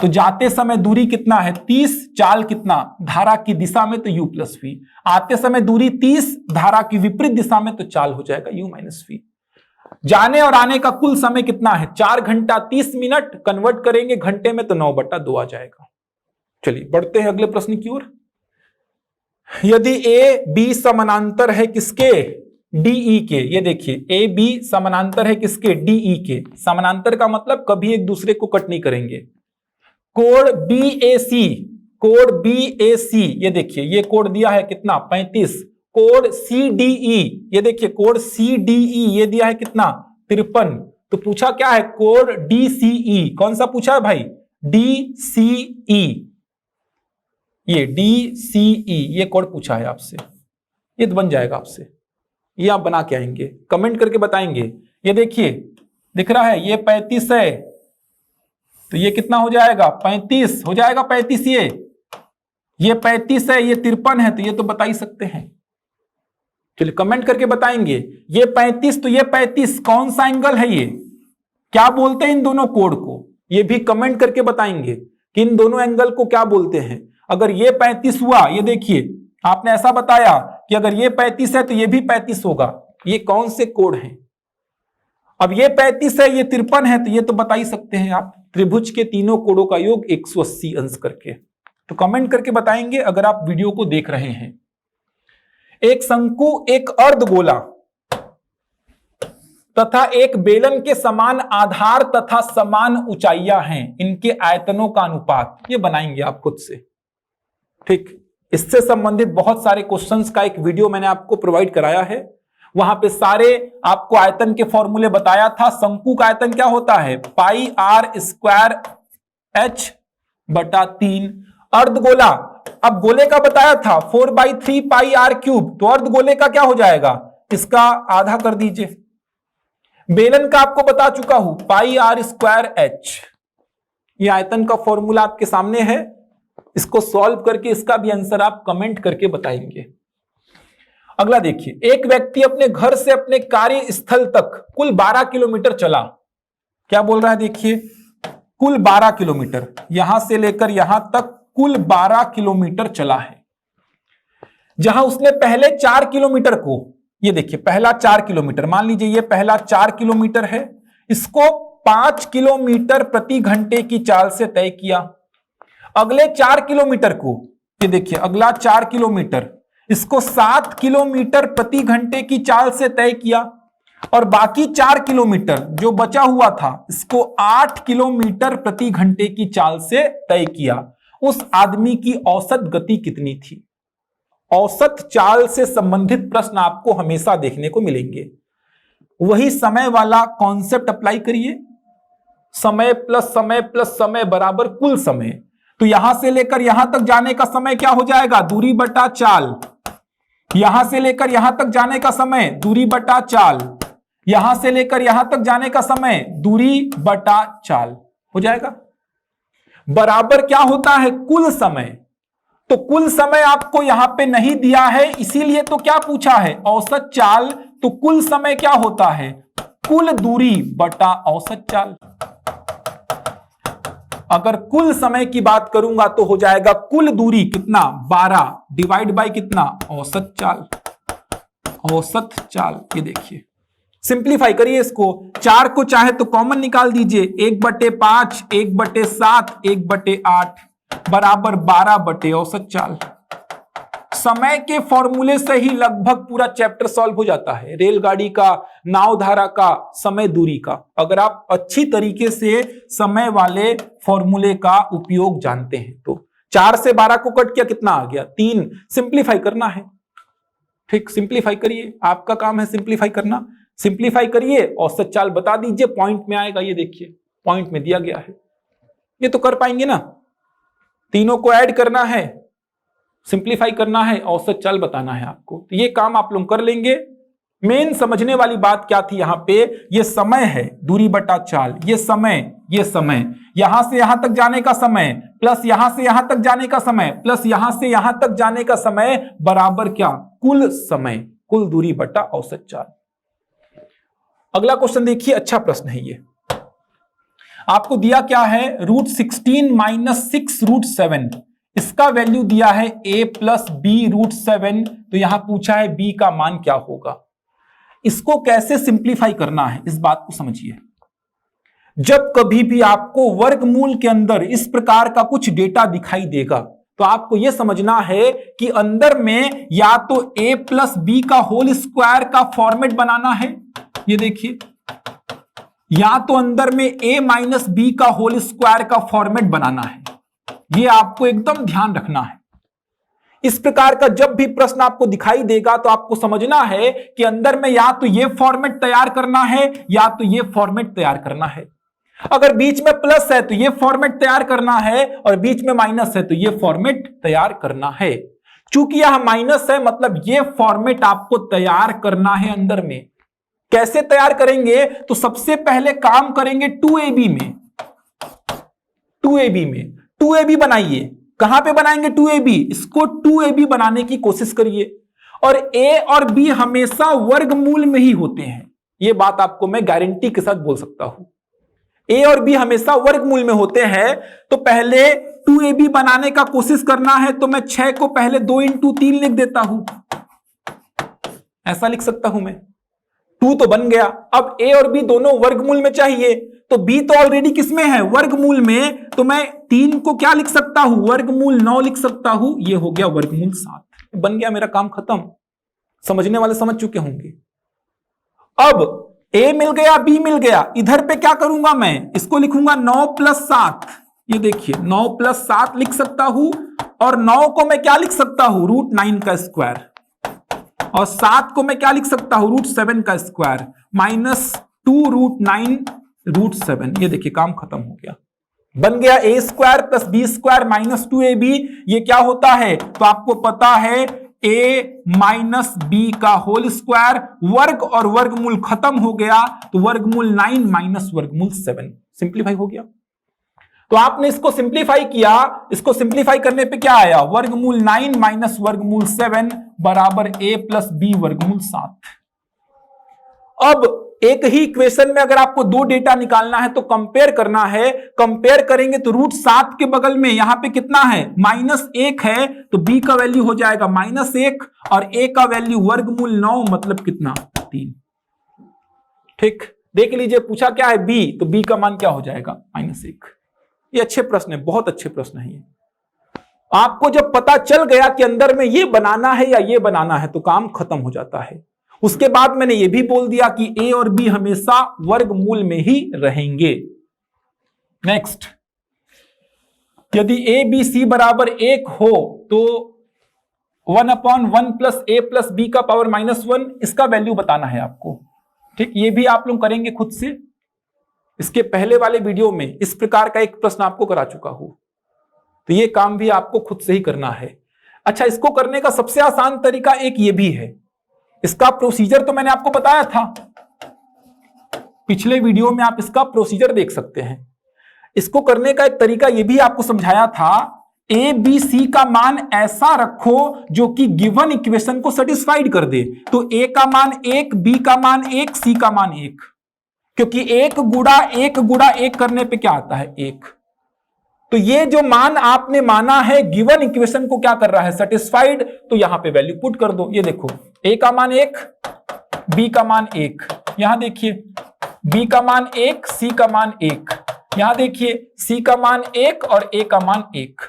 तो जाते समय दूरी कितना है, 30, चाल कितना, धारा की दिशा में तो u प्लस वी। आते समय दूरी 30, धारा की विपरीत दिशा में तो चाल हो जाएगा u माइनस वी। जाने और आने का कुल समय कितना है, 4 घंटा 30 मिनट। कन्वर्ट करेंगे घंटे में तो 9/2 आ जाएगा। चलिए बढ़ते हैं अगले प्रश्न की ओर। यदि ए बी समानांतर है किसके, डीई के। ये देखिए, ए बी समानांतर है किसके, डीई के। समानांतर का मतलब कभी एक दूसरे को कट नहीं करेंगे। कोण बी ए सी, कोण बी ए सी, ये देखिए ये कोण दिया है कितना, 35। कोण सी डी ई, ये देखिए कोण सी डी ई ये दिया है कितना, 53। तो पूछा क्या है, कोण डी सी ई। कौन सा पूछा है भाई, डी सी ई। ये डी सी ई ये कोड पूछा है आपसे, ये तो बन जाएगा आपसे। ये आप बना के आएंगे, कमेंट करके बताएंगे। ये देखिए दिख रहा है, ये 35 है तो ये कितना हो जाएगा, 35 हो जाएगा। 35 ये 35 है, ये 53 है, तो ये तो बता ही सकते हैं। चलिए कमेंट करके बताएंगे। ये 35 तो ये 35 कौन सा एंगल है, ये क्या बोलते हैं इन दोनों कोण को, ये भी कमेंट करके बताएंगे कि इन दोनों एंगल को क्या बोलते हैं। अगर ये 35 हुआ, ये देखिए आपने ऐसा बताया कि अगर ये 35 है तो ये भी 35 होगा, ये कौन से कोण हैं। अब ये 35 है, ये 53 है, तो ये तो बता ही सकते हैं आप, त्रिभुज के तीनों कोणों का योग 180 अंश करके। तो कमेंट करके बताएंगे अगर आप वीडियो को देख रहे हैं। एक शंकु, एक अर्धगोला तथा एक बेलन के समान आधार तथा समान ऊंचाइयां हैं, इनके आयतनों का अनुपात ये बनाएंगे आप खुद से। ठीक, इससे संबंधित बहुत सारे क्वेश्चंस का एक वीडियो मैंने आपको प्रोवाइड कराया है, वहां पे सारे आपको आयतन के फॉर्मूले बताया था। शंकु का आयतन क्या होता है, पाई आर स्क्वायर एच बटा 3। अर्धगोला, अब गोले का बताया था 4/3 पाई आर क्यूब, तो अर्धगोले का क्या हो जाएगा, इसका आधा कर दीजिए। बेलन का आपको बता चुका हूं, पाई आर स्क्वायर एच। ये आयतन का फॉर्मूला आपके सामने है, इसको सॉल्व करके इसका भी आंसर आप कमेंट करके बताएंगे। अगला देखिए, एक व्यक्ति अपने घर से अपने कार्य स्थल तक कुल 12 किलोमीटर चला। क्या बोल रहा है, देखिए कुल 12 किलोमीटर, यहां से लेकर यहां तक कुल 12 किलोमीटर चला है। जहां उसने पहले 4 किलोमीटर को, ये देखिए पहला 4 किलोमीटर, मान लीजिए ये पहला 4 किलोमीटर है, इसको 5 किलोमीटर प्रति घंटे की चाल से तय किया। अगले 4 किलोमीटर को, ये देखिए अगला 4 किलोमीटर, इसको 7 किलोमीटर प्रति घंटे की चाल से तय किया, और बाकी 4 किलोमीटर जो बचा हुआ था इसको 8 किलोमीटर प्रति घंटे की चाल से तय किया। उस आदमी की औसत गति कितनी थी। औसत चाल से संबंधित प्रश्न आपको हमेशा देखने को मिलेंगे। वही समय वाला कॉन्सेप्ट अप्लाई करिए, समय प्लस समय प्लस समय बराबर कुल समय। तो यहां से लेकर यहां तक जाने का समय क्या हो जाएगा, दूरी बटा चाल। यहां से लेकर यहां तक जाने का समय दूरी बटा चाल, यहां से लेकर यहां तक जाने का समय दूरी बटा चाल हो जाएगा। बराबर क्या होता है, कुल समय। तो कुल समय आपको यहां पे नहीं दिया है, इसीलिए तो क्या पूछा है, औसत चाल। तो कुल समय क्या होता है, कुल दूरी बटा औसत चाल। अगर कुल समय की बात करूंगा तो हो जाएगा कुल दूरी कितना, 12 डिवाइड बाय कितना, औसत चाल। औसत चाल, ये देखिए सिंप्लीफाई करिए इसको। 4 को चाहे तो कॉमन निकाल दीजिए, 1/5, 1/7, 1/8 बराबर 12 औसत चाल। समय के फॉर्मूले से ही लगभग पूरा चैप्टर सॉल्व हो जाता है, रेलगाड़ी का, नाव धारा का, समय दूरी का। अगर आप अच्छी तरीके से समय वाले फॉर्मूले का उपयोग जानते हैं तो 4 से 12 को कट किया, कितना आ गया, 3। सिंप्लीफाई करना है, ठीक, सिंप्लीफाई करिए, आपका काम है सिंप्लीफाई करना। सिंप्लीफाई करिए, औसत चाल बता दीजिए, पॉइंट में आएगा। ये देखिए पॉइंट में दिया गया है, ये तो कर पाएंगे ना। तीनों को ऐड करना है, सिंप्लीफाई करना है, औसत चाल बताना है आपको, तो ये काम आप लोग कर लेंगे। मेन समझने वाली बात क्या थी यहाँ पे, ये समय है, दूरी बटा चाल, ये समय यहां से यहां तक जाने का समय प्लस यहां से यहां तक जाने का समय प्लस यहां से यहां तक जाने का समय बराबर क्या, कुल समय, कुल दूरी बटा औसत चाल। अगला क्वेश्चन देखिए, अच्छा प्रश्न है ये। आपको दिया क्या है, √16 - 6√7, इसका वैल्यू दिया है a + b√7। तो यहां पूछा है b का मान क्या होगा। इसको कैसे सिंप्लीफाई करना है, इस बात को समझिए। जब कभी भी आपको वर्गमूल के अंदर इस प्रकार का कुछ डेटा दिखाई देगा तो आपको यह समझना है कि अंदर में या तो a + b का होल स्क्वायर का फॉर्मेट बनाना है, ये देखिए, या तो अंदर में a - b का होल स्क्वायर का फॉर्मेट बनाना है। ये आपको एकदम ध्यान रखना है। इस प्रकार का जब भी प्रश्न आपको दिखाई देगा तो आपको समझना है कि अंदर में या तो ये फॉर्मेट तैयार करना है या तो ये फॉर्मेट तैयार करना है। अगर बीच में प्लस है तो ये फॉर्मेट तैयार करना है, और बीच में माइनस है तो ये फॉर्मेट तैयार करना है। चूंकि यह माइनस है मतलब ये फॉर्मेट आपको तैयार करना है अंदर में। कैसे तैयार करेंगे, तो सबसे पहले काम करेंगे 2ab में। 2ab बनाइए। कहां पे बनाएंगे 2ab, इसको 2ab बनाने की कोशिश करिए। और a और b हमेशा वर्गमूल में ही होते हैं, यह बात आपको मैं गारंटी के साथ बोल सकता हूं। ए और बी हमेशा वर्गमूल में होते हैं, तो पहले 2ab बनाने का कोशिश करना है, तो मैं 6 को पहले 2 इंटू 3 लिख देता हूं, ऐसा लिख सकता हूं मैं। 2 तो बन गया। अब ए और बी दोनों वर्गमूल में चाहिए, तो बी तो ऑलरेडी किसमें है, वर्गमूल में, तो मैं 3 को क्या लिख सकता हूं, वर्गमूल 9 लिख सकता हूं। ये हो गया वर्गमूल 7, बन गया, मेरा काम खत्म। समझने वाले समझ चुके होंगे। अब ए मिल गया, बी मिल गया, इधर पे क्या करूंगा मैं, इसको लिखूंगा 9 प्लस 7। ये देखिए 9 प्लस 7 लिख सकता हूं, और 9 को मैं क्या लिख सकता हूं, √9 का स्क्वायर, और 7 को मैं क्या लिख सकता हूं, √7 का स्क्वायर, -2 √9 √7। ये देखिए काम खत्म हो गया, बन गया a square plus b square minus 2ab। ये क्या होता है, तो आपको पता है a माइनस बी का होल स्क्वायर, वर्ग और वर्गमूल खत्म हो गया, तो वर्गमूल 9 माइनस वर्गमूल 7 सिंप्लीफाई हो गया। तो आपने इसको सिंप्लीफाई किया, इसको सिंप्लीफाई करने पे क्या आया, वर्गमूल 9 माइनस वर्गमूल 7 बराबर a प्लस बी वर्गमूल 7। अब एक ही इक्वेशन में अगर आपको दो डेटा निकालना है तो कंपेयर करना है, कंपेयर करेंगे तो √7 के बगल में यहां पे कितना है, -1 है, तो b का वैल्यू हो जाएगा -1, और a का वैल्यू वर्गमूल 9 मतलब कितना, 3। ठीक, देख लीजिए पूछा क्या है b, तो b का मान क्या हो जाएगा, -1। ये अच्छे प्रश्न है, बहुत अच्छे प्रश्न है ये। आपको जब पता चल गया कि अंदर में ये बनाना है या ये बनाना है, तो काम खत्म हो जाता है। उसके बाद मैंने ये भी बोल दिया कि a और b हमेशा वर्गमूल में ही रहेंगे। नेक्स्ट, यदि a b c बराबर 1 हो तो 1/1 प्लस a प्लस b का पावर -1, इसका वैल्यू बताना है आपको। ठीक, ये भी आप लोग करेंगे खुद से। इसके पहले वाले वीडियो में इस प्रकार का एक प्रश्न आपको करा चुका हूं, तो ये काम भी आपको खुद से ही करना है। अच्छा, इसको करने का सबसे आसान तरीका एक ये भी है, इसका प्रोसीजर तो मैंने आपको बताया था, पिछले वीडियो में आप इसका प्रोसीजर देख सकते हैं। इसको करने का एक तरीका ये भी आपको समझाया था, ए बी सी का मान ऐसा रखो जो कि गिवन इक्वेशन को सेटिस्फाइड कर दे। तो ए का मान 1, बी का मान 1, सी का मान 1, क्योंकि 1 गुणा 1 करने पे क्या आता है, 1। तो ये जो मान आपने माना है गिवन इक्वेशन को क्या कर रहा है, सेटिस्फाइड, तो यहां पे वैल्यू पुट कर दो। ये देखो a का मान 1, b का मान 1, यहां देखिए b का मान 1, c का मान 1, यहां देखिए c का मान 1 और a का मान 1।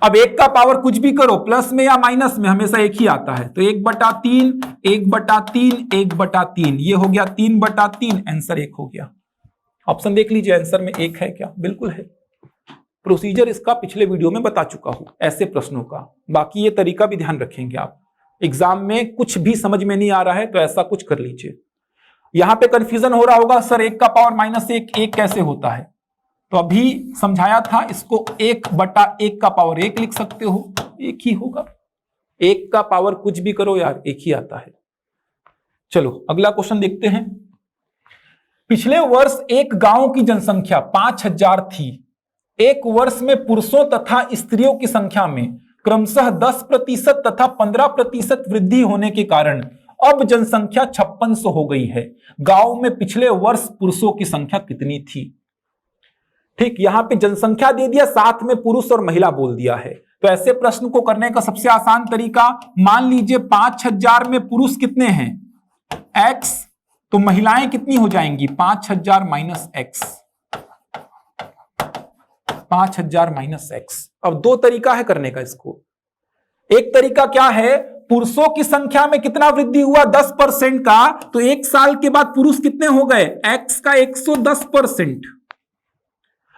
अब 1 का पावर कुछ भी करो, प्लस में या माइनस में, हमेशा 1 ही आता है। तो 1/3, 1/3, 1/3, ये हो गया 3/3, आंसर 1 हो गया। ऑप्शन देख लीजिए, आंसर में 1 है क्या, बिल्कुल है। प्रोसीजर इसका पिछले वीडियो में बता चुका हूं ऐसे प्रश्नों का। बाकी ये तरीका भी ध्यान रखेंगे आप, एग्जाम में कुछ भी समझ में नहीं आ रहा है तो ऐसा कुछ कर लीजिए। यहां पे कंफ्यूजन हो रहा होगा, सर 1 का पावर -1 1 कैसे होता है, तो अभी समझाया था, इसको 1/1 का पावर 1 लिख सकते हो, 1 ही होगा। 1 का पावर कुछ भी करो यार, 1 ही आता है। चलो अगला क्वेश्चन देखते हैं। पिछले वर्ष एक गांव की जनसंख्या 5000 थी। एक वर्ष में पुरुषों तथा स्त्रियों की संख्या में क्रमशः 10% तथा 15% वृद्धि होने के कारण अब जनसंख्या 5600 हो गई है। गांव में पिछले वर्ष पुरुषों की संख्या कितनी थी। ठीक, यहां पे जनसंख्या दे दिया, साथ में पुरुष और महिला बोल दिया है। तो ऐसे प्रश्न को करने का सबसे आसान तरीका, मान लीजिए 5000 में पुरुष कितने हैं, x, तो महिलाएं कितनी हो जाएंगी, 5000 माइनस x, 5000 माइनस x। अब दो तरीका है करने का इसको। एक तरीका क्या है, पुरुषों की संख्या में कितना वृद्धि हुआ, 10% का, तो एक साल के बाद पुरुष कितने हो गए, x का 110%।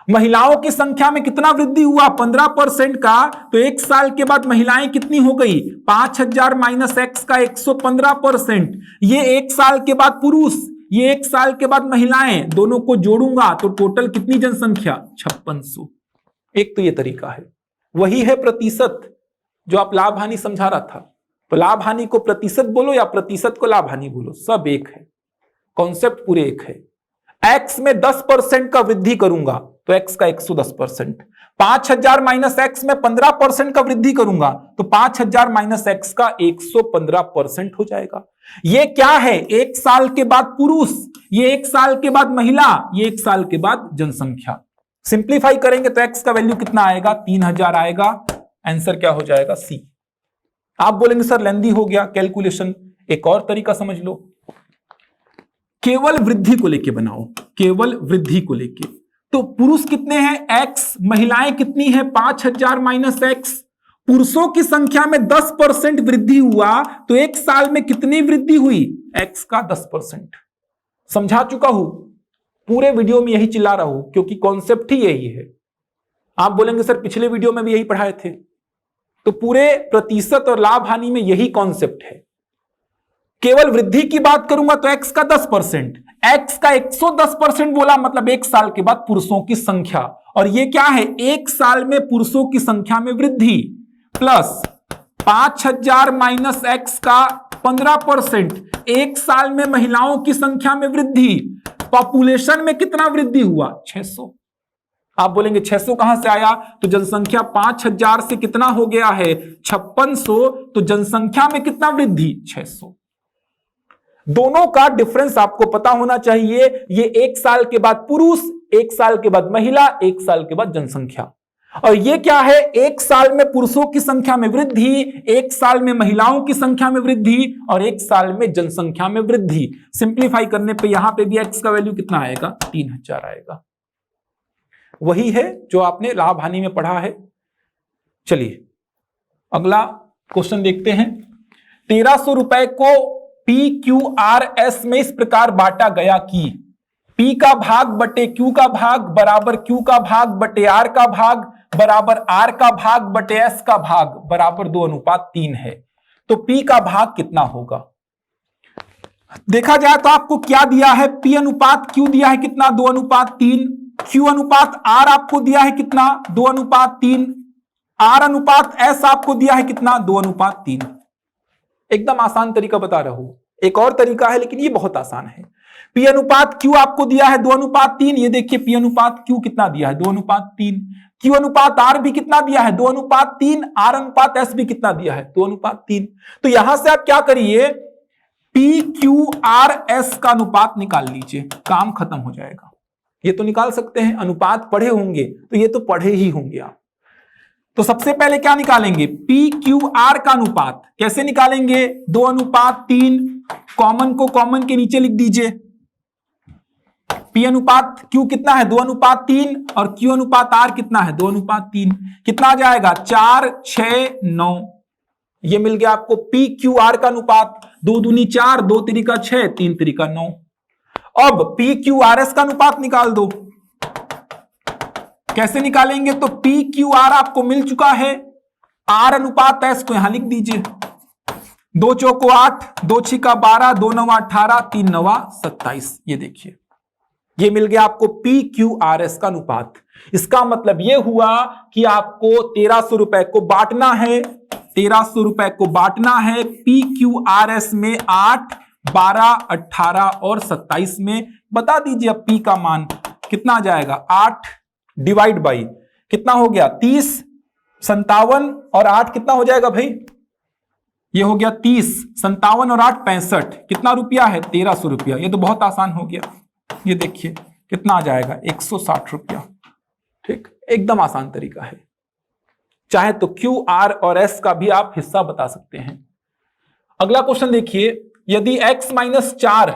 महिलाओं की संख्या में कितना वृद्धि हुआ, 15% का, तो एक साल के बाद महिलाएं कितनी हो गई, 5000 माइनस x का 115%। ये एक साल के बाद पुरुष, ये एक साल के बाद महिलाएं, दोनों को जोड़ूंगा तो टोटल कितनी जनसंख्या, 5600। एक तो ये तरीका है। वही है प्रतिशत जो आप लाभ हानि समझा रहा था, तो लाभ हानि को प्रतिशत बोलो या प्रतिशत को लाभ हानि बोलो, सब एक है, कॉन्सेप्ट पूरे एक है। x में 10% का वृद्धि करूंगा तो x का 110%, 5000 माइनस एक्स में 15% का वृद्धि करूंगा तो 5000 माइनस एक्स का 115% हो जाएगा। ये क्या है? 1 साल के बाद पुरुष, ये 1 साल के बाद महिला, ये 1 साल के बाद जनसंख्या। सिंप्लीफाई करेंगे तो एक्स का वैल्यू कितना आएगा? 3000 आएगा। आंसर क्या हो जाएगा? सी। आप बोलेंगे सर लेंदी हो गया कैलकुलेशन, एक और तरीका समझ लो, केवल वृद्धि को लेके बनाओ, केवल वृद्धि को लेके। तो पुरुष कितने हैं? एक्स। महिलाएं कितनी है? 5000 माइनस एक्स। पुरुषों की संख्या में 10% वृद्धि हुआ तो 1 साल में कितनी वृद्धि हुई? एक्स का 10%। समझा चुका हूं, पूरे वीडियो में यही चिल्ला रहा हूं क्योंकि कॉन्सेप्ट ही यही है। आप बोलेंगे सर पिछले वीडियो में भी यही पढ़ाए थे, तो पूरे प्रतिशत और लाभ हानि में यही कॉन्सेप्ट है। केवल वृद्धि की बात करूंगा तो एक्स का 10%, एक्स का 110% बोला मतलब 1 साल के बाद पुरुषों की संख्या, और ये क्या है? 1 साल में पुरुषों की संख्या में वृद्धि प्लस 5000 माइनस एक्स का 15%, 1 साल में महिलाओं की संख्या में वृद्धि। पॉपुलेशन में कितना वृद्धि हुआ? 600। आप बोलेंगे 600 कहां से आया? तो जनसंख्या 5000 से कितना हो गया है? 5600। तो जनसंख्या में कितना वृद्धि? 600। दोनों का डिफरेंस आपको पता होना चाहिए। ये 1 साल के बाद पुरुष, 1 साल के बाद महिला, 1 साल के बाद जनसंख्या। और ये क्या है? 1 साल में पुरुषों की संख्या में वृद्धि, 1 साल में महिलाओं की संख्या में वृद्धि, और 1 साल में जनसंख्या में वृद्धि। सिंप्लीफाई करने पे यहां पे भी एक्स का वैल्यू कितना आएगा? 3000 आएगा। वही है जो आपने लाभ हानि में पढ़ा है। चलिए अगला क्वेश्चन देखते हैं। 1300 रुपए को PQRS में इस प्रकार बांटा गया कि P का भाग बटे Q का भाग बराबर Q का भाग बटे R का भाग बराबर R का भाग बटे S का भाग बराबर 2:3 है। तो P का भाग कितना होगा? देखा जाए तो आपको क्या दिया है? P अनुपात Q दिया है कितना? 2:3। Q अनुपात R आपको दिया है कितना? 2:3। R अनुपात S आपको दिया है कितना? 2:3। एकदम आसान तरीका बता रहा हूं। एक और तरीका है लेकिन ये बहुत आसान है। P अनुपात Q आपको दिया है 2:3। ये देखिए P अनुपात Q कितना दिया है? 2:3। Q अनुपात R भी कितना दिया है? 2:3। R अनुपात S भी कितना दिया है? 2:3। तो यहां से आप क्या करिए? PQRS का अनुपात निकाल लीजिए, काम खत्म हो जाएगा। ये तो निकाल सकते हैं, अनुपात पढ़े होंगे तो ये तो पढ़े ही होंगे आप। तो सबसे पहले क्या निकालेंगे? PQR का अनुपात कैसे निकालेंगे? 2:3। कॉमन को कॉमन के नीचे लिख दीजिए। P अनुपात Q कितना है? 2:3। और Q अनुपात R कितना है? 2:3। कितना आ जाएगा? 4, 6, 9। ये मिल गया आपको PQR का अनुपात। 2 दूनी 4, 2 तिरिका 6, 3 तिरिका 9। अब PQRS का अनुपात निकाल दो। कैसे निकालेंगे? तो PQR आपको मिल चुका है, R अनुपात S को यहां लिख दीजिए। 2 चौको 8, 2 छिका 12, 2 9 18, 3 9 27। ये देखिए ये मिल गया आपको PQRS का अनुपात। इसका मतलब ये हुआ कि आपको 1300 रुपए को बांटना है, 1300 रुपए को बांटना है PQRS में 8, 12, 18 और 27 में। बता दीजिए अब P का मान कितना आ जाएगा? 8 डिवाइड बाई कितना हो गया? 30, 57 और 8 कितना हो जाएगा भाई? ये हो गया 30, 57 और 8 65। कितना रुपया है? 1300 रुपया। ये तो बहुत आसान हो गया। ये देखिए कितना आ जाएगा? 160 रुपया। ठीक, एकदम आसान तरीका है। चाहे तो Q, R और S का भी आप हिस्सा बता सकते हैं। अगला क्वेश्चन देखिए। यदि x-4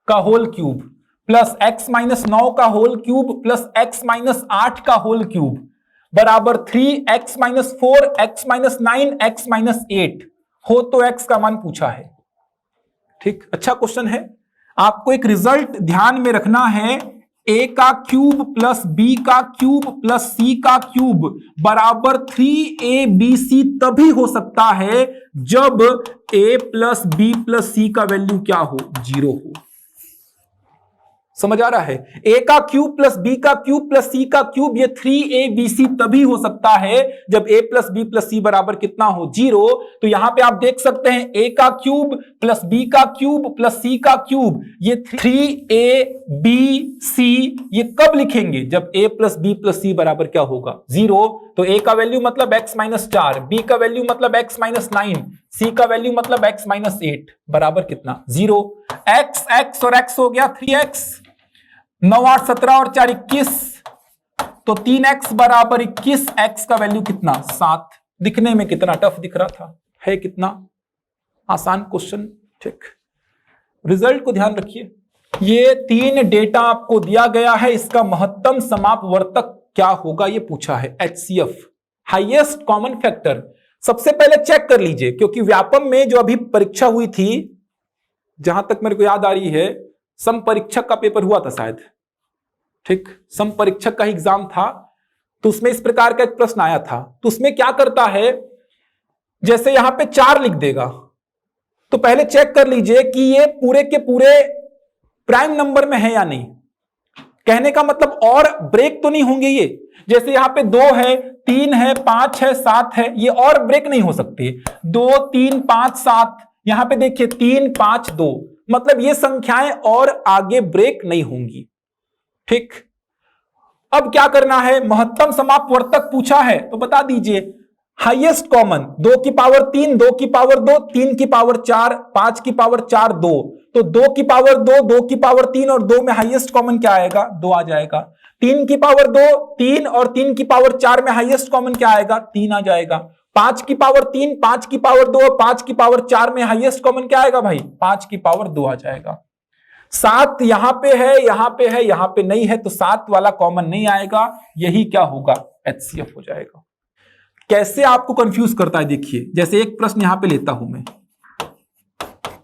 का होल क्यूब प्लस x-9 का होल क्यूब प्लस x-8 का होल क्यूब बराबर 3x-4, x-9, x-8 हो तो x का मान पूछा है। ठीक, अच्छा क्वेश्चन है। आपको एक रिजल्ट ध्यान में रखना है। a का क्यूब प्लस b का क्यूब प्लस c का क्यूब बराबर 3abc तभी हो सकता है जब a plus b plus c का वैल्यू क्या हो? 0 हो। समझ आ रहा है? a का क्यूब प्लस b का क्यूब प्लस c का क्यूब, ये 3abc तभी हो सकता है जब a plus b plus c बराबर कितना हो? 0। तो यहां पे आप देख सकते हैं a का क्यूब प्लस b का क्यूब प्लस c का क्यूब, ये 3abc, ये कब लिखेंगे? जब a plus b plus c बराबर क्या होगा? 0। तो a का वैल्यू मतलब x माइनस 4, b का वैल्यू मतलब x माइनस 9, c का वैल्यू मतलब x माइनस 8 बराबर कितना? 0। x और x हो गया 3x, 9 8 17 और 4 21, तो 3x बराबर 21, x का वैल्यू कितना? 7। दिखने में कितना टफ दिख रहा था, है कितना आसान क्वेश्चन। ठीक, रिजल्ट को ध्यान रखिए। ये 3 डेटा आपको दिया गया है, इसका महत्तम समापवर्तक क्या होगा ये पूछा है। HCF, highest common factor. सबसे पहले चेक कर लीजिए, क्योंकि व्यापम में जो अभी परीक्षा हुई थी, जहां तक मेरे को याद आ रही है, सम परीक्षक का पेपर हुआ था शायद। ठीक, सम परीक्षक का एग्जाम था, तो उसमें इस प्रकार का एक प्रश्न आया था। तो उसमें क्या करता है, जैसे यहां पे 4 लिख देगा, तो पहले चेक कर लीजिए कि ये पूरे के पूरे प्राइम नंबर में है या नहीं। कहने का मतलब और ब्रेक तो नहीं होंगे ये, जैसे यहां पे 2 है, 3 है, 5 है, 7 है, ये और ब्रेक नहीं हो सकते। 2 3 5 7, यहां पे देखिए 3 5 2, मतलब ये संख्याएं और आगे ब्रेक नहीं होंगी। ठीक, अब क्या करना है, महत्तम समापवर्तक पूछा है तो बता दीजिए। हाईएस्ट कॉमन 2 की पावर 3, 2 की पावर 2, 3 की पावर 4, 5 की पावर 4, 2, तो 2 की पावर 2, 2 की पावर 3 और 2 में हाईएस्ट कॉमन क्या आएगा? 2 आ जाएगा। 3 की पावर 2, 3 और 3 की पावर 4 में हाईएस्ट कॉमन क्या आएगा? 3 आ जाएगा। 5 की पावर 3, 5 की पावर 2 और 5 की पावर 4 में हाईएस्ट कॉमन क्या आएगा भाई? 5 की पावर 2 आ जाएगा। 7 यहां पे है, यहां पे है, यहां पे नहीं है, तो 7 वाला कॉमन नहीं आएगा, यही क्या होगा? HCF हो जाएगा। कैसे आपको कंफ्यूज करता है देखिए, जैसे एक प्रश्न यहां पे लेता हूं मैं,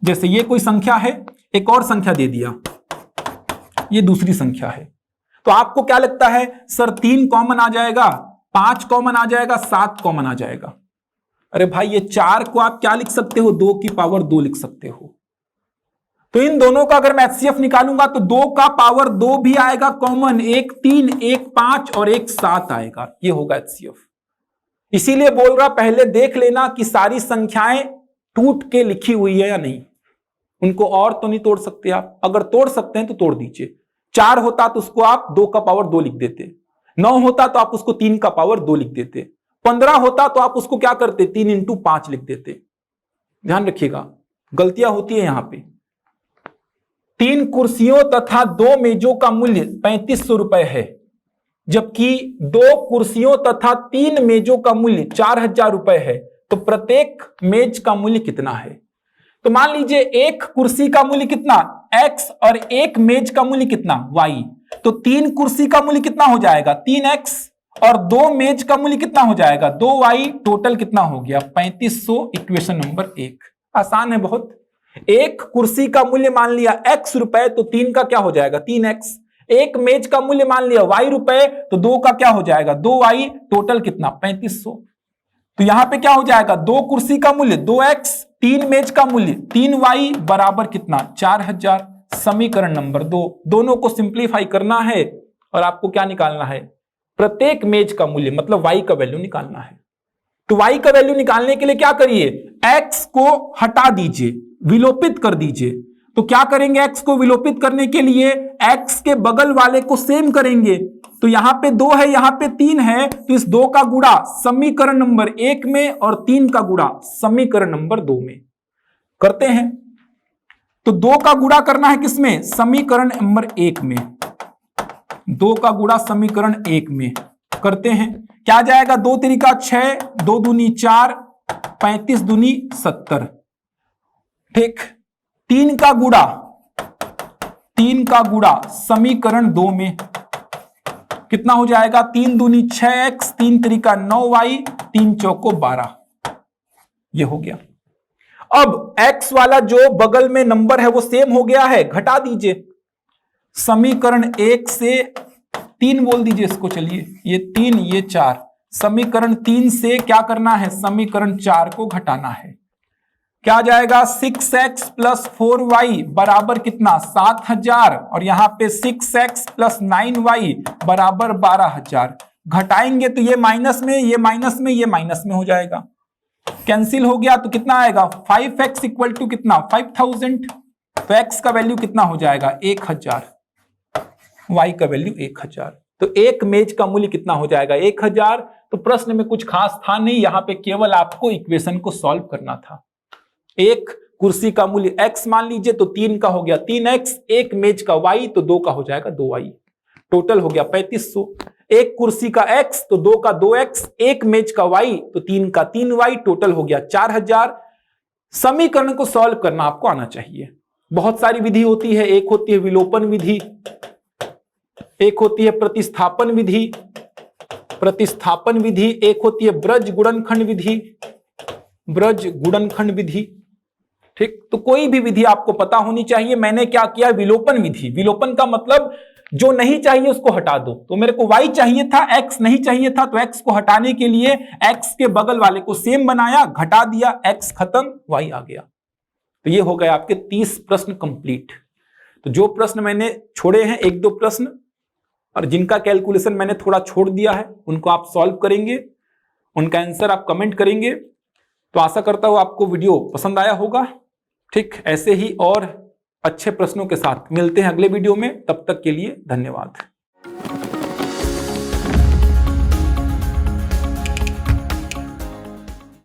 जैसे ये कोई संख्या है, एक और संख्या दे दिया, ये दूसरी संख्या है, तो आपको क्या लगता है सर 3 कॉमन आ जाएगा, 5 कॉमन आ जाएगा, 7 कॉमन आ जाएगा? अरे भाई ये 4 को आप क्या लिख सकते हो? 2 की पावर 2 लिख सकते हो। तो इन दोनों का अगर मैं HCF निकालूंगा तो 2 का पावर 2 भी आएगा कॉमन, एक 3, एक 5 और एक 7 आएगा, ये होगा HCF। इसीलिए बोल रहा पहले देख लेना कि सारी संख्याएं टूट के लिखी हुई है या नहीं, उनको और तो नहीं तोड़ सकते आप, अगर तोड़ सकते हैं तो तोड़ दीजिए। 4 होता तो उसको आप 2 का पावर 2 लिख देते, 9 होता तो आप उसको 3 का पावर 2 लिख देते, 15 होता तो आप उसको क्या करते? 3 इंटू 5 लिख देते। ध्यान रखिएगा, गलतियां होती है यहां पे। 3 कुर्सियों तथा 2 मेजों का मूल्य 3500 रुपए है, जबकि 2 कुर्सियों तथा 3 मेजों का मूल्य 4000 रुपए है, तो प्रत्येक मेज का मूल्य कितना है? तो मान लीजिए एक कुर्सी का मूल्य कितना? x और एक मेज का मूल्य कितना? y। तो 3 कुर्सी का मूल्य कितना हो जाएगा? 3x, और 2 मेज का मूल्य कितना हो जाएगा? 2y। टोटल कितना हो गया? 3500। इक्वेशन नंबर 1 आसान है बहुत। एक कुर्सी का मूल्य मान लिया x रुपए, तो 3 का क्या हो जाएगा? 3x। एक मेज का मूल्य मान लिया y रुपए, तो 2 का क्या हो जाएगा? 2y। टोटल कितना? 3500। तो यहां पे क्या हो जाएगा? 2 कुर्सी का मूल्य 2x, 3 मेज का मूल्य 3y बराबर कितना? 4000। समीकरण नंबर 2। दोनों को सिंप्लीफाई करना है और आपको क्या निकालना है? प्रत्येक मेज का मूल्य, मतलब y का वैल्यू निकालना है। तो y का वैल्यू निकालने के लिए क्या करिए? x को हटा दीजिए, विलोपित कर दीजिए। तो क्या करेंगे? x को विलोपित करने के लिए x के बगल वाले को सेम करेंगे। तो यहां पे 2 है, यहां पे 3 है, तो इस 2 का गुणा समीकरण नंबर 1 में और 3 का गुणा समीकरण नंबर 2 में करते हैं। तो 2 का गुणा करना है किसमें? समीकरण नंबर 1 में। 2 का गुणा समीकरण 1 में करते हैं, क्या जाएगा? 2 तरीका 6, 2 दूनी 4, 35 दूनी 70। ठीक, 3 का गुणा समीकरण 2 में कितना हो जाएगा? 3 दूनी 6x, 3 तरीका 9y, 3 चौको 12। ये हो गया। अब x वाला जो बगल में नंबर है वो सेम हो गया है, घटा दीजिए। समीकरण 1 से 3 बोल दीजिए इसको, चलिए ये 3 ये 4। समीकरण 3 से क्या करना है? समीकरण 4 को घटाना है। क्या आ जाएगा 6x प्लस 4y बराबर कितना 7000 और यहां पे 6x प्लस 9y बराबर 12000। घटाएंगे तो ये माइनस में, ये माइनस में, ये माइनस में हो जाएगा, कैंसिल हो गया तो कितना आएगा 5x इक्वल टू कितना 5000। तो x का वैल्यू कितना हो जाएगा 1000, y का वैल्यू 1000। तो एक मेज का मूल्य कितना हो जाएगा 1000। तो प्रश्न में कुछ खास था नहीं, यहां पे केवल आपको इक्वेशन को सॉल्व करना था। एक कुर्सी का मूल्य x मान लीजिए तो 3 का हो गया 3x, एक मेज का y तो 2 का हो जाएगा 2y, टोटल हो गया 3500। एक कुर्सी का x तो 2 का 2x, एक मेज का y तो 3 का 3y, टोटल हो गया 4000। समीकरण को सॉल्व करना आपको आना चाहिए। बहुत सारी विधि होती है, एक होती है विलोपन विधि, एक होती है प्रतिस्थापन विधि, एक होती है ब्रज गुणनखंड विधि, ठीक। तो कोई भी विधि आपको पता होनी चाहिए। मैंने क्या किया, विलोपन विधि। विलोपन का मतलब जो नहीं चाहिए उसको हटा दो। तो मेरे को y चाहिए था, x नहीं चाहिए था, तो x को हटाने के लिए x के बगल वाले को सेम बनाया, घटा दिया, x खत्म, y आ गया। तो ये हो गए आपके 30 प्रश्न कंप्लीट। तो जो प्रश्न मैंने छोड़े हैं, 1-2 प्रश्न, और जिनका कैलकुलेशन मैंने थोड़ा छोड़ दिया है, उनको आप सॉल्व करेंगे, उनका आंसर आप कमेंट करेंगे। तो आशा करता हूं आपको वीडियो पसंद आया होगा। ठीक, ऐसे ही और अच्छे प्रश्नों के साथ मिलते हैं अगले वीडियो में। तब तक के लिए धन्यवाद।